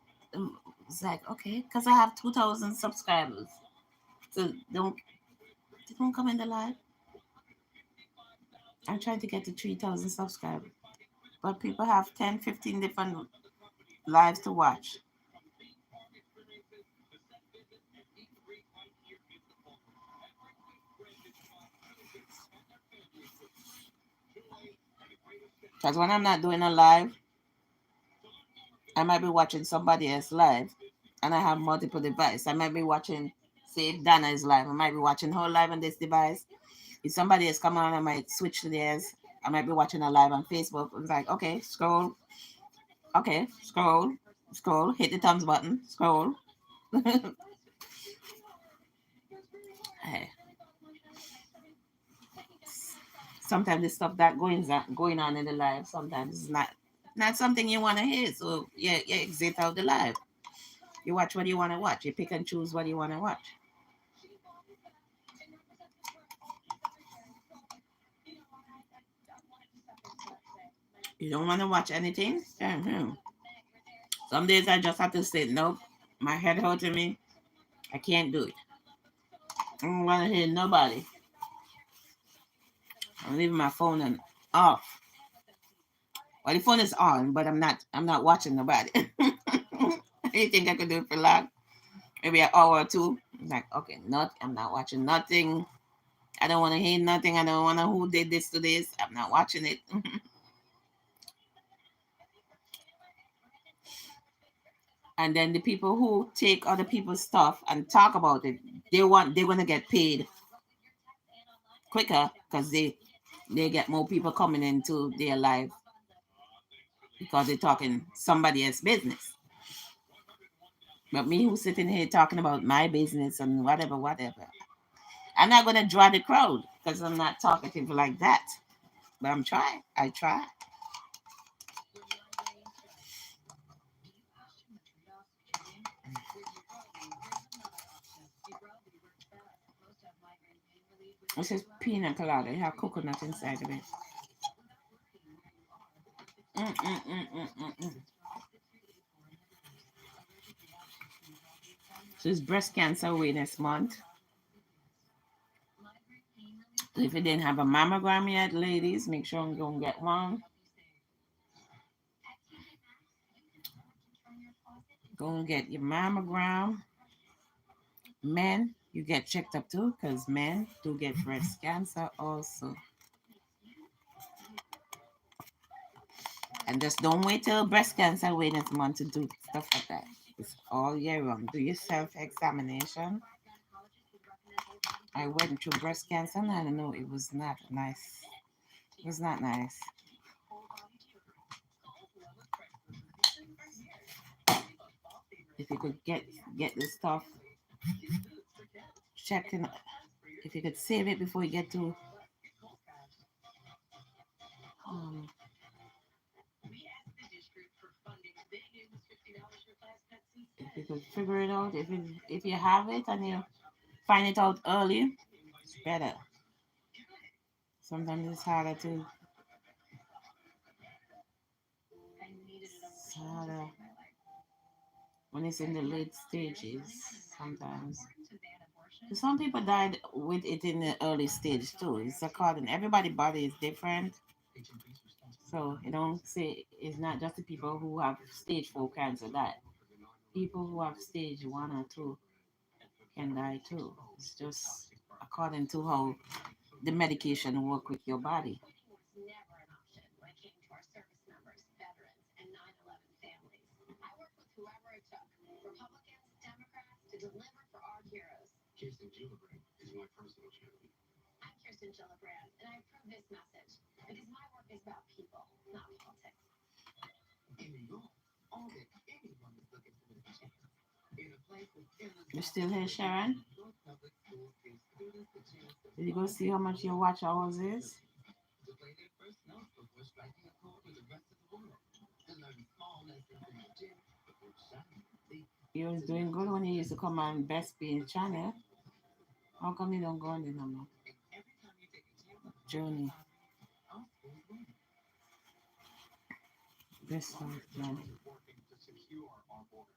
it's like okay, because I have 2,000 subscribers. So don't come in the live. I'm trying to get to 3,000 subscribers, but people have 10, 15 different lives to watch. Because when I'm not doing a live, I might be watching somebody else live, and I have multiple devices. I might be watching, say, if Dana is live, I might be watching her live on this device. If somebody else come on, I might switch to theirs. I might be watching a live on Facebook. It's like, okay, scroll, okay, scroll, scroll, hit the thumbs button, scroll. Hey, sometimes the stuff that going on in the live, sometimes it's not something you want to hear. So you exit out the live. You watch what you want to watch. You pick and choose what you want to watch. You don't want to watch anything? Mm-hmm. Some days I just have to say, nope, my head hurting me. I can't do it. I don't want to hear nobody. I'm leaving my phone on off. Well, the phone is on, but I'm not watching nobody. You think I could do it for long? Maybe an hour or two. I'm like, okay, I'm not watching nothing. I don't want to hear nothing. I don't want to who did this to this. I'm not watching it. And then the people who take other people's stuff and talk about it, they're gonna get paid quicker because they get more people coming into their life because they're talking somebody else's business. But me who's sitting here talking about my business and whatever, whatever, I'm not gonna draw the crowd because I'm not talkative like that. But I'm trying. I try. This is pina colada. It have coconut inside of it. Mm, mm, mm, mm, mm, mm. So it's Breast Cancer Awareness Month. So if you didn't have a mammogram yet, ladies, make sure you go and get one. Go and get your mammogram. Men, you get checked up too, because men do get breast cancer also. And just don't wait till Breast Cancer Awareness Month to do stuff like that. It's all year round. Do your self examination. I went through breast cancer and I don't know, it was not nice. It was not nice. If you could get this stuff, checking if you could save it before you get to um, if you could figure it out, if you have it and you find it out early, it's better. Sometimes it's harder to it's harder when it's in the late stages sometimes. Some people died with it in the early stage too. It's according everybody body is different. So you don't say it's not just the people who have stage 4 cancer that people who have stage 1 or 2 can die too. It's just according to how the medication work with your body. Kirsten Gillibrand is my personal champion. I'm Kirsten Gillibrand, and I approve this message because my work is about people, not politics. In New York, all the You still here, Sharon? Did you go see how much your watch hours is? You was doing good when you used to come on Best Being channel. How come you don't go on the number? Journey. This one, man. Working to secure our border.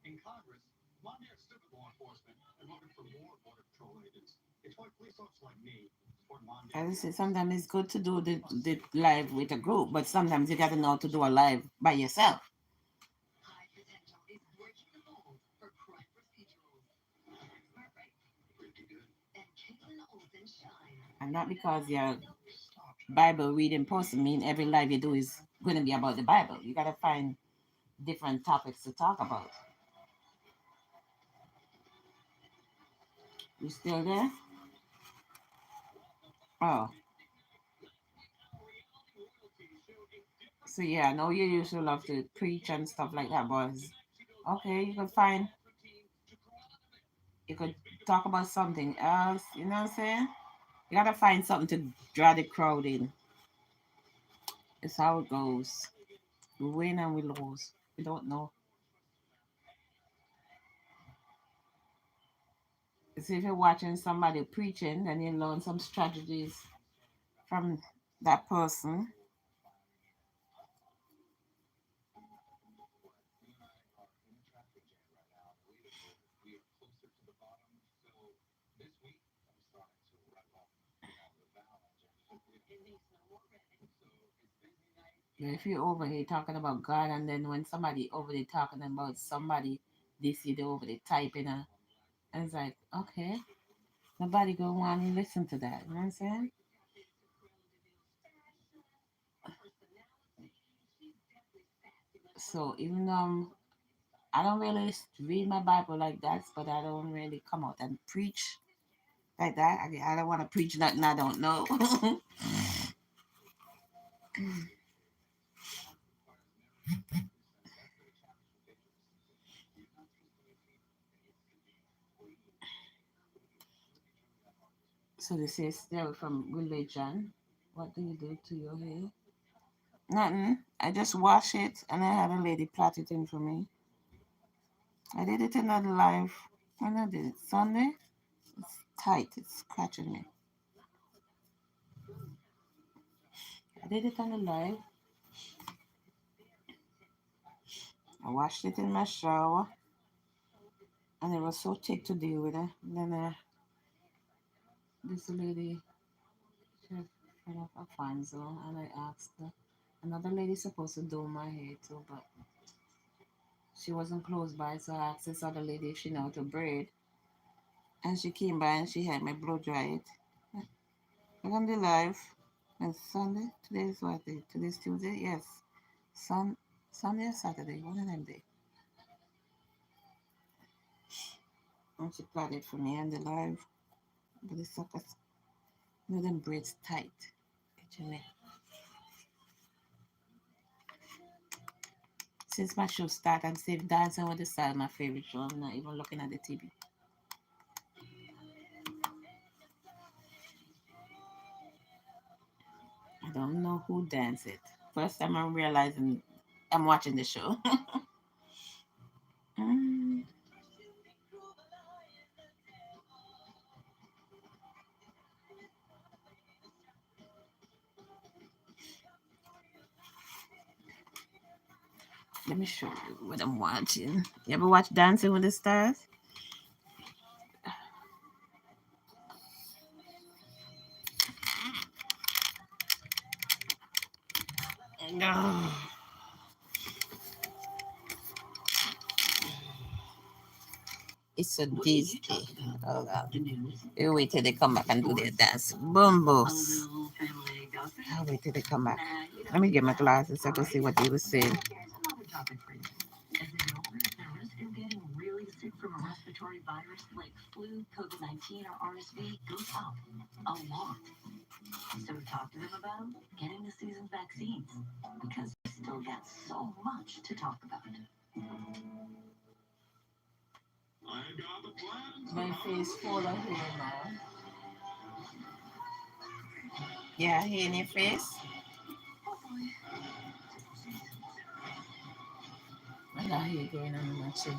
In Congress, Mondale stood with law enforcement and voted for more border patrol agents. It's why police officers like me support As I Mondale. say, sometimes it's good to do the live with a group, but sometimes you gotta know how to do a live by yourself. High potential is breaking the mold for crime procedurals. Smart, right? Pretty good. And Caitlin Olsen shines. And not because you're Bible reading person mean every live you do is going to be about the Bible. You got to find different topics to talk about. You still there? Oh, so yeah, I know you used to love to preach and stuff like that, boys. Okay, you could find, you could talk about something else. You know what I'm saying? You gotta find something to draw the crowd in. It's how it goes. We win and we lose. We don't know. See, if you're watching somebody preaching, then you learn some strategies from that person. We are closer to the bottom. So this week, I'm starting to wrap up the balance. It makes no more ready. So it's busy night. Yeah, if you're over here talking about God, and then when somebody over there talking about somebody, they see they over there typing, and it's like, okay, nobody go want to listen to that. You know what I'm saying? So even though I don't really read my Bible like that, but I don't really come out and preach like that. I don't want to preach nothing I don't know. So they say still from religion. What do you do to your hair? Nothing. I just wash it and I had a lady plait it in for me. I did it in another live. When I did it Sunday, it's tight. It's scratching me. I did it on the live. I washed it in my shower, and it was so thick to deal with it. And then this lady, she had friend of Alfonso, and I asked her. Another lady supposed to do my hair too, but she wasn't close by, so I asked this other lady if she know how to braid. And she came by and she had me blow dry it. We're gonna do live. It's Sunday. Today is what day? Today's Tuesday. Yes. Sun Sunday or Saturday. One of them day. And she plotted for me on the live. But the suckers, you know them braids tight. Get your neck. Since my show started, I'm still dancing with the style, my favorite show. I'm not even looking at the TV. I don't know who danced it. First time I'm realizing I'm watching the show. Mm. Let me show you what I'm watching. You ever watch Dancing with the Stars? No. It's a Disney. Oh God. You wait till they come back and do their dance. Bumbos. I'll wait till they come back. Let me get my glasses so I can see what they were saying. Here's another topic for you. As an older, the risk of getting really sick from a respiratory virus like flu, COVID-19, or RSV goes up a lot. So talk to them about getting the season's vaccines because we still got so much to talk about. My face full of hair now. Yeah, hair in your face. Oh boy. I got hair going on my chin.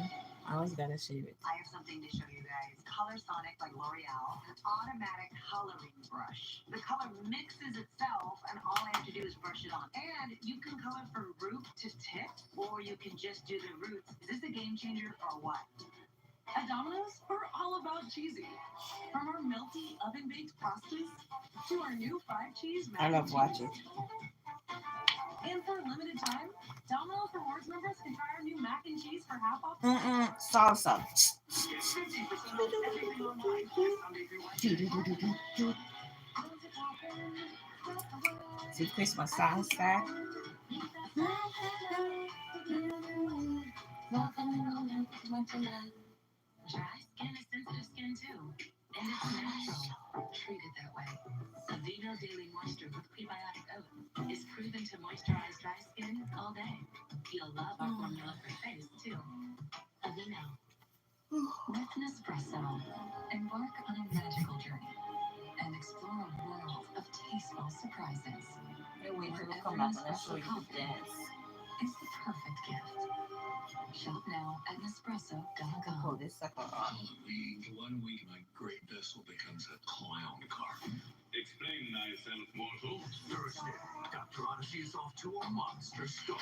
I always gotta shave it. I have something to show you guys. Color Sonic by L'Oreal, an automatic coloring brush. The color mixes itself, and all I have to do is brush it on. And you can color from root to tip, or you can just do the roots. Is this a game changer or what? At Domino's, we're all about cheesy. From our melty oven-baked pastas to our new 5-cheese I mac and love cheese. watching. And for a limited time, Domino's Rewards members can try our new mac and cheese for half off. Salsa. Get 50% off everything online Sunday through Wednesday. See Christmas song start. Dry skin is sensitive skin too, and it's natural. Treat it that way. Aveeno Daily Moisture with prebiotic oat is proven to moisturize dry skin all day. You'll love our formula for face too. Aveeno. With Nespresso, embark on a magical journey and explore a world of tasteful surprises. Wait till we come back and I show you the dance. It's the perfect gift. Shop now at Nespresso.com. Pull this sucker off. Halloween, 1 week, my great vessel becomes a clown car. Explain thyself, mortal. Thursday, Dr. Odyssey is off to a monster story.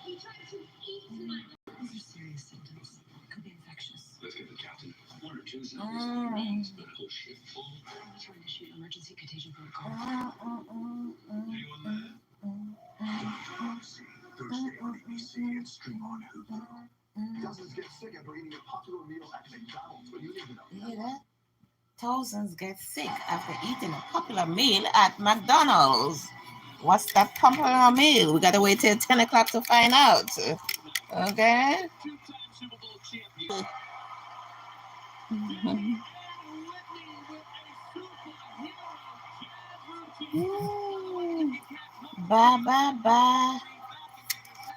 He tried to eat my... These are serious symptoms. Could be infectious. Let's get the captain. 1 or 2 zombies means the whole ship full. To initiate emergency contagion protocol. Anyone there? Dr. Odyssey, Thursday on ABC and stream on Hulu. Dozens get sick after eating a popular meal at McDonald's. What do you need to know? You hear that? Thousands get sick after eating a popular meal at McDonald's. What's that popular meal? We gotta wait till 10 o'clock to find out. Okay? Two-time Super Bowl champion. Bye, bye, bye.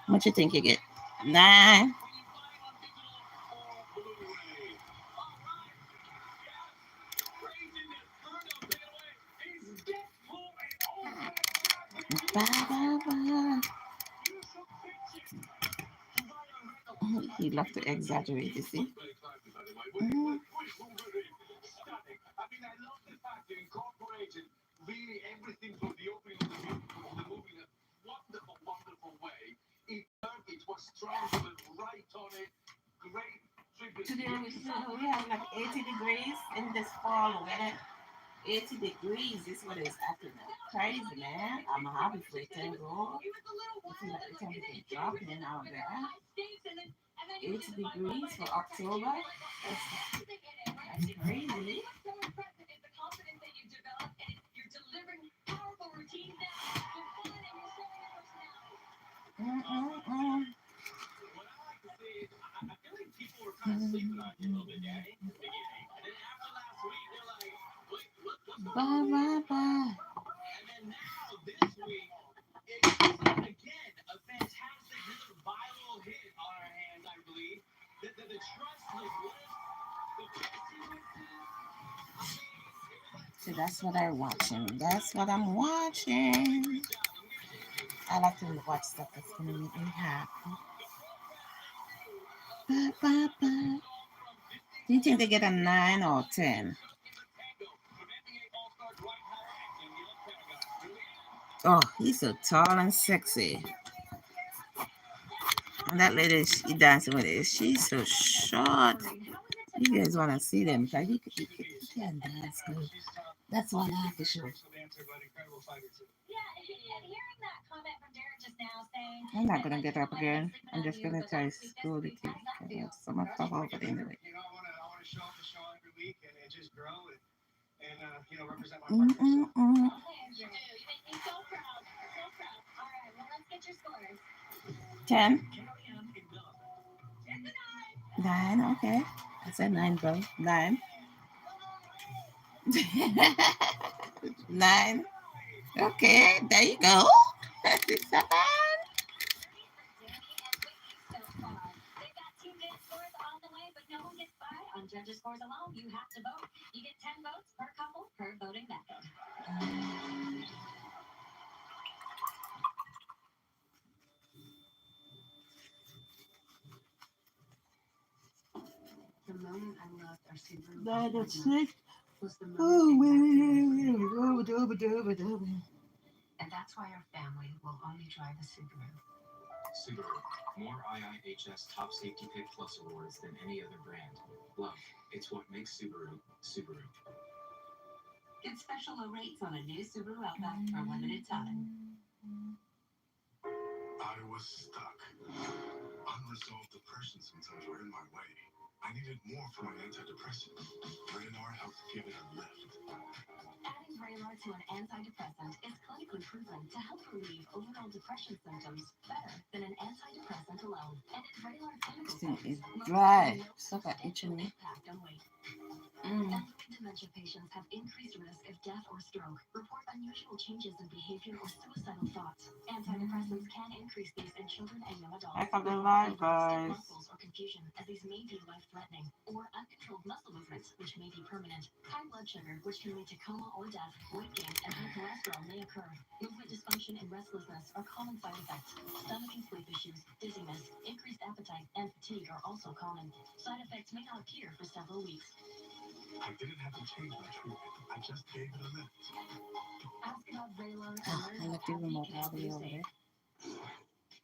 What you think you get? 9. Bye, bye, bye. He love to exaggerate, you see. I mean, I love the fact that incorporated really everything from the opening of the movie in a wonderful, wonderful way. It was strong, but right on it. Great tribute. Today we have like 80 degrees in this fall weather. 80 degrees is what it's after now. Crazy, man. I'm happy for it to go. I feel like the temperature dropping out there. 80 degrees for October. That's crazy. What I like to see is, I feel like people were kind of sleeping on you a little bit, Daddy, in the beginning. And then after last week, they're like, wait, what's going Bye, on? bye, bye. And then now, this week, it's again a fantastic, another viral hit on our hands, I believe. The trust was left, the So that's what I'm watching. That's what I'm watching. I like to watch stuff that's gonna make me happy. Bye, bye, bye. Do you think they get a 9 or 10? Oh, he's so tall and sexy. And that lady he dancing with it, she's so short. You guys want to see them? Because he can dance good. That's what I have to show. Yeah, and hearing that comment from Derek just now saying... I'm not going to get up again. I'm just going to try to scroll the TV. I have so much stuff over there anyway. You know, I want to show up the show every week and just grow and represent my partner. Okay, Andrew, you make me so proud. So proud. All right, well, let's get your scores. 10. 10 to 9. 9, okay. I said 9, bro. 9. 9. Okay, there you go. 7. Danny and Whitney so far. They've got 2 good scores on the way. On judges' scores alone, you have to vote. You get 10 votes per couple per voting method. The moment I loved our Subaru That's Fortuna it. was the Oh, moment they man. and that's why our family will only drive a Subaru. Subaru, more IIHS Top Safety Pick Plus awards than any other brand. Love, it's what makes Subaru, Subaru. Get special low rates on a new Subaru Outback for a limited time. I was stuck. Unresolved depression symptoms were in my way. I needed more from an antidepressant. Radar helped give it a lift. Adding Vraylar to an antidepressant is clinically proven to help relieve overall depression symptoms better than an antidepressant alone. And in Vraylar clinical This thing studies, is most dry. studies note Stop at itching me. impact on weight. Mm. Elderly dementia patients have increased risk of death or stroke, report unusual changes in behavior or suicidal thoughts. Antidepressants can increase these in children and young adults. I got the with live, overextended guys. muscles or confusion, as these may be life-threatening, or uncontrolled muscle movements, which may be permanent. High blood sugar, which can lead to coma or death, weight gain, and high cholesterol may occur. Movement dysfunction and restlessness are common side effects. Stomach and sleep issues, dizziness, increased appetite, and fatigue are also common. Side effects may not appear for several weeks. I didn't have to change my treatment. I just gave it a lift. Ask about Vraylar and Oh, learn I how left the AbbVie remote can all help the way you over save. there.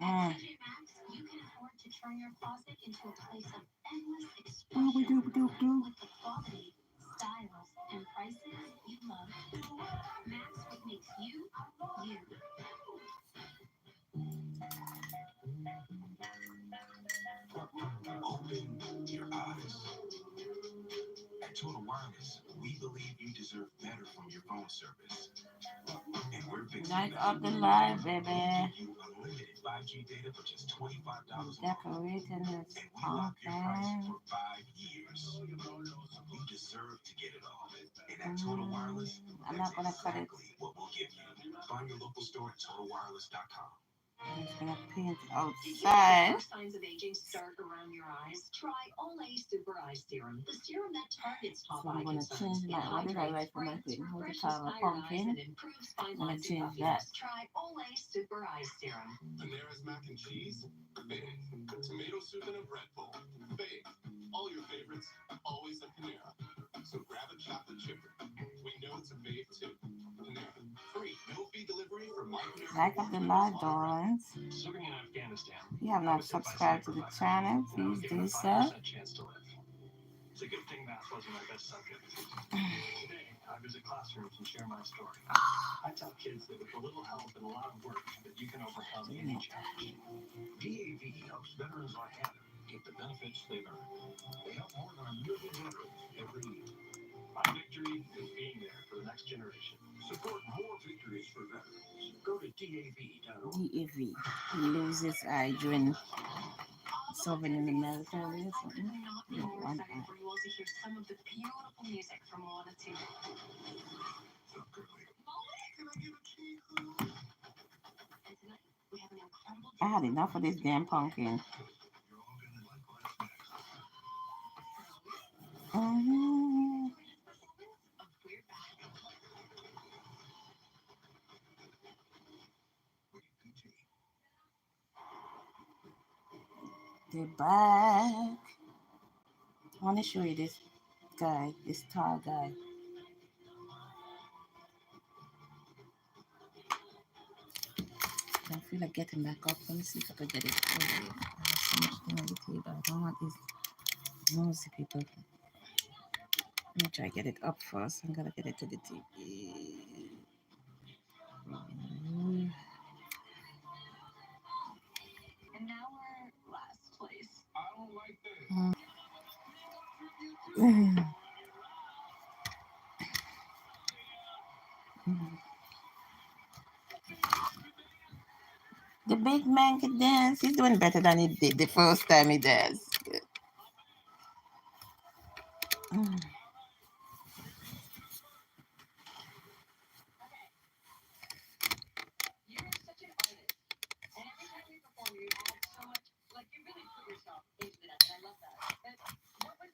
At Mm. TJ Maxx, you can afford to turn your closet into a place of endless Dooby expression doop doop doop. with the quality, styles, and prices you love. Max, what makes you, you. Open your eyes. At Total Wireless, we believe you deserve better from your phone service. And we're fixing Light that. up the light, We baby. give you unlimited 5G data for just $25 a month. Decorating this And we lock your price pumpkin. for 5 years. You deserve to get it all. And at Total Wireless, I'm that's not gonna cut it. exactly what we'll give you. Find your local store at TotalWireless.com. I'm just gonna paint Did you know outside. the first signs of aging start around your eyes? Try Olay Super Eye Serum, the serum that targets top So I'm eye gonna concerns. change It my, what did I hydrates, write for my brightens, thing? What do you refreshes call a tired eyes, pumpkin? and improves fine I'm gonna lines and change that. puffiness. Try Olay Super Eye Serum. Panera's mac and cheese, big. Tomato soup in a bread bowl, big. All your favorites, always at Panera. So grab a chocolate chip. We know it's a fave too. Panera, free, no fee delivery for my Panera. Like up the live, darlings. Serving in Afghanistan. If you have not subscribed to the channel, please do so. Chance to live. It's a good thing math wasn't my best subject. Today, I visit classrooms and share my story. I tell kids that with a little help and a lot of work, that you can overcome any challenge. DAV helps veterans like Hannah get the benefits they've earned. They help more than 1 million veterans every year. My victory is being there for the next generation. Support more victories for veterans. Go to DAV.org. DAV. He loses eye during serving in the military or I could something. not be Yeah, more one excited eye. for you all to hear some of the beautiful music from Moana 2. So girly. Can I get a key? And tonight, we have an incredible I had enough of this damn pumpkin. You're all gonna like what's next. Mhm. of We're Back. They're back. I want to show you this guy, this tall guy. I feel like getting back up. Let me see if I can get it over here. I have so much thing on the table. I don't want these nosy people. Let me try to get it up first. I'm gonna get it to the TV. And now we're last place. I don't like this. The big man can dance. He's doing better than he did the first time he danced. You're such an artist. And every time you perform, you add so much, like you really put yourself into that. And I love that. And what was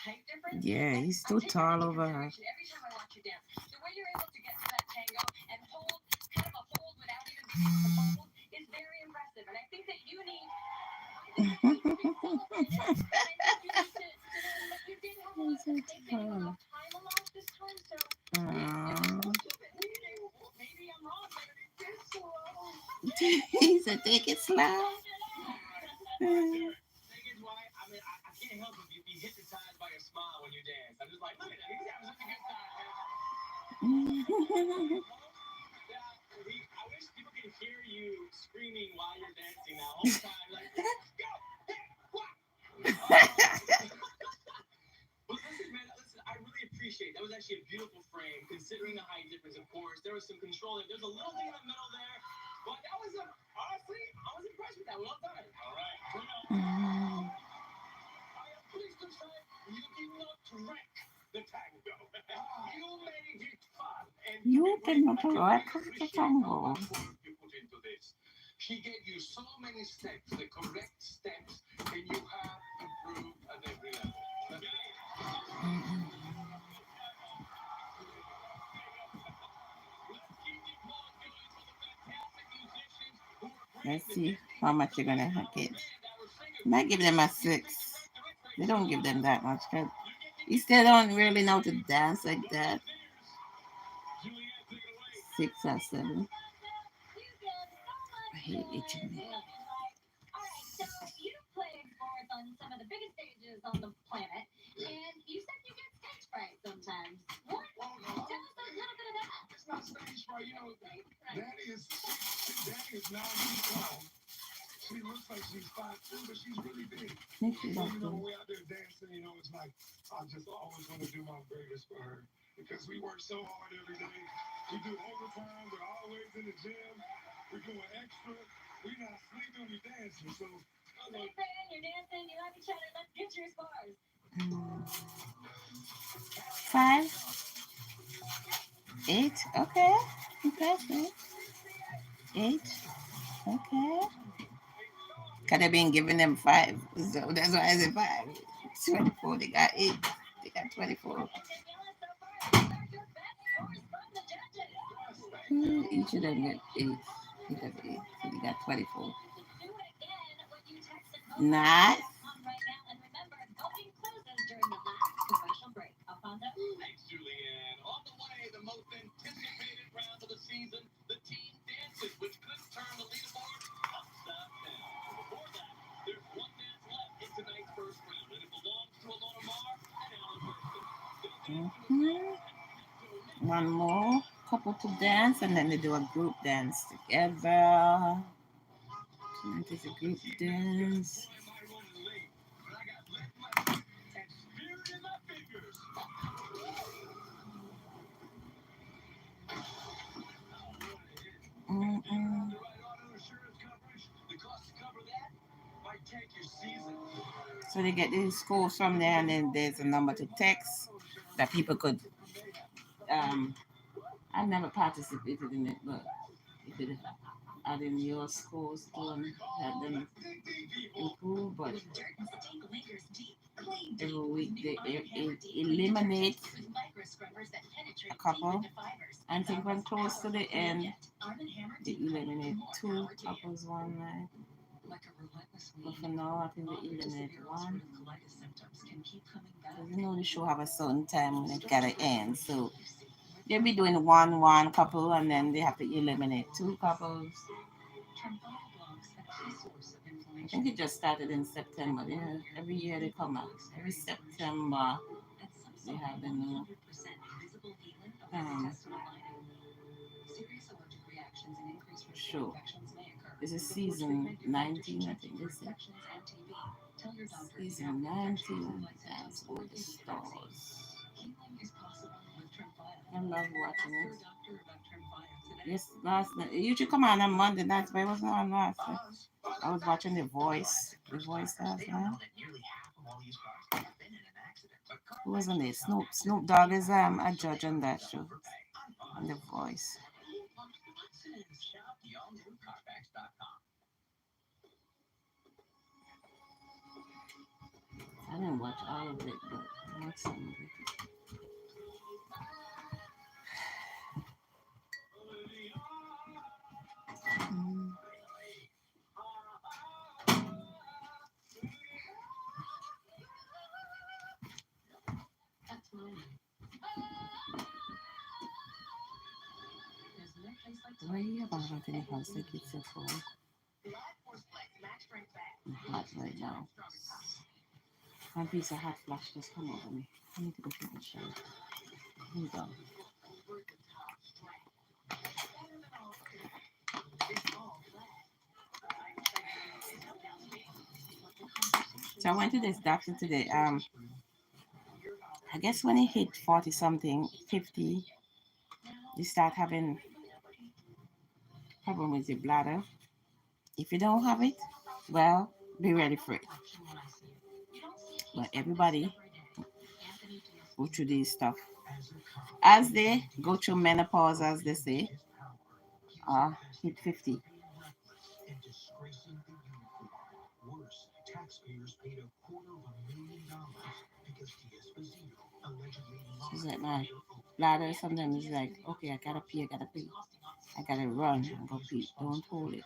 height difference. Yeah, he's I too take that tall into over her. consideration every time I watch you dance. The way you're able to get to that tango and hold kind of a hold without even being able to hold is very impressive. And I think that you need. I think that you need to be celebrated. And I think you need to know that you did have a lot of He's so mistakes and you were tall. off time a lot this time. So Aw. maybe I'm wrong, but it is slow. He said, take it slow. Thing is why I can't help but be hypnotized by your smile when you dance. I'm just like, look at him, he's having such a good time, man. I wish people could hear you screaming while you're dancing that whole time, like, let's go, hey, what? Well, listen, man, listen, I really appreciate that. Was actually a beautiful frame, considering the height difference, of course. There was some control there. There's a little thing in the middle there, but that was honestly, I was impressed with that. Well done. All right, I am pleased to say you did not wreck the tango. You made it fun. And You cannot I can wreck really the appreciate how tango. much work you put into this. She gave you so many steps, the correct steps, and you have improved at every level. Let's keep the applause going for the fantastic musicians who are Let's bringing the see Disney how much you're theme gonna to get. life. And our singer Might give them a Bruce, you 6. take the rest They of it, don't give them that much because you get to you give still them don't really know to dance like that. Juliet, take it away. 6 or 7. You did so I much hate itching good me. in life. All right, so you played sports on some of the biggest stages on the planet, and you said you get stage fright sometimes. What? Well, no, Tell us a little bit of that. it's not stage fright. You know, Stage fright. Danny is 9 feet tall. She looks like she's 5'2", but she's really big. Make sure So, that you know, when good. we're out there dancing, you know, it's like, I just always want to do my greatest for her because we work so hard every day. We do overtime. We're always in the gym. We're doing extra. We're not sleeping. We're dancing. So, I Same love thing, you're dancing, you love each other. Let's get your scores. 5, 8. Okay. Impressive. 8. Okay. Could have been giving them 5. So that's why I said 5. 24. They got 8. They got 24. And Daniela, so far, these are your best scores from the judges. Each of them get 8. Each of 8. So they got 24. Do it again when you text and vote Nice. right now. And remember, voting closes during the last commercial break. Alfonso? Thanks, Julianne. On the way, the most anticipated round of the season, the team dances, which could turn the leaderboard upside down. But before that, there's one dance left in tonight's first round, and it belongs to Alona Mar and Alan Hurston. They'll dance to a Mhm. song. One more couple to dance, and then they do a group dance together. Tonight is a group dance. Boy, am I rolling late, but I got lead in my feet and spirit in my fingers. Mm-mm. The right auto insurance coverage, the cost to cover that might tank your season. So they get these scores from there, and then there's a number to text that people could. Um, I never participated in it, but you could add in your scores to have them improve. But every week they eliminate a couple. I think when close to the end, they eliminate 2 couples one night. But for now, I think they eliminate 1. Because you know the show have a certain time when it gotta end. So they'll be doing one couple, and then they have to eliminate 2 couples. I think it just started in September. Yeah, every year they come out. Every September they have the new um, show. This is season 19, I think this is. Season 19 as all the stars. I love watching it. Yes, last night. It usually come on Monday nights, but it wasn't on last night. I was watching The Voice. The Voice last night. Who was on it? Snoop Dogg is a judge on that show. On The Voice. I didn't watch all of it, but What's Sunday? Mm. That's mine. There's no place like Why you have a hot in the house like it's so cold? Live Force Flex Max Strength Bag. I'm hot right now. One piece of hot flash just come over me. I need to go get my shirt. Here we go. So I went to this doctor today. I guess when it hit 40 something, 50, you start having problem with your bladder. If you don't have it, well, be ready for it. But everybody go through these stuff. As they go through menopause, as they say, hit 50. And disgracing the uniform. Worse, taxpayers paid $250,000 because D'Esposito allegedly She's lied like, man, under oath. bladder sometimes is like, okay, I gotta pee, I gotta pee. I gotta run and go pee. Don't hold it.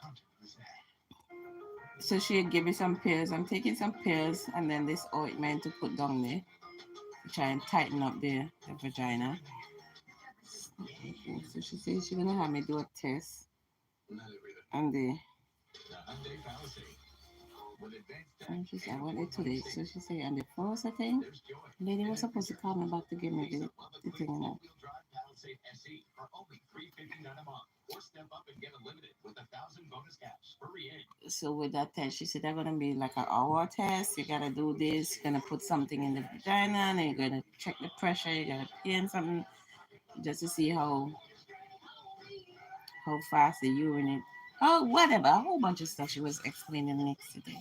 So she give me some pills. I'm taking some pills and then this ointment to put down there to try and tighten up the vagina. Okay, so she says she's gonna have me do a test and the and she said I want it today. So she said on the first I think lady was supposed to call me back to give me the thing you know. So with that test, she said they're gonna be like an hour test. You gotta do this. You're gonna put something in the vagina, and then you're gonna check the pressure. You gotta pee in something just to see how fast the urine is. Oh, whatever. A whole bunch of stuff she was explaining next today.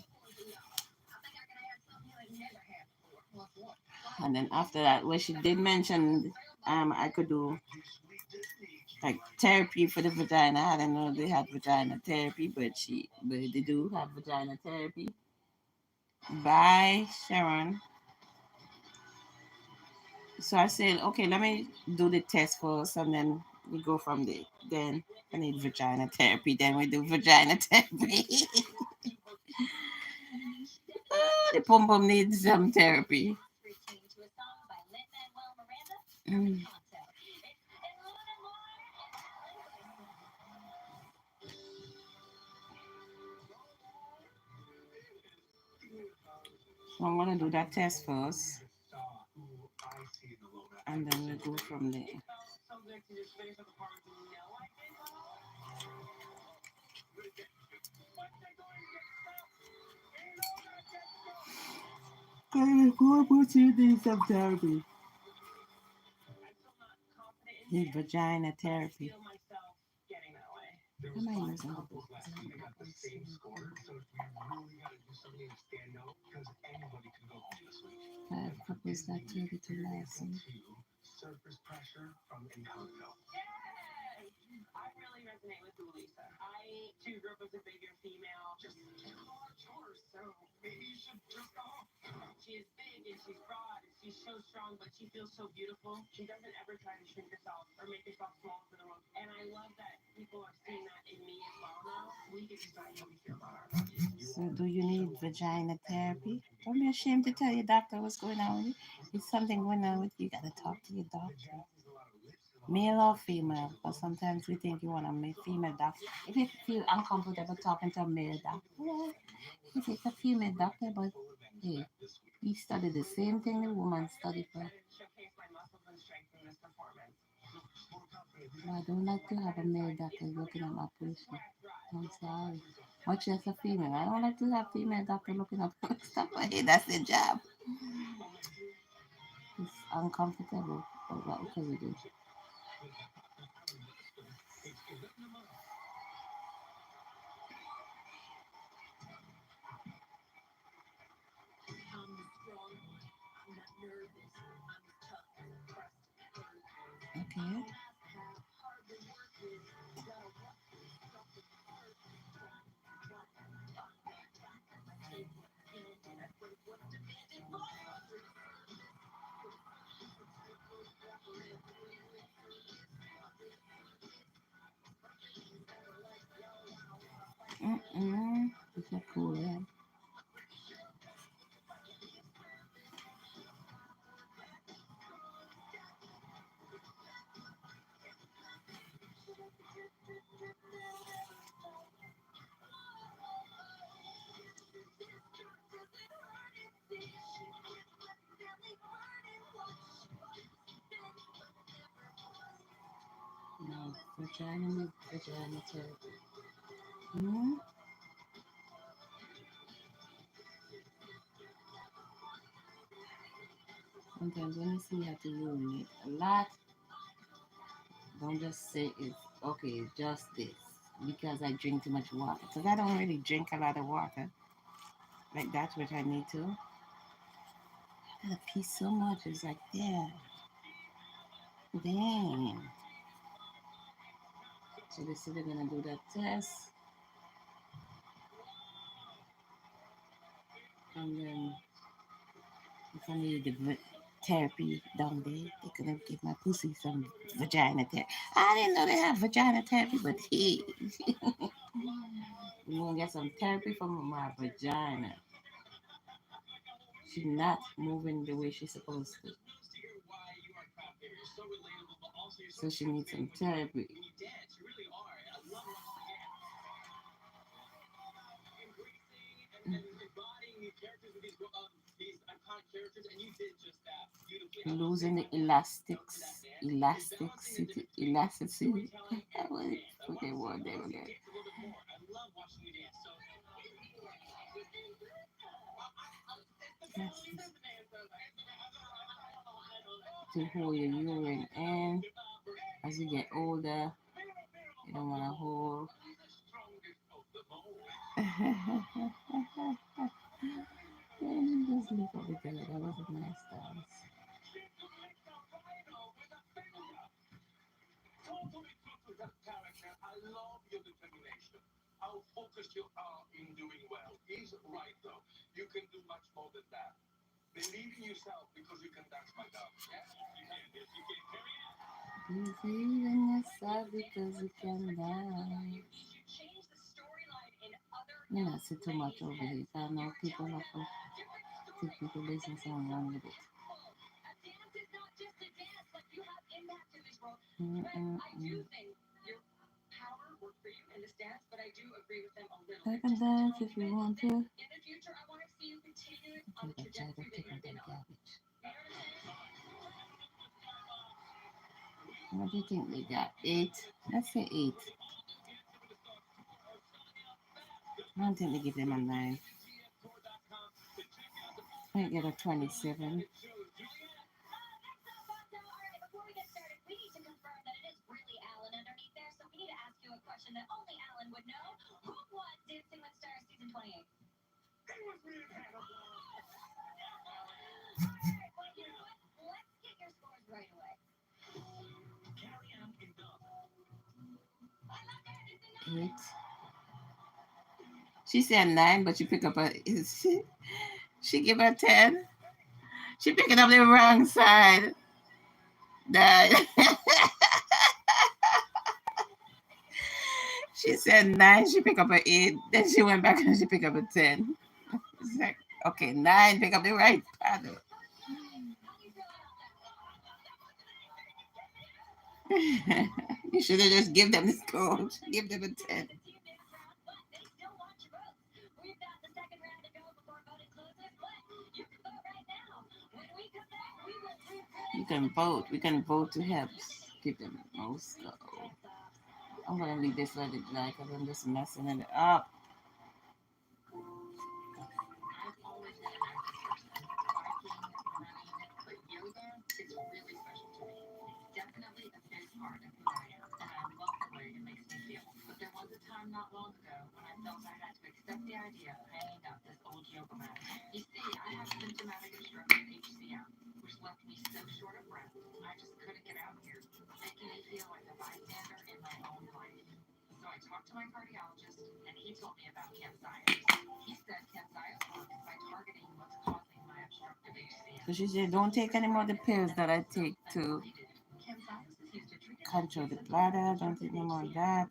And then after that, where she did mention I could do like therapy for the vagina. I didn't know they had vagina therapy, but they do have vagina therapy. By Sharon. So I said, okay, let me do the test first and then we go from there. Then I need vagina therapy. Then we do vagina therapy. Oh, the pom pom needs some therapy. Mm. So I'm gonna do that test first, and then we go from there. Before put you need some therapy. Need vagina therapy. Am I using the book? We got the same score, so if we really got to do something to stand out, because anybody can go home this week. Five couples got 32 lessons. Surface pressure from Encanto. I really resonate with Lisa. I too grew up as a bigger female. Just can't do all our chores, so maybe you should just go home. She is big and she's broad and she's so strong, but she feels so beautiful. She doesn't ever try to shrink herself or make herself small for the world. And I love that people are seeing that in me as well now. We get to decide how we feel about our bodies. So, do you need vagina therapy? Don't be ashamed to tell your doctor what's going on with you. If something going on with you, you gotta talk to your doctor. Male or female, because sometimes we think you want a female doctor. If you feel uncomfortable talking to a male doctor, well, if it's a female doctor, but hey, he studied the same thing the woman studied for. Showcase my muscles and strength in this performance. I don't like to have a male doctor looking at my pussy. I'm sorry. Much as a female. I don't like to have female doctor looking at my stuff. Hey, that's their job. It's uncomfortable. But what can we do? I'm strong. I'm not nervous. I'm tough. Trust. Okay. Hard to work with. You gotta work with something hard. It's a cool, yeah. No, vagina therapy. Mm-hmm. Sometimes when you see you have to urinate a lot, don't just say it's okay, it's just this because I drink too much water. Because I don't really drink a lot of water. Like that's what I need to. I gotta pee so much. It's like, yeah, dang. So they said they're gonna do that test, and then if I need the therapy down there, they're gonna give my pussy some vagina therapy. I didn't know they have vagina therapy, but hey, I'm gonna get some therapy from my vagina. She's not moving the way she's supposed to. So she needs some therapy. Losing the elasticity. I was forget what they were there. To hold your urine in as you get older. You don't want to hold. Just look over there. That was a nice dance. I love your determination. How focused you are in doing well. He's right though. You can do much more than that. Believe in yourself because you can dance my love. Yes, you can. Yes, you can. Carry it. Believe in yourself because you can die. You not sit too much over here. I know people have to take people business and run with it. Mm-mm-mm. I can dance if you want to. Okay, but try to pick up that garbage. What do you think they got? 8? Let's say 8. I don't think they give them a 9. I get a 27. Eight. She said 9, but she pick up a. She give her 10. She picking up the wrong side. The, she said 9. She pick up a 8. Then she went back and she pick up a 10. It's like, okay, 9. Pick up the right paddle. You should have just give them the score. Give them a 10. You can vote. We can vote to help give them the most score. I'm gonna leave this let it lie because I'm just messing it up. So she said, don't take any more of the pills that I take to control the bladder. Don't take any more of that.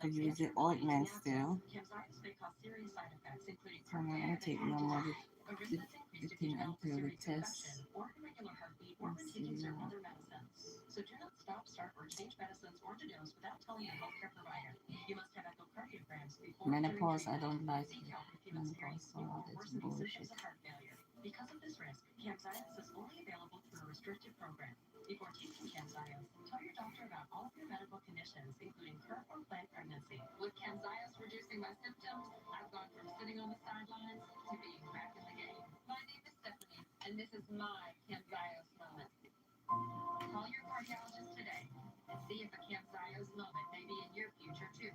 could use the ointment still. Capsaicin may cause serious side effects, including So I'm not gonna take no more a risk that's the increased if you thing develop until the serious test. infection or irregular heartbeat or when Let's taking see. certain other medicines. So do not stop, start, or change medicines or to dose without telling your healthcare provider. You must have echocardiograms before entering Menopause, I treatment. don't like Seek it. help if you experience Menopause, new all or this worsening bullshit. symptoms of heart failure. Because of this risk, Camzyos is only available through a restricted program. Before taking Camzyos, tell your doctor about all of your medical conditions, including current or planned pregnancy. With Camzyos reducing my symptoms, I've gone from sitting on the sidelines to being back in the game. My name is Stephanie, and this is my Camzyos moment. Call your cardiologist today and see if a Camzyos moment may be in your future too.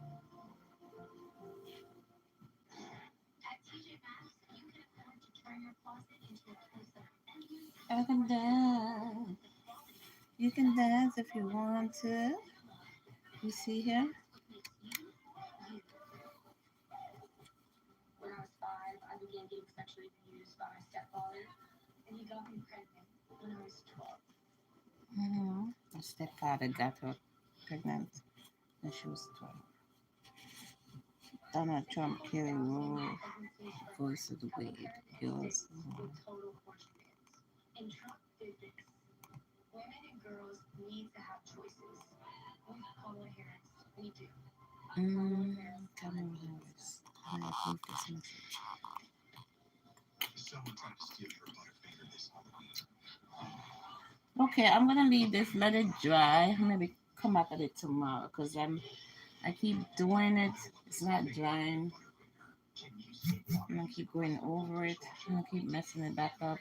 At TJ Maxx, you can afford to turn your closet into a place of endless I can dance. You can dance if you want to. You see here? When I was 5, I began getting sexually abused by my stepfather, and he got me pregnant when I was 12. My stepfather got her pregnant when she was 12. Donald Trump killed Roe versus Wade. Girls. With total abortion bans. And Trump did this. Women and girls need to have choices. With Kamala Harris, we do. Kamala Harris. I approve this message. Someone tried to steal your butterfinger this Halloween. Okay, I'm gonna leave this, let it dry. Maybe come back at it tomorrow because I keep doing it. It's not drying. I'm gonna keep going over it. I'm gonna keep messing it back up.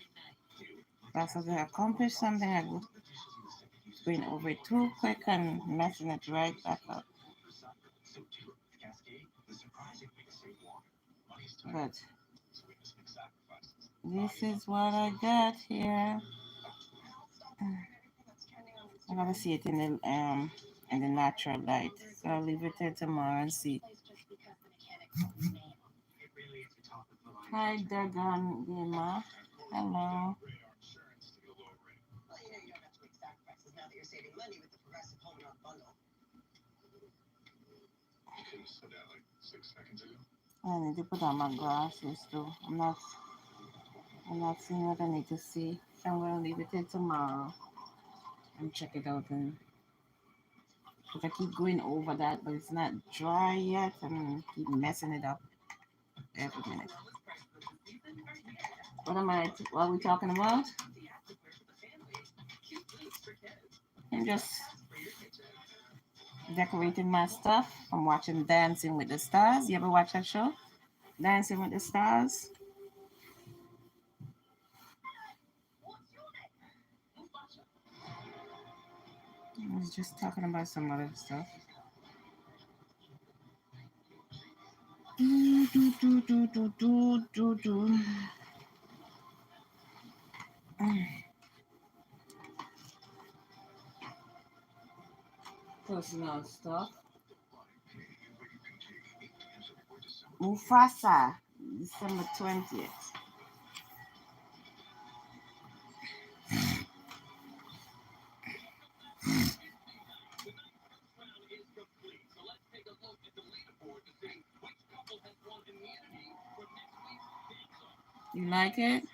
That's as I accomplish something, I go going over it too quick and messing it right back up. But this is what I got here. I gotta see it in the natural light. So I'll leave it till tomorrow and see. Hi, Dagon Gamer. Hello. Well, you know you don't have to make sacrifices now that you're saving money with the Progressive Home and Auto Bundle. You could have said that like 6 seconds ago. I need to put on my glasses too. I'm not seeing what I need to see. So I'm gonna leave it till tomorrow and check it out and because I keep going over that, but it's not dry yet and keep messing it up every minute. What are we talking about? I'm just decorating my stuff. I'm watching Dancing with the Stars. You ever watch that show? Dancing with the Stars? I was just talking about some other stuff. Do, do, do, do, do, do, do, do. Personal stuff. Mufasa, December 20th. You like it?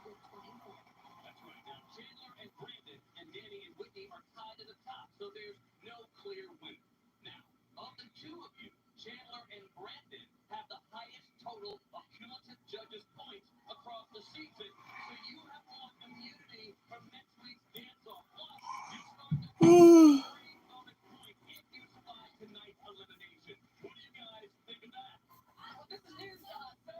That's right. Now, Chandler and Brandon and Danny and Whitney are tied to the top, so there's no clear winner. Now, of the two of you, Chandler and Brandon have the highest total of cumulative judges' points across the season, so you have won immunity from next week's dance-off. Plus, you start the free bonus points if you survive tonight's elimination. What do you guys think of that? Well, this is news to us, so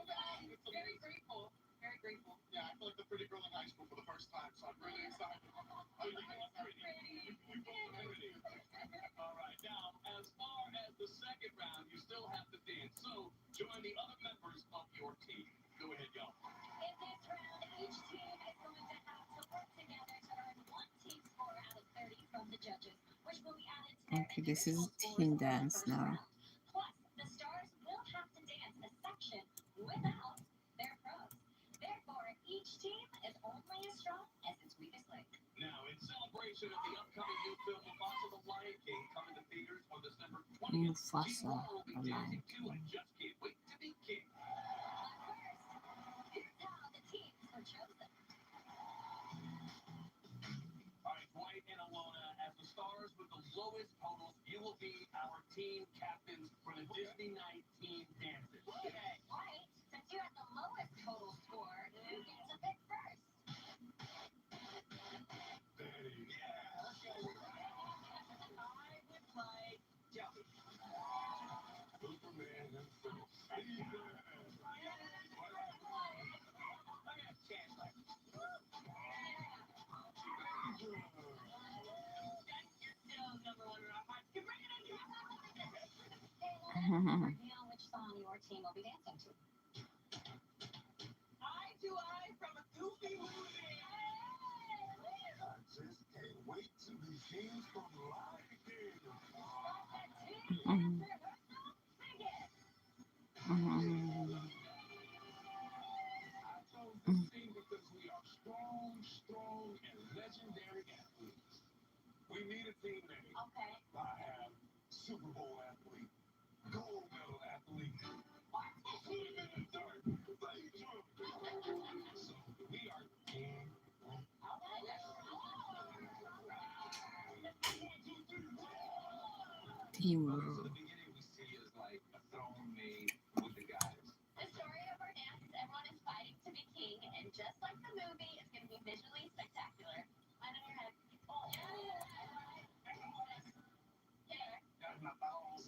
very grateful. Very grateful. Yeah, I feel like the pretty girl in high school for the first time, so I'm really excited. We both are pretty. All right, now, as far as the second round, you still have to dance. So, join the other members of your team. Go ahead, y'all. In this round, each team is going to have to work together to earn one team score out of 30 from the judges, which will be added to their Okay, this is individual scores team from the dance first now. round. Plus, the stars will have to dance a adaptation of the upcoming new film Mufasa the Lion King coming to theaters on December 20th. Mufasa King Laura will be the Lion dancing too King. and just can't wait to be king. Here's how the teams are chosen. All right, Dwight and Alona, as the stars with the lowest totals, you will be our team captains for the Disney Night Team Dances. Okay. Right. Since you're at the lowest total score, who gets to pick first? Yeah, let's go. I would like Joey. Superman himself. I got Chandler. You're still number one in our hearts. You're bringing it in. Taylor, reveal which song your team will be dancing to. Eye to eye from a goofy movie. I just can't wait to be king from Lion King. Mhm. Mhm. I chose this team because we are strong, and legendary athletes. We need a team name. Okay. I have Super Bowl athlete, gold medal athlete, put him in the dirt, baby drum. So we are king. Team So the Ru. beginning we see is like a throne made with the guys. The story of our dance is everyone is fighting to be king, and just like the movie, it's going to be visually spectacular. Line on your head. Oh. Taylor. Got my balls.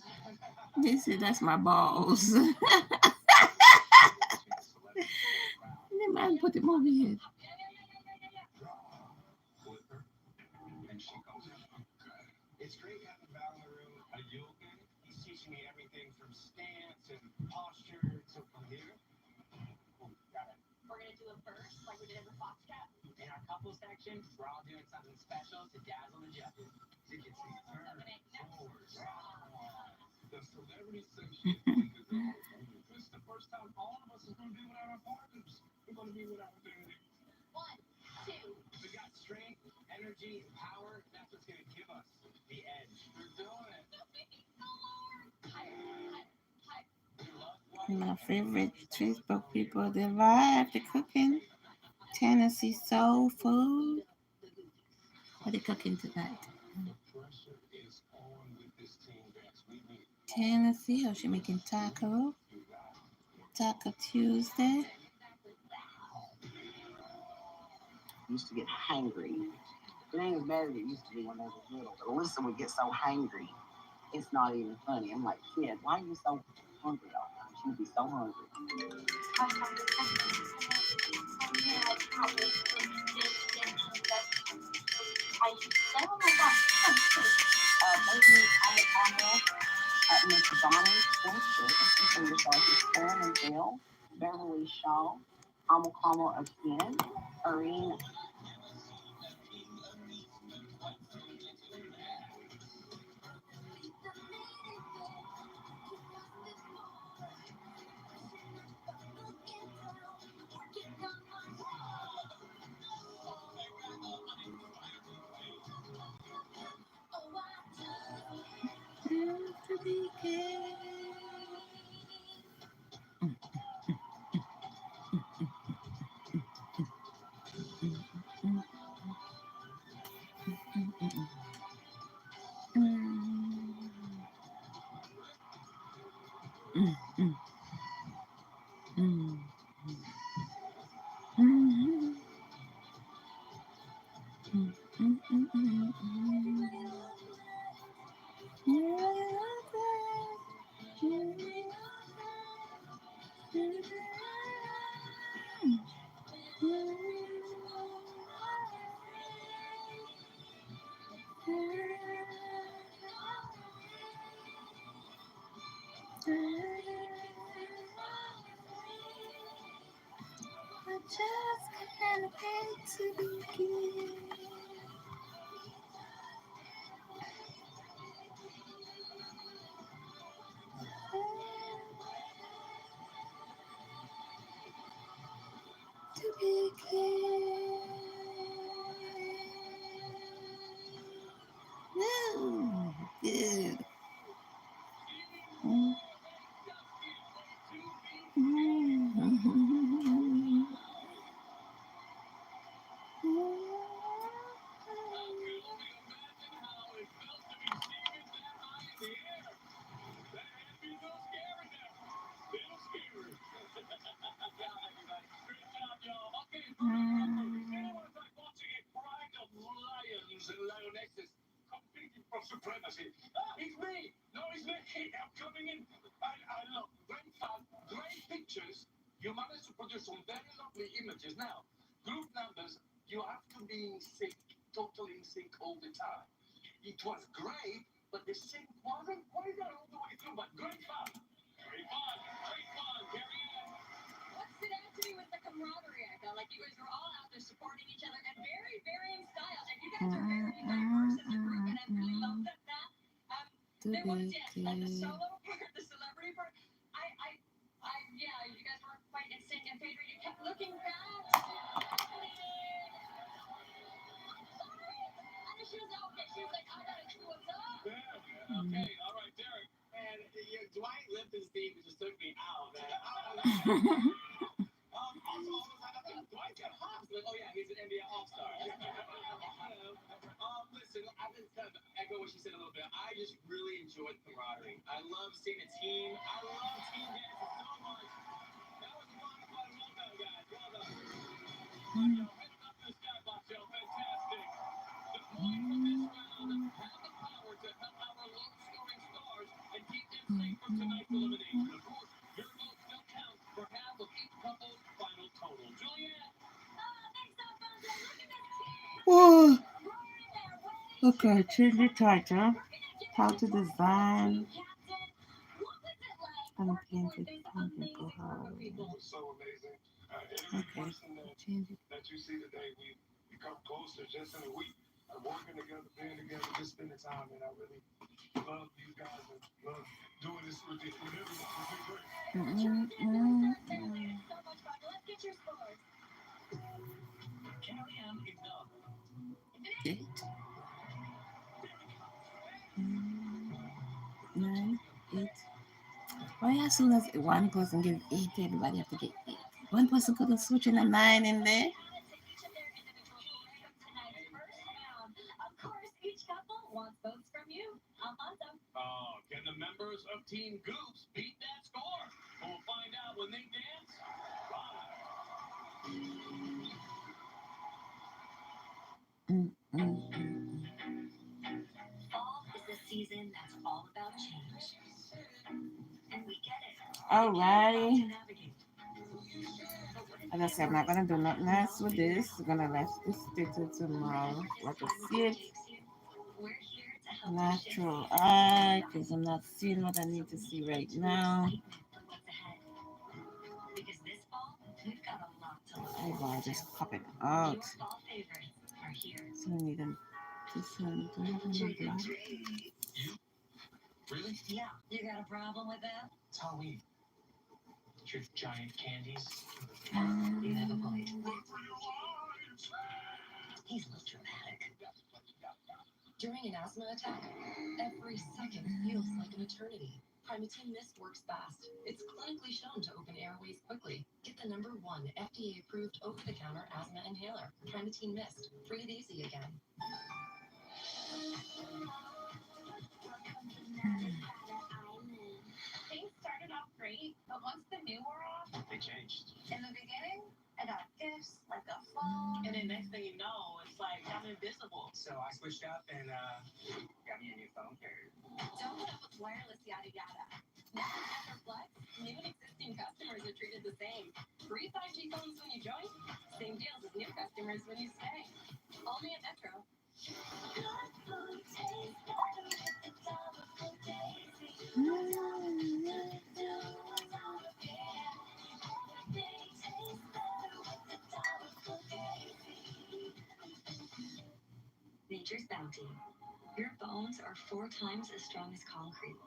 This is that's my balls. They might put them over here. Flipper. And she comes in. Okay. It's great having Val in the room. Are you okay? He's teaching me everything from stance and posture to from here. Ooh, got it. We're going to do a verse like we did in the Foxtrot. In our couple section, we're all doing something special to dazzle the judges. So you can see Dominic, next. forwards. The celebrity section is going to go. This is the first time all of us is going to be without our partners. We're going to be without them. 1, 2. We got strength, energy, and power. That's what's going to give us the edge. We're doing it. My favorite Facebook people, they live, the cooking. Tennessee soul food. What are they cooking tonight? The pressure is on with this team dance. We need Tennessee, oh, she making taco. Taco Tuesday. Used to get hangry. It ain't as bad as it used to be when I was little. But Alyssa would get so hangry, it's not even funny. I'm like, kid, why are you so hungry all the time? She would be so hungry. Avocado at Miss Donnie Spencer. You can yourself as Aaron and Bill, Beverly Shaw, Amakamo again, Irene. Just can't wait to begin. To begin. of supremacy. It's me. No, it's me. I'm coming in. I love great fun, great pictures. You managed to produce some very lovely images. Now, group numbers, you have to be in sync, totally in sync all the time. It was great, but the sync wasn't quite there all the way through. But great fun. Great fun. Great fun. Carry on. What stood out to me was the camaraderie. I felt like you guys were all out there supporting each other and very varying styles. And you guys are very diverse as a group, and I really love that. There was, yes, like the solo part, the celebrity part. Yeah, you guys were quite in sync. And Pedro, you kept looking back. And she was okay. She was like, I gotta see what's up. Yeah. Okay. All right, Derek. And Dwight lifted Steve and just took me out, man. Dwight got hops. Like, oh yeah, he's an NBA All-Star. Listen, I just kind of echo what she said a little bit. I just really enjoyed camaraderie. I love seeing a team. I love team dances so much. That was a lot of fun. Well done, guys. Well done. Heading up to the skybox, yo. Fantastic. The point from this round have the power to help our low-scoring stars and keep them safe from tonight's elimination. Of course, your votes still count for half of each couple's final total. Juliet. Thanks, Alfonso. Look at this team. Oh, Right in there. okay, change the title. How to design and paint it for Halloween. It was so amazing. Okay, change it. That you see today, we become closer just in a week. Working together, being together, just spending time, and I really love you guys and love doing this with everyone. It's been great. So much fun. Let's get your scores. Carry on enough. 8, 9, 8. Why as soon as one person gets 8, everybody have to get 8. One person couldn't switch in a 9 in there. Of course, each couple wants votes from you, Alfonso. Can the members of Team Goops beat that score? We'll find out when they dance. Fall is the season that's all about change. And we get it. Alrighty. Navigate. As I said, I'm not gonna do nothing else with this. We're gonna let this stick to tomorrow. Like I see it. We're here to help Natural eye, because I'm not seeing what I need to see right now. what's ahead. Because this fall, we've got a lot to look I forward gotta to. just pop it out. Your fall favorites are here. So I need this one. Do I have any black? Really? Yeah, you got a problem with that? It's Halloween. Your giant candies. You have a point. He's a little dramatic. During an asthma attack, every second feels like an eternity. Primatene Mist works fast. It's clinically shown to open airways quickly. Get the #1 FDA-approved over-the-counter asthma inhaler. Primatene Mist. Breathe easy again. Things started off great, but once the new wore off, They changed. in the beginning, I got gifts like a phone. And then next thing you know, it's like I'm invisible. So I switched up and got me a new phone carrier. Don't put up with wireless yada yada. Now at Flex, new and existing customers are treated the same. Free 5G phones when you join, same deals as new customers when you stay. Only at Metro. Nature's Bounty. Your bones are 4 times as strong as concrete.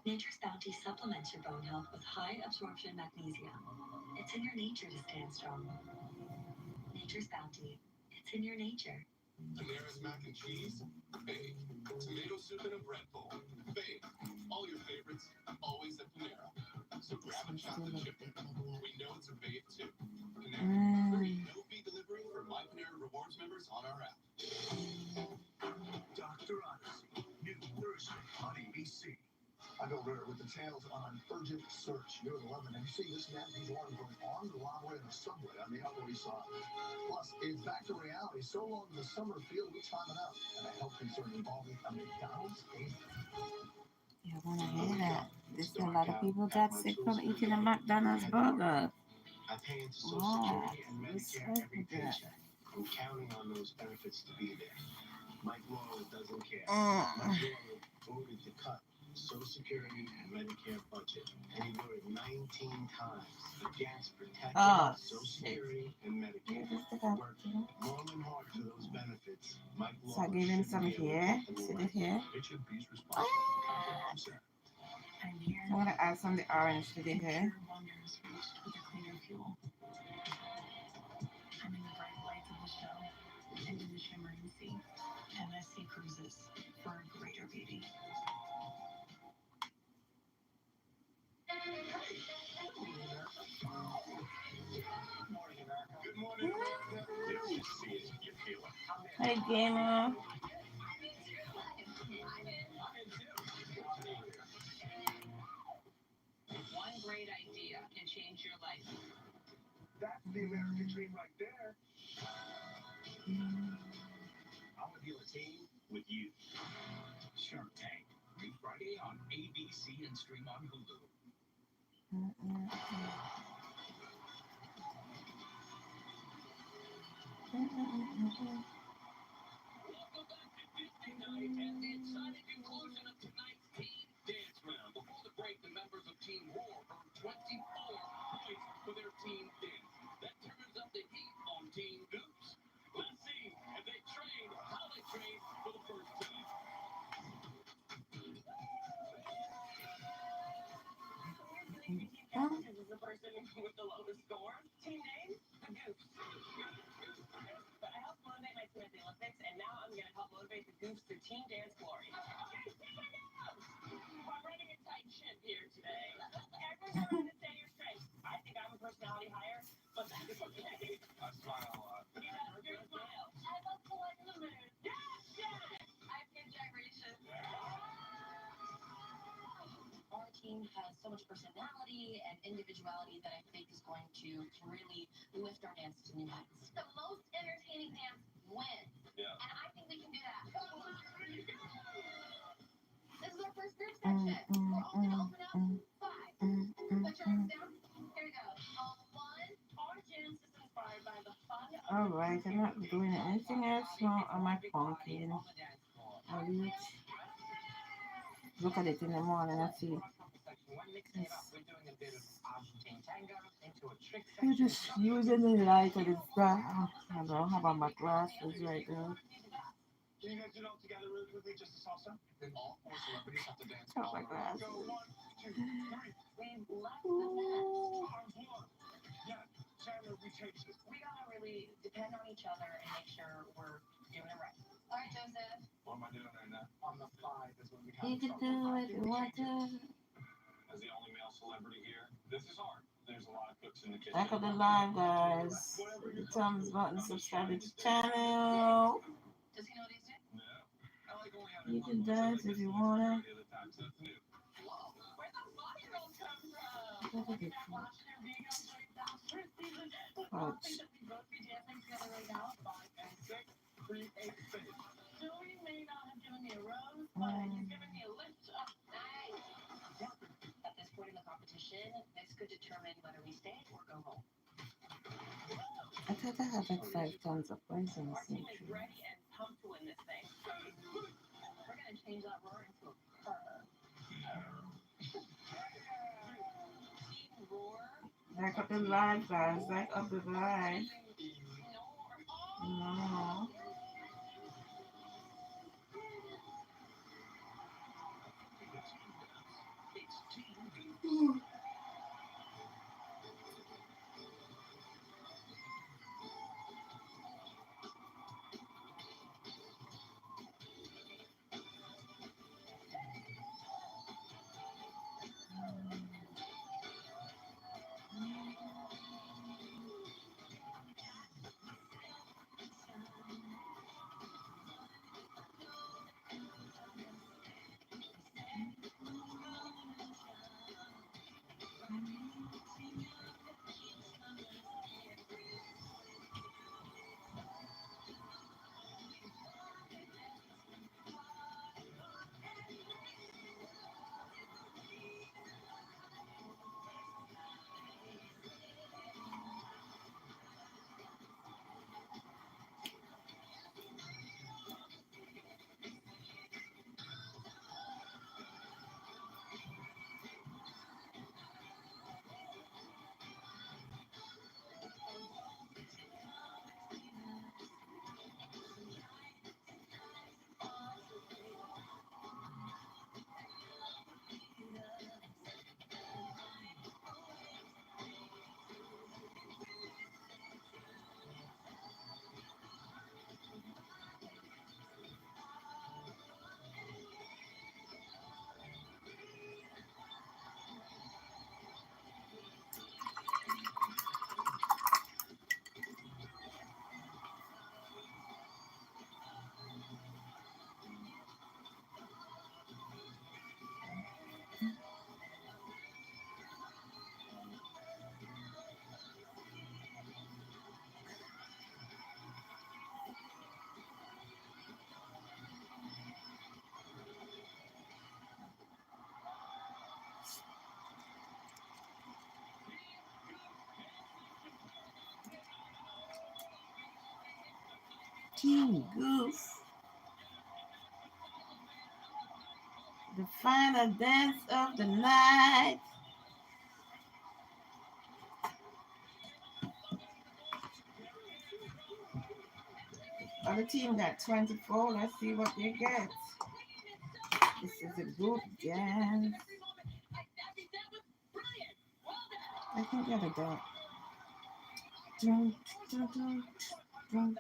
Nature's Bounty supplements your bone health with high absorption magnesium. It's in your nature to stand strong. Nature's Bounty. It's in your nature. Panera's mac and cheese, fave. Tomato soup in a bread bowl, fave. All your favorites, always at Panera. So grab a chocolate chip. We know it's a fave too. Panera, free no-fee delivery for My Panera Rewards members on our app. Dr. Odyssey, new Thursday on ABC. Chicago Ritter with the channels on urgent search. You're at 11, and you see this man who's running from armed robbery in a subway on the Upper East Side. Plus, it's back to reality. So long as the summer feels we're timing out, and a health concern involving a McDonald's agent. You want to hear that? There's a lot of people got sick from eating a McDonald's burger. I pay into Social Wow, Security and Medicare respect every for that. paycheck. I'm counting on those benefits to be there. Mike Laura doesn't care. Mm. Mike Laura voted to cut Social Security and Medicare budget, and he voted 19 times against protecting Oh, Social shit. Security and Medicare. This is the Worked long and hard for those benefits. Mike So I Laura gave him shouldn't some be able to here. cut them See away. it here? HMP's responsible for content on set. I'm gonna add some of the orange to the hair. Wonders reached with a cleaner fuel. I'm in the bright lights of the show and in the shimmering sea. MSC Cruises for a greater beauty. Good morning, America. You see it, you feel it. Hey, gamer. One great idea can change your life. That's the American dream right there. I want to be on a team with you. Shark Tank. New Friday on ABC and stream on Hulu. Welcome back to Disney Night and the exciting conclusion of tonight's team dance round. Before the break, the members of Team Roar earned 24 points for their team dance. That turns up the heat on Team Goose. Let's see if they trained how they trained for the first time. This is the person with the lowest score. Team name? The Goose. But I helped motivate my team at the Olympics, and now I'm going to help motivate the Goose through Team Dance Glory. I'm running a tight ship here today. Everyone's trying to say you're straight. I think I'm a personality hire, but that's okay. I smile a lot. You got a good smile. I love the light in the moon. Yes, yes! I have good gyration. Our team has so much personality and individuality that I think is going to really lift our dance to new heights. The most entertaining dance wins. Yeah. And I think we can do that. This is our first group section. We're all going to open up 5. Put your arms down. Here we go. On 1. Our dance is inspired by the fun of Alright, I'm not doing anything else now on my pumpkin. I'll eat. Look at it in the morning and see. I'm just using the light of this bright. I don't have on my glasses right now. Can you guys do it all together really quickly, just a salsa? Then all 4 celebrities have to dance. Oh my glasses. Go 1, 2, 3. We've left the net. Arms one. Yeah, Chandler, we changed this. We gotta really depend on each other and make sure we're doing it right. All right, Joseph. What am I doing right now? On the 5 is when we have You can do it if you want to. As the only male celebrity here, this is hard. There's a lot of cooks in the kitchen. Back up the live, guys. The thumbs button, subscribe to the channel. Does he know what he's doing? No. I like only having You one can voice. dance if you wanna. The other time, so it's new. Whoa, where the 5-year-olds come from? Look at it. Watching their videos like that first season. But Ouch. I think that we both be dancing together right now. 5 and 6. Create space. Joey may not have given me a rose, but he's given me a lift up. Nice. At this point in the competition, this could determine whether we stay or go home. I thought I had like 5 tons of rice in Our this team is century. ready and pumped to win this thing. We're gonna change that roar into a purr. Team Roar. Back up the live, guys. Back up the live. No. Team Goose. The final dance of the night. Other team got 24. Let's see what they get. This is a good dance. I think the other dance. Dun, dun, dun, dun.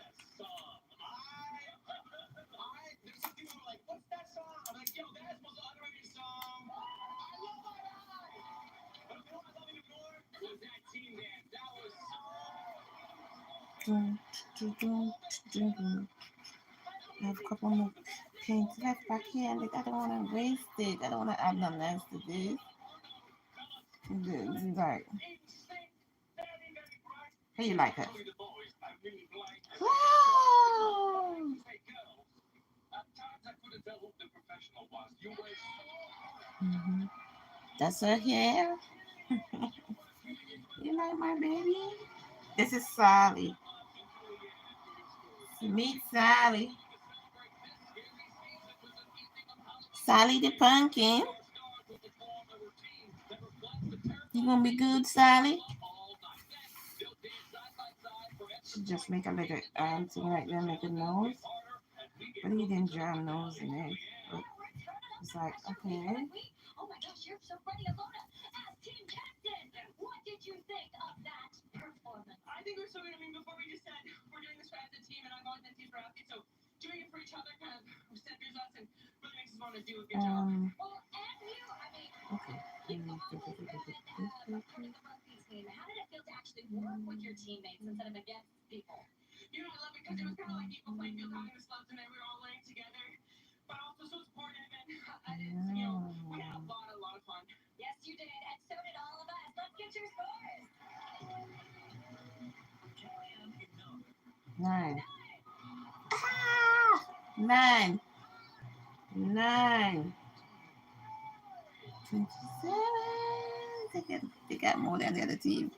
There's some people who are like, what's that song? I'm like, yo, that's the most underrated song. I love my life. But you know what I love even more? Was that team dance. That was Dun, dun, dun, dun, dun. I have a couple more paints left back here. And I don't want to waste it. I don't want to add nothing else to this. This is like, how you like it? Wow! Mhm. That's her hair. You like my baby? This is Sally. Meet Sally. Sally the pumpkin. You gonna be good, Sally? She just make a little thing right there, make a nose. But he didn't draw a nose in it. But it's like, okay. Oh my gosh, you're so ready, Alona. As team captain, what did you think of that performance? I think we're so good. I mean, before we just said we're doing this for as a team, and I'm going to team for athletes, so doing it for each other kind of centers us and really makes us want to do a good job. Well, and you, I mean, Okay. you putting the rugby team. How did it feel to actually work with your teammates instead of against people? You know, I love it because it was kind of like equal playing field having this club tonight. We were all laying together, but also so supportive, and you know, we had a lot of fun. Yes, you did, and so did all of us. Let's get your scores. 9. Ah! 9. 9. 27. They got more than the other team.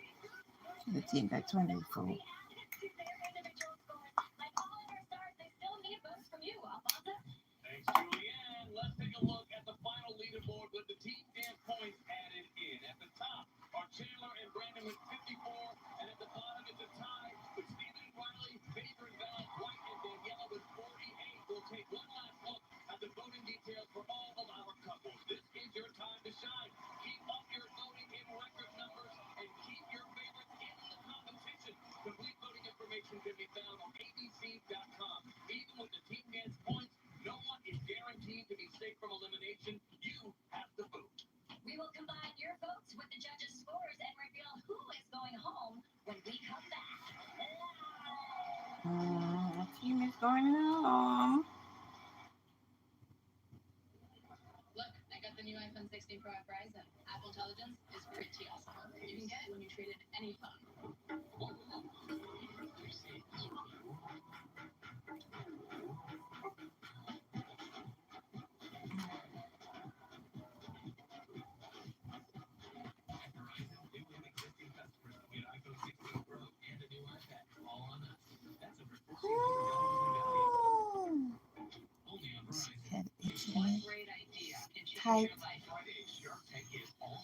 The team got 24. Like all of our stars, they still need votes from you, Alfonso. Thanks, Julianne. Let's take a look at the final leaderboard with the team dance points added in. At the top are Chandler and Brandon with 54, and at the bottom it's a tie with Stephen Riley, Baker and Bella, White and Daniela with 48. We'll take one last look at the voting details for all of our couples. This is your time to shine. Keep up your voting in record numbers and keep your favorites in the competition. Complete voting information can be found on abc.com. Even with the team dance points, no one is guaranteed to be safe from elimination. You have the vote. We will combine your votes with the judges' scores and reveal who is going home when we come back. The team is going home. Look, I got the new iPhone 16 Pro at Verizon. Apple Intelligence is pretty awesome. You can get it when you traded any phone. Head itching. Great idea. Tight.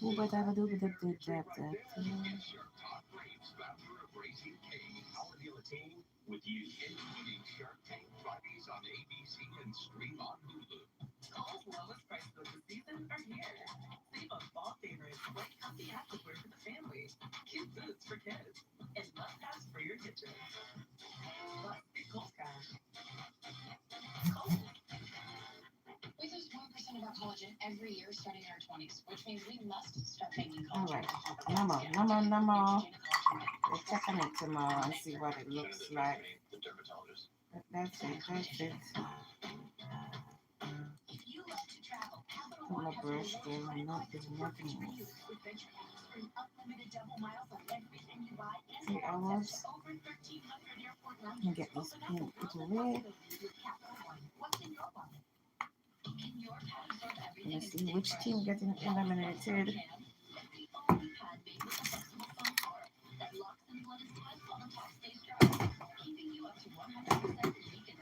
Ooh, but I would do with the Shark Talk raves voucher of Racing K's. Our deal a team with you including Shark Tank Fridays on ABC and stream on Hulu. Kohl's lowest prices of the season are here. Save on fall favorites like comfy activewear for the family, cute boots for kids, and must-haves for your kitchen. Plus, get Kohl's cash. Kohl's. We lose 1% of our collagen every year starting in our 20s, which means we must start taking All collagen. right. No more. No more. No more. We're checking it tomorrow and see what it looks like. The dermatologist. But that's it. That's it. If you love to travel, Capital Put One my has brush rewards there. I'm not credits doing perfect nothing for you. else. With Venture Caps, earn unlimited double miles on everything you buy and 3 more hours. access to over 1,300 airport Let me lounges. get this Open up pink the world little of red. possibilities with Capital One. What's in your wallet? Can your pad absorb everything Let's and see stay which fresh? team getting eliminated. Can. It's the only pad made with a flexible foam core that locks in blood as tight while the top stays dry, keeping you up to 100% leak and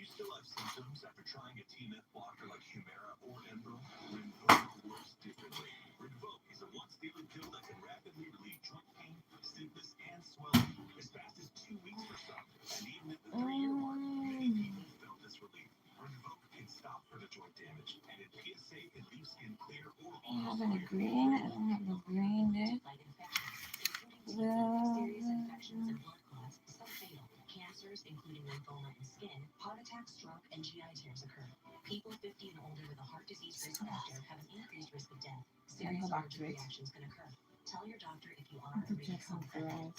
still have symptoms after trying a TNF blocker like Humira or Enbrel? Rinvoq works differently. Rinvoq is a once-daily pill that can rapidly relieve joint pain, stiffness, and swelling as fast as 2 weeks for some. And even at the 3-year mark, many people felt this relief. Rinvoq can stop further joint damage, and its PSA can leave skin clear or I have almost any clear. green? I don't have no green there. Fight infections, including Well, serious infections and blood clots, some fatal. Cancers, including lymphoma and skin, heart attack, stroke, and GI tears occur. People 50 and older with a heart disease risk factor have an increased risk of death. Serious go back to allergic it. reactions can occur. Tell your doctor if you I are have to already check some for infected. us.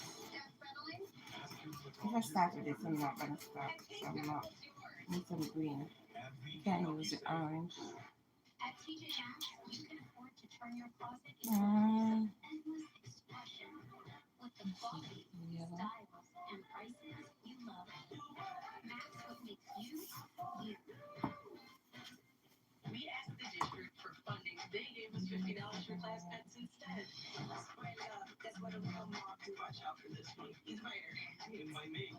If I start with this, I'm not gonna stop. So I'm not. Need some green. Can't use the orange. At TJ Maxx, you can afford to turn your closet into a Mm. place of endless expression with the quality, Yellow. styles, and prices you love. Max what makes you, you. We asked the district for funding. They gave us $50 for class pets instead. But guess what? A little more to watch out for this one. He's right here. And by me.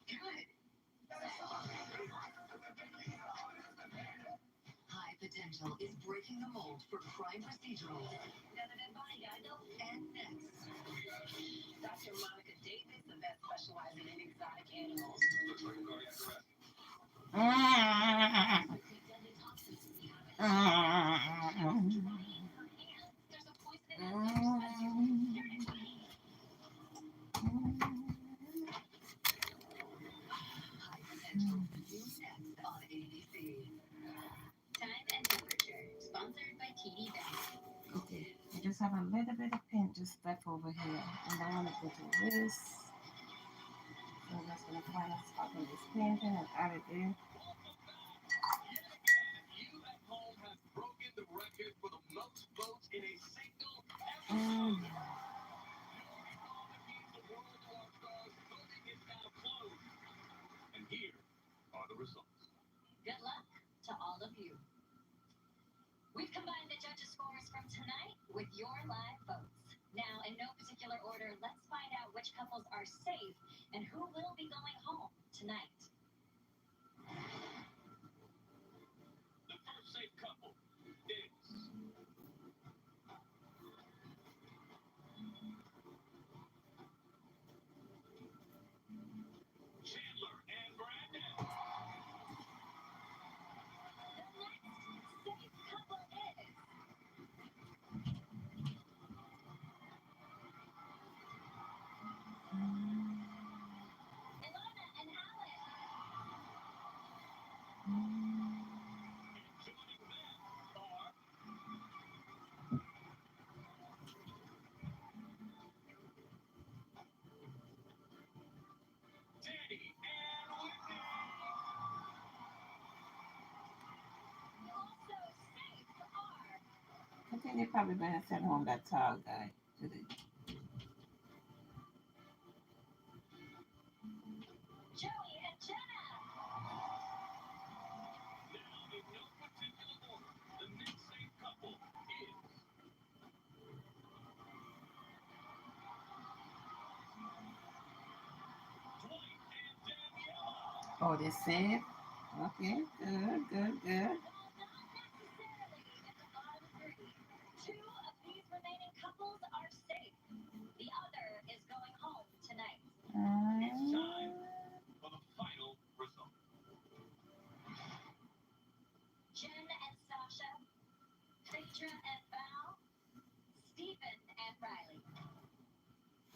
Good. High Potential is breaking the mold for crime procedurals. And next, Dr. Monica Davis, the vet specializing in exotic animals. Looks like a cardiac arrest. There's a poison High Potential, new next on ABC. Time and temperature, sponsored by TD Bank. Okay. I just have a little bit of paint just left over here. And I want to go to this. So I'm just gonna find a spot in this painting and add it in. You at home have broken the record for the most votes in a single Mm. episode. The World All Stars voting is now closed. And here are the results. Good luck to all of you. We've combined the judges' scores from tonight with your live votes. Now, in no particular order, let's find out which couples are safe and who will be going home tonight. The first safe couple is Chandler and Brandon. The next safe couple is Ilana and Alex. Joining them are Danny and Whitney. Also safe are I think they probably better send home that tall guy today. Joey and Jenna. Now, in no particular order, the next safe couple is Dwight and Daniela. Oh, they're safe? Okay, good, good, good. While not necessarily in the bottom three, two of these remaining couples are safe. The other is going home tonight. It's time for the final result. Jen and Sasha, Phaedra and Val, Stephen and Riley.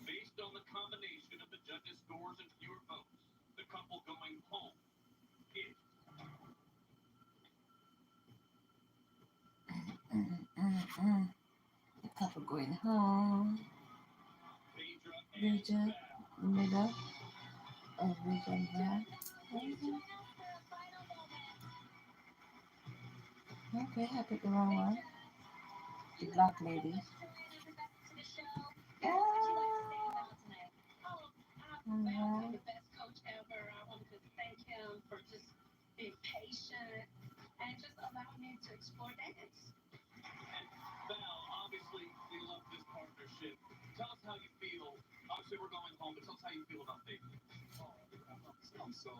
Based on the combination of the judges' scores and fewer votes, the couple going home is The couple going home. Phaedra and Region, Val. the middle of region back. Please join us for a final moment. Okay, I picked the wrong one. Phaedra, The you black have lady. so much to introduce to the show. Yeah. What would you like to say about tonight? Val is the best coach ever. I wanted to thank him for just being patient and just allowing me to explore dance. Val, obviously, we love this partnership. Tell us how you feel. Obviously, we're going home, but tell us how you feel about dating. Oh, I'm so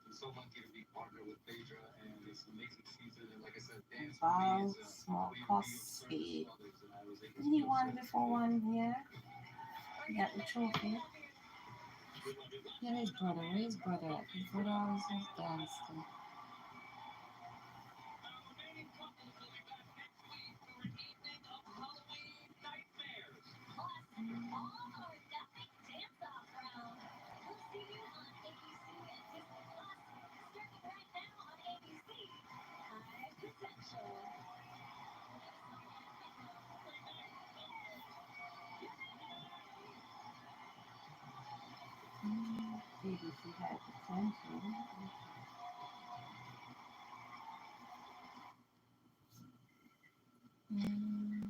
I'm so lucky to be partnered with Phaedra, and it's an amazing season. And like I said, dance for Wow, me is small a way cost to be of service speed. to others, and I was able to He do won so. before one here. He got the trophy. Yeah, his brother. Where his brother at? His brother always has danced. Remaining couples will be back next week for an evening of Halloween nightmares. Plus, all our nothing dance-off round. We'll see you on ABC and Disney Plus, starting right now on ABC. High Potential. BBC had potential. Mm.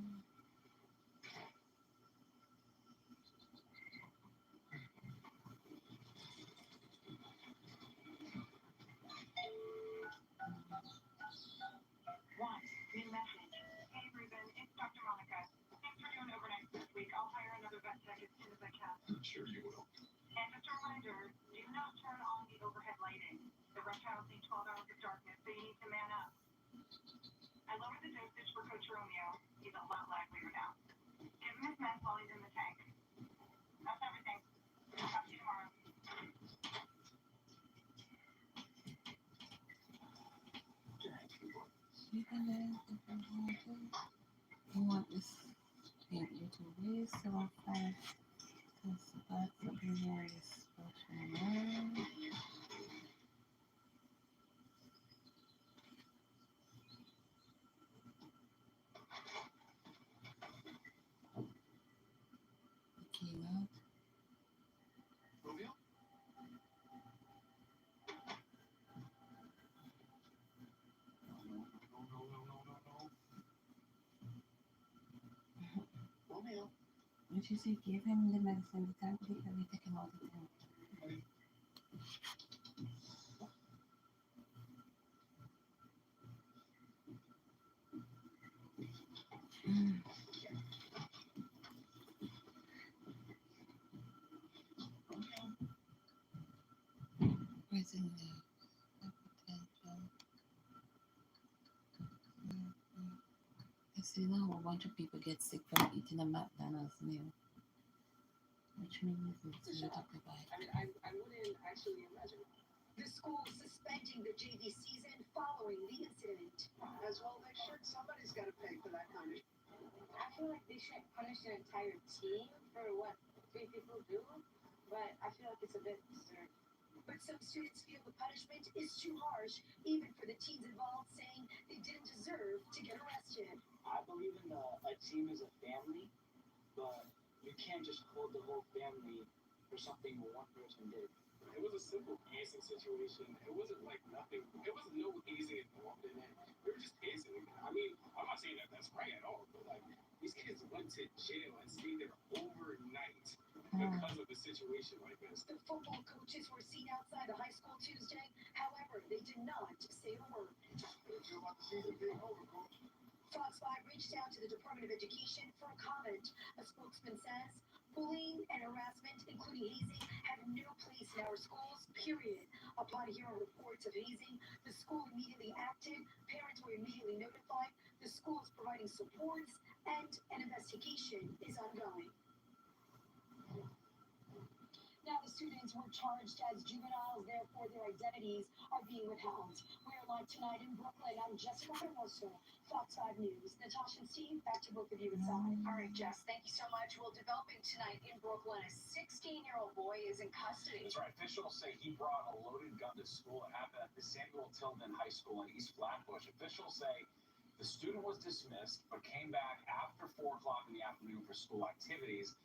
Want. New message. Hey, Ruben, it's Dr. Monica. Thanks for doing overnight this week. I'll hire another vet tech as soon as I can. I'm sure you will. And just a reminder, do not turn on the overhead lighting. The reptiles need 12 hours of darkness, so you need to man up. I lowered the dosage for Coach Romeo. He's a lot livelier now. Give him his meds while he's in the tank. That's everything. I'll talk to you tomorrow. You want this paint you to waste about 5 test that for the hair is special. Kilo. Romeo? No. Romeo? When she say give him the medicine, the time to take him all the time. Pressing the potential. I see now a whole bunch of people get sick from eating a McDonald's meal. Which means it's really talk about. I wouldn't actually imagine. The school suspending the JV season following the incident. As well, they should. Somebody's got to pay for that kind of. I feel like they shouldn't punish an entire team for what 3 people do, but I feel like it's a bit absurd. But some students feel the punishment is too harsh, even for the teens involved, saying they didn't deserve to get arrested. I believe in a team as a family, but you can't just hold the whole family for something one person did. It was a simple hazing situation. It wasn't like nothing. It wasn't no hazing involved in it. We were just hazing. I mean, I'm not saying that that's right at all, but like these kids went to jail and stayed there overnight because of a situation like this. The football coaches were seen outside the high school Tuesday. However, they did not say a word. What you about the season being over, coach? Fox 5 reached out to the Department of Education for a comment. A spokesman says bullying and harassment, including hazing, have no place in our schools, period. Upon hearing reports of hazing, the school immediately acted. Parents were immediately notified. The school is providing supports, and an investigation is ongoing. Now the students were charged as juveniles, therefore their identities are being withheld. We're live tonight in Brooklyn. I'm Jessica Hermoso, Fox 5 News. Natasha and Steve, back to both of you inside. All right, Jess, thank you so much. Well, developing tonight in Brooklyn, a 16-year-old boy is in custody. That's right. Officials say he brought a loaded gun to school. It happened at the Samuel Tilden High School in East Flatbush. Officials say the student was dismissed, but came back after 4 o'clock in the afternoon for school activities.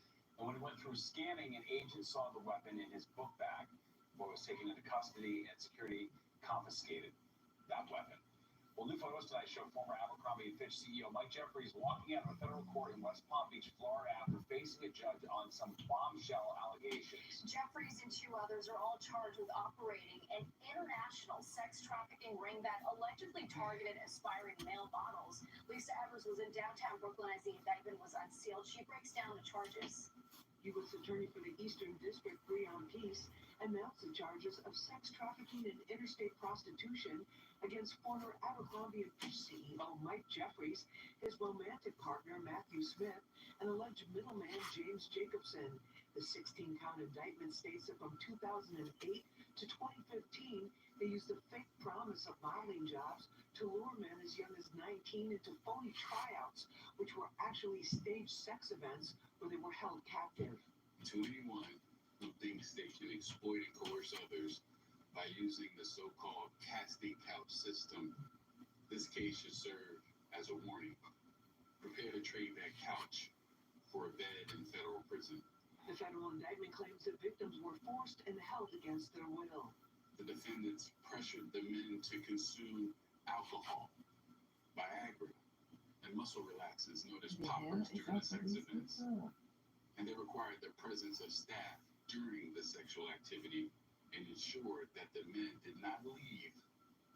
And when he went through scanning, an agent saw the weapon in his book bag. The boy was taken into custody, and security confiscated that weapon. Well, new photos tonight show former Abercrombie & Fitch CEO Mike Jeffries walking out of a federal court in West Palm Beach, Florida, after facing a judge on some bombshell allegations. Jeffries and 2 others are all charged with operating an international sex trafficking ring that allegedly targeted aspiring male models. Lisa Evers was in downtown Brooklyn as the indictment was unsealed. She breaks down the charges. U.S. Attorney for the Eastern District, Breon Peace, announced the charges of sex trafficking and interstate prostitution against former Abercrombie & Fitch CEO Mike Jeffries, his romantic partner Matthew Smith, and alleged middleman James Jacobson. The 16-count indictment states that from 2008 to 2015, they used the fake promise of modeling jobs to lure men as young as 19 into phony tryouts, which were actually staged sex events where they were held captive. To anyone who thinks they can exploit and coerce others by using the so-called casting couch system, this case should serve as a warning. Prepare to trade that couch for a bed in federal prison. The federal indictment claims that victims were forced and held against their will. The defendants pressured the men to consume alcohol, Viagra, and muscle relaxers known as poppers during the sex events. And they required the presence of staff during the sexual activity and ensured that the men did not leave.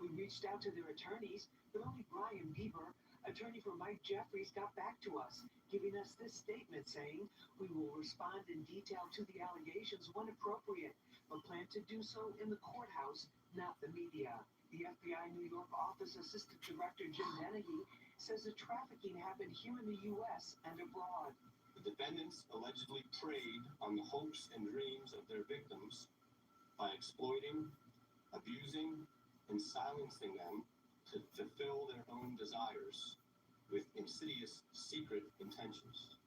We reached out to their attorneys, but only Brian Bieber, attorney for Mike Jeffries, got back to us, giving us this statement saying, "We will respond in detail to the allegations when appropriate, but plan to do so in the courthouse, not the media." The FBI New York office assistant director Jim Dennehy says the trafficking happened here in the U.S. and abroad. The defendants allegedly preyed on the hopes and dreams of their victims by exploiting, abusing, and silencing them to fulfill their own desires with insidious, secret intentions.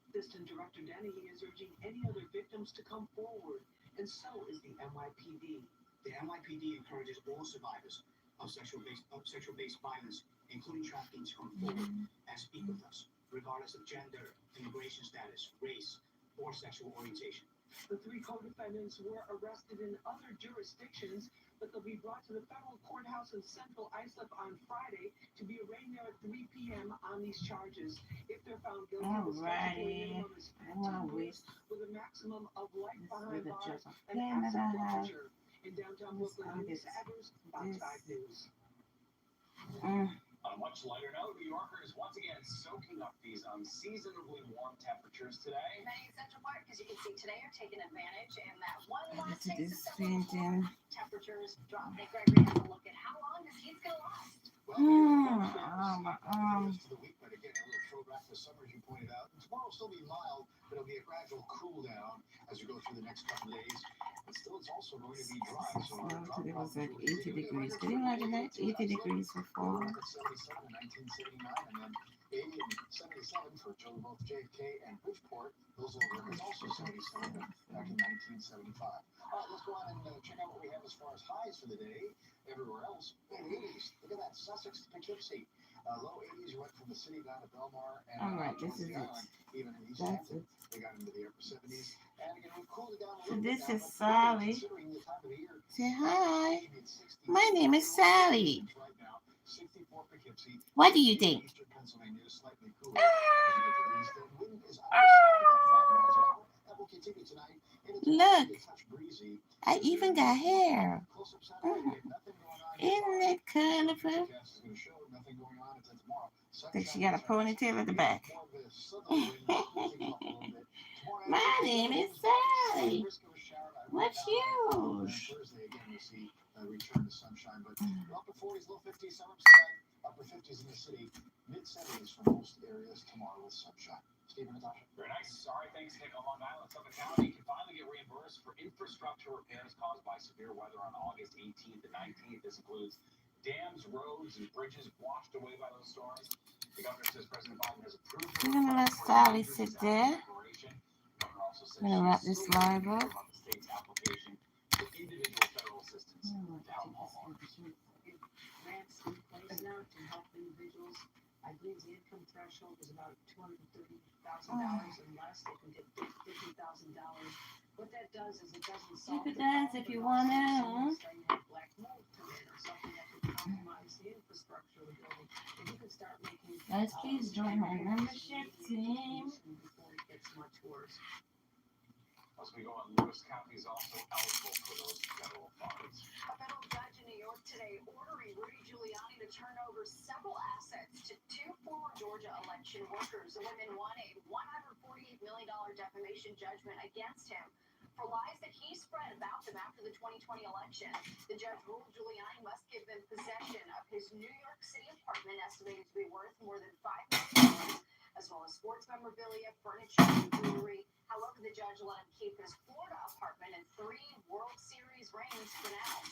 Assistant Director Dennehy is urging any other victims to come forward, and so is the NYPD. The NYPD encourages all survivors of sexual-based violence, including trafficking, to come forward and speak with us, regardless of gender, immigration status, race, or sexual orientation. The 3 co-defendants were arrested in other jurisdictions, but they'll be brought to the federal courthouse in Central Islip on Friday to be arraigned there at 3 p.m. on these charges. If they're found guilty, the statutory minimum is 15 years with a maximum of life behind bars and active forfeiture. In downtown Brooklyn, Denise Evers, Fox 5 News. On a much lighter note, New Yorkers once again soaking up these unseasonably warm temperatures today. Many in Central Park, as you can see today, are taking advantage, and that one last To taste this of summer painting. temperatures drop. Nick Gregory has a look at how long this heat's gonna last. To the week, but again, a little throwback to summer, as you pointed out. And tomorrow will still be mild, but it'll be a gradual cool down as we go through the next couple of days. But still, it's also going to be dry. So Today was like 80 degrees. Can you imagine that? 80 degrees for fall. 77 in 1979, and then 80 and 77 for both JFK and Bridgeport. Those old records also 77 back in 1975. All right, let's go on and check out what we have as far as highs for the day. Everywhere else, in the 80s. Look at that, Sussex to Poughkeepsie. Low 80s went from the city down to Belmar and All right, this is it. Even in East That's Hampton, it. they got into the upper 70s. And again, we cooled it down a So little this bit is now, but Sally. considering the time of the year, Say hi. mid-60s. My name is Sally. Right now, 64 Poughkeepsie. What do you think? Eastern Pennsylvania is slightly cooler. As you get to the east, the wind is about 5 miles an hour. That will continue tonight. And it's Look, a touch breezy. I even got hair. Close up Saturday, we have nothing going on. Isn't it colorful? Forecast is going to show nothing going on until tomorrow. I think she got a ponytail at the back. More of a southerly wind, cooling off a little bit. Tomorrow My afternoon, name is slight Sally. risk of a shower by What's right now. And yours? Thursday again we'll see a return to sunshine, but upper 40s, low 50s, some upside, upper 50s in the city, mid 70s for most areas tomorrow with sunshine. Steve and Natasha. Very nice. Sorry, thanks, Nick. On Long Island, Suffolk County can finally get reimbursed for infrastructure repairs caused by severe weather on August 18th and 19th. This includes dams, roads, and bridges washed away by those storms. The governor says President Biden has approved the We're gonna let request for Sally a sit disaster there. declaration. The governor also says I'm gonna she wrap is this still live waiting to up. hear about the state's application for individual federal assistance to help homeowners. Grants in place now to help individuals. I believe the income threshold is about $230,000 and less. They can get $50,000. What that does is it doesn't solve You could the dance problem, if you but also wanna. someone saying that black mold come in or something that could compromise the infrastructure of the building. If you could start making Guys, please join my membership team. before it gets much worse. As we go on, Lewis County is also eligible for those federal funds. A federal judge in New York today ordering Rudy Giuliani to turn over several assets to 2 former Georgia Georgia election workers. The women won a $148 million defamation judgment against him for lies that he spread about them after the 2020 election. The judge ruled Giuliani must give them possession of his New York City apartment, estimated to be worth more than $5 million, as well as sports memorabilia, furniture, and jewelry. However, the judge let him keep his Florida apartment and 3 World Series rings for now.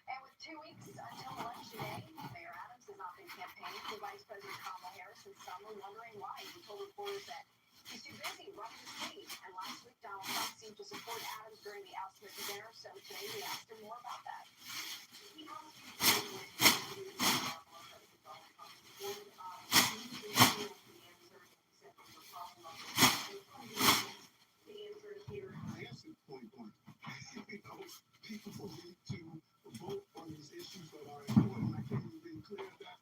And with 2 weeks until Election Day, Mayor Adams has not been campaigning for Vice President Kamala Harris, and some are wondering why. He told reporters that he's too busy running the state. And last week, Donald Trump seemed to support Adams during the ousted dinner, so today we asked him more about that. He asked you to People need to vote on these issues that are important. I can't even be clear that.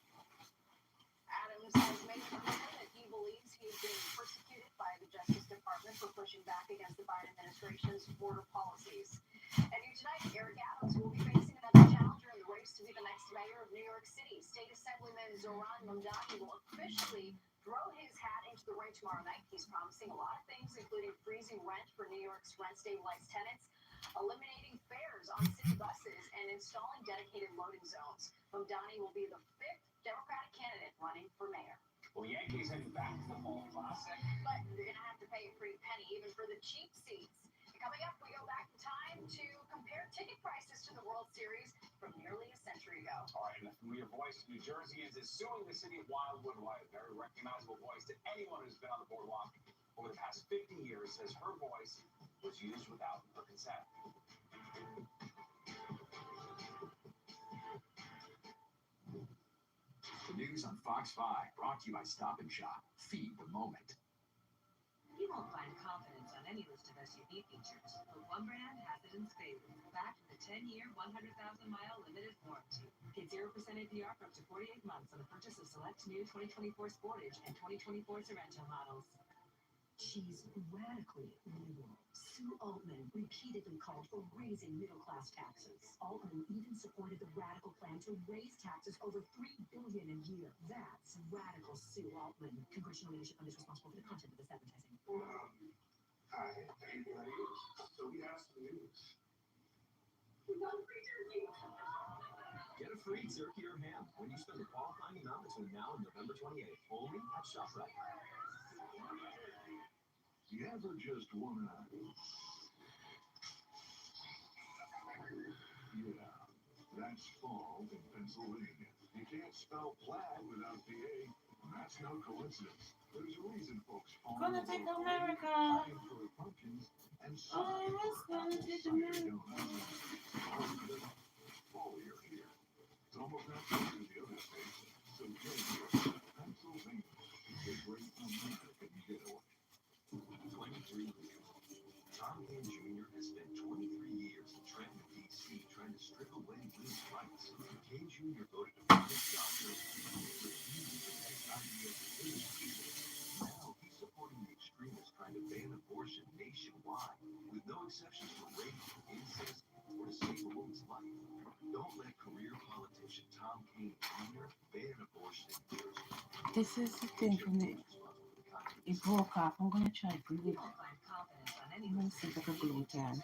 Adams has made it clear that he believes he is being persecuted by the Justice Department for pushing back against the Biden administration's border policies. And here tonight, Eric Adams will be facing another challenger in the race to be the next mayor of New York City. State Assemblyman Zoran Mamdani will officially throw his hat into the ring tomorrow night. He's promising a lot of things, including freezing rent for New York's rent-stabilized tenants, eliminating fares on city buses, and installing dedicated loading zones. Mamdani will be the 5th Democratic candidate running for mayor. Well, the Yankees heading back to the Fall Classic. But you're going to have to pay a pretty penny even for the cheap seats. And coming up, we go back in time to compare ticket prices to the World Series from nearly a century ago. All right, and a familiar voice in New Jersey is suing the city of Wildwood, why a very recognizable voice to anyone who's been on the boardwalk over the past 50 years, says her voice was used without her consent. The news on Fox 5, brought to you by Stop and Shop. Feed the moment. You won't find confidence on any list of SUV features, but one brand has it in spades, backed with a 10-year, 100,000-mile limited warranty. Get 0% APR for up to 48 months on the purchase of select new 2024 Sportage and 2024 Sorrento models. She's radically liberal. Sue Altman repeatedly called for raising middle-class taxes. Altman even supported the radical plan to raise taxes over $3 billion a year. That's radical Sue Altman. Congressional leadership fund is responsible for the content of this advertising. Hi, everybody. So we have some news. Get a free turkey or ham when you spend the qualifying amount between now and November 28th, only at ShopRite. You ever just wanna... Yeah, that's fall in Pennsylvania. You can't spell plaid without the A, and that's no coincidence. There's a reason folks fall Gonna take America. for pumpkins and Oh, it's gonna take America. Fall here. It's almost not close to the other states, so join here. Pennsylvania is a great American getaway. 23 years. Tom Kane Jr. has spent 23 years in Trenton, D.C. trying to strip away women's rights. Kane Jr. voted to protect doctors and refused to protect ideas of women's people. Now he's supporting the extremists trying to ban abortion nationwide, with no exceptions for rape, incest, or to save a woman's life. Don't let career politician Tom Kane Jr. ban abortion in Jersey. This is the thing for me. It broke off. I'm gonna try to glue it. I'm gonna see if I can glue it down.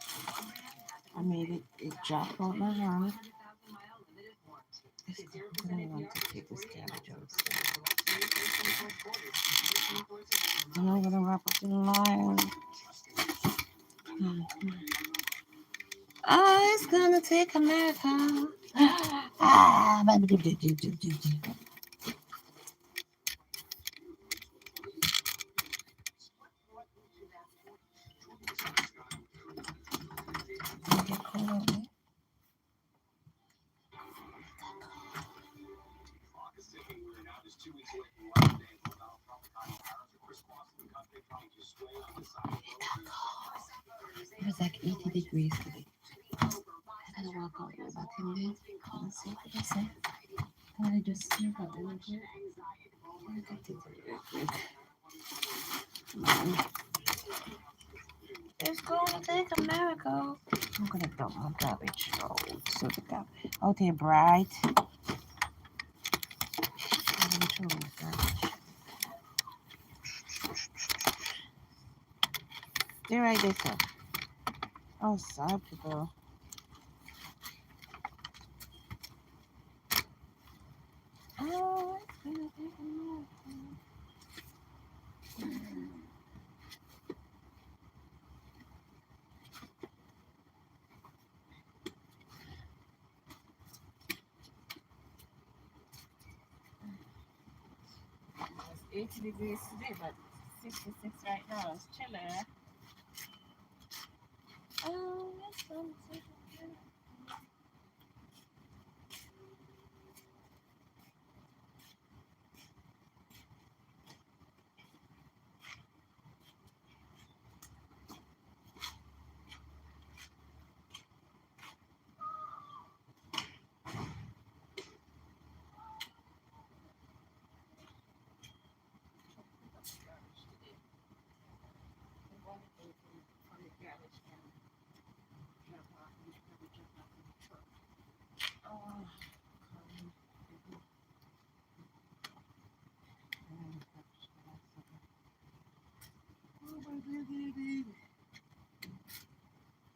I made it drop out my hand. I'm gonna want to take this cabbage out. And I'm gonna wrap up the line. Oh, it's gonna take America. Ah, August 2nd, we're now just 2 weeks away from Election Day, and Donald Trump and Kamala Harris are crisscrossing the country trying to sway on the side of voters. It was like 80 degrees today. I'm gonna walk out there back in there. Let's see what they say. And I just see how they look here. I got to do it real quick. It's gonna take America. I'm gonna dump my garbage out so the garbage out here bright. I'm gonna throw my garbage. Stay right there, sir. Oh, sorry, people. Oh, it's gonna take a minute. It's 80 degrees today, but 66 right now. It's chilly. Oh, it's gonna take a minute.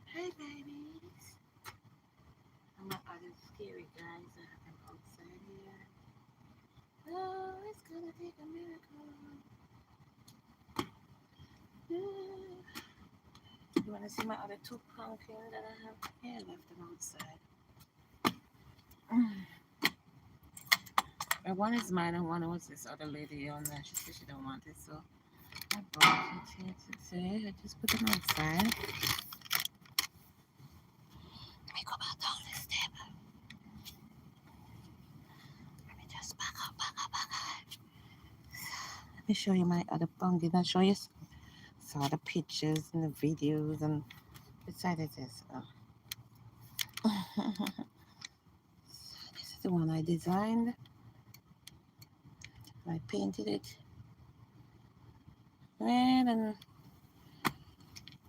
Hey, babies. I'm not other scary guys that happen outside here. Oh, it's gonna take a miracle. You wanna see my other two pumpkins that I have here? Left them outside. And one is mine and one was this other lady on there. She said she don't want it, so I brought it here today. I just put them outside. Let me go back down this step. Let me just back up. Let me show you my other pumpkin. I'll show you saw the pictures and the videos and besides this. This is the one I designed. I painted it. And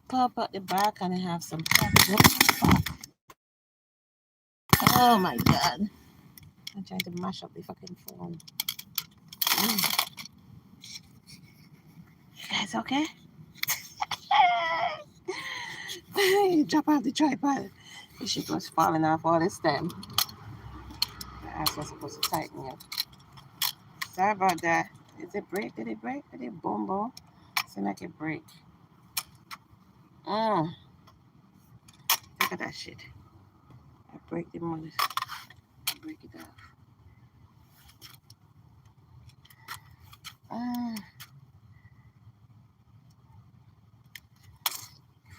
pop out the back and I have some pumpkins. Oh my god. I'm trying to mash up the fucking phone. You guys okay? You drop off the tripod. The shit was falling off all this time. The ass was supposed to tighten up. Sorry about that. Is it break? Did it break? Did it boom boom? Seemed like it break. Look at that shit. I break the mother. Break it off.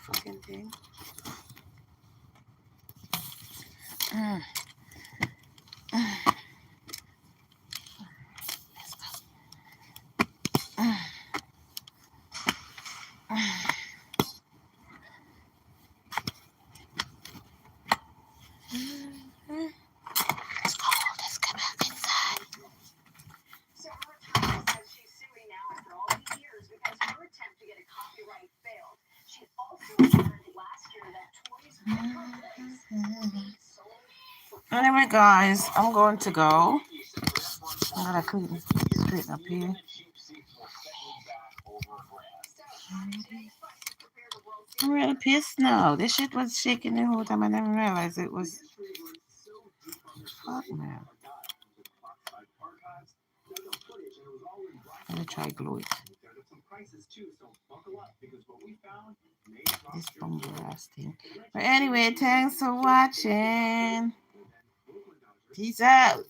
Fucking thing. Let's go. Let's go back inside. So her attorney says she's suing now after all these years because her attempt to get a copyright failed. She also learned last year that toys with her voice were being sold. Anyway, guys, I'm going to go. I gotta straighten up here. I'm really pissed now. This shit was shaking the whole time. I didn't realize it was. Fuck, man. I'm gonna try glue it. This bumble ass thing. But anyway, thanks for watching. Peace out.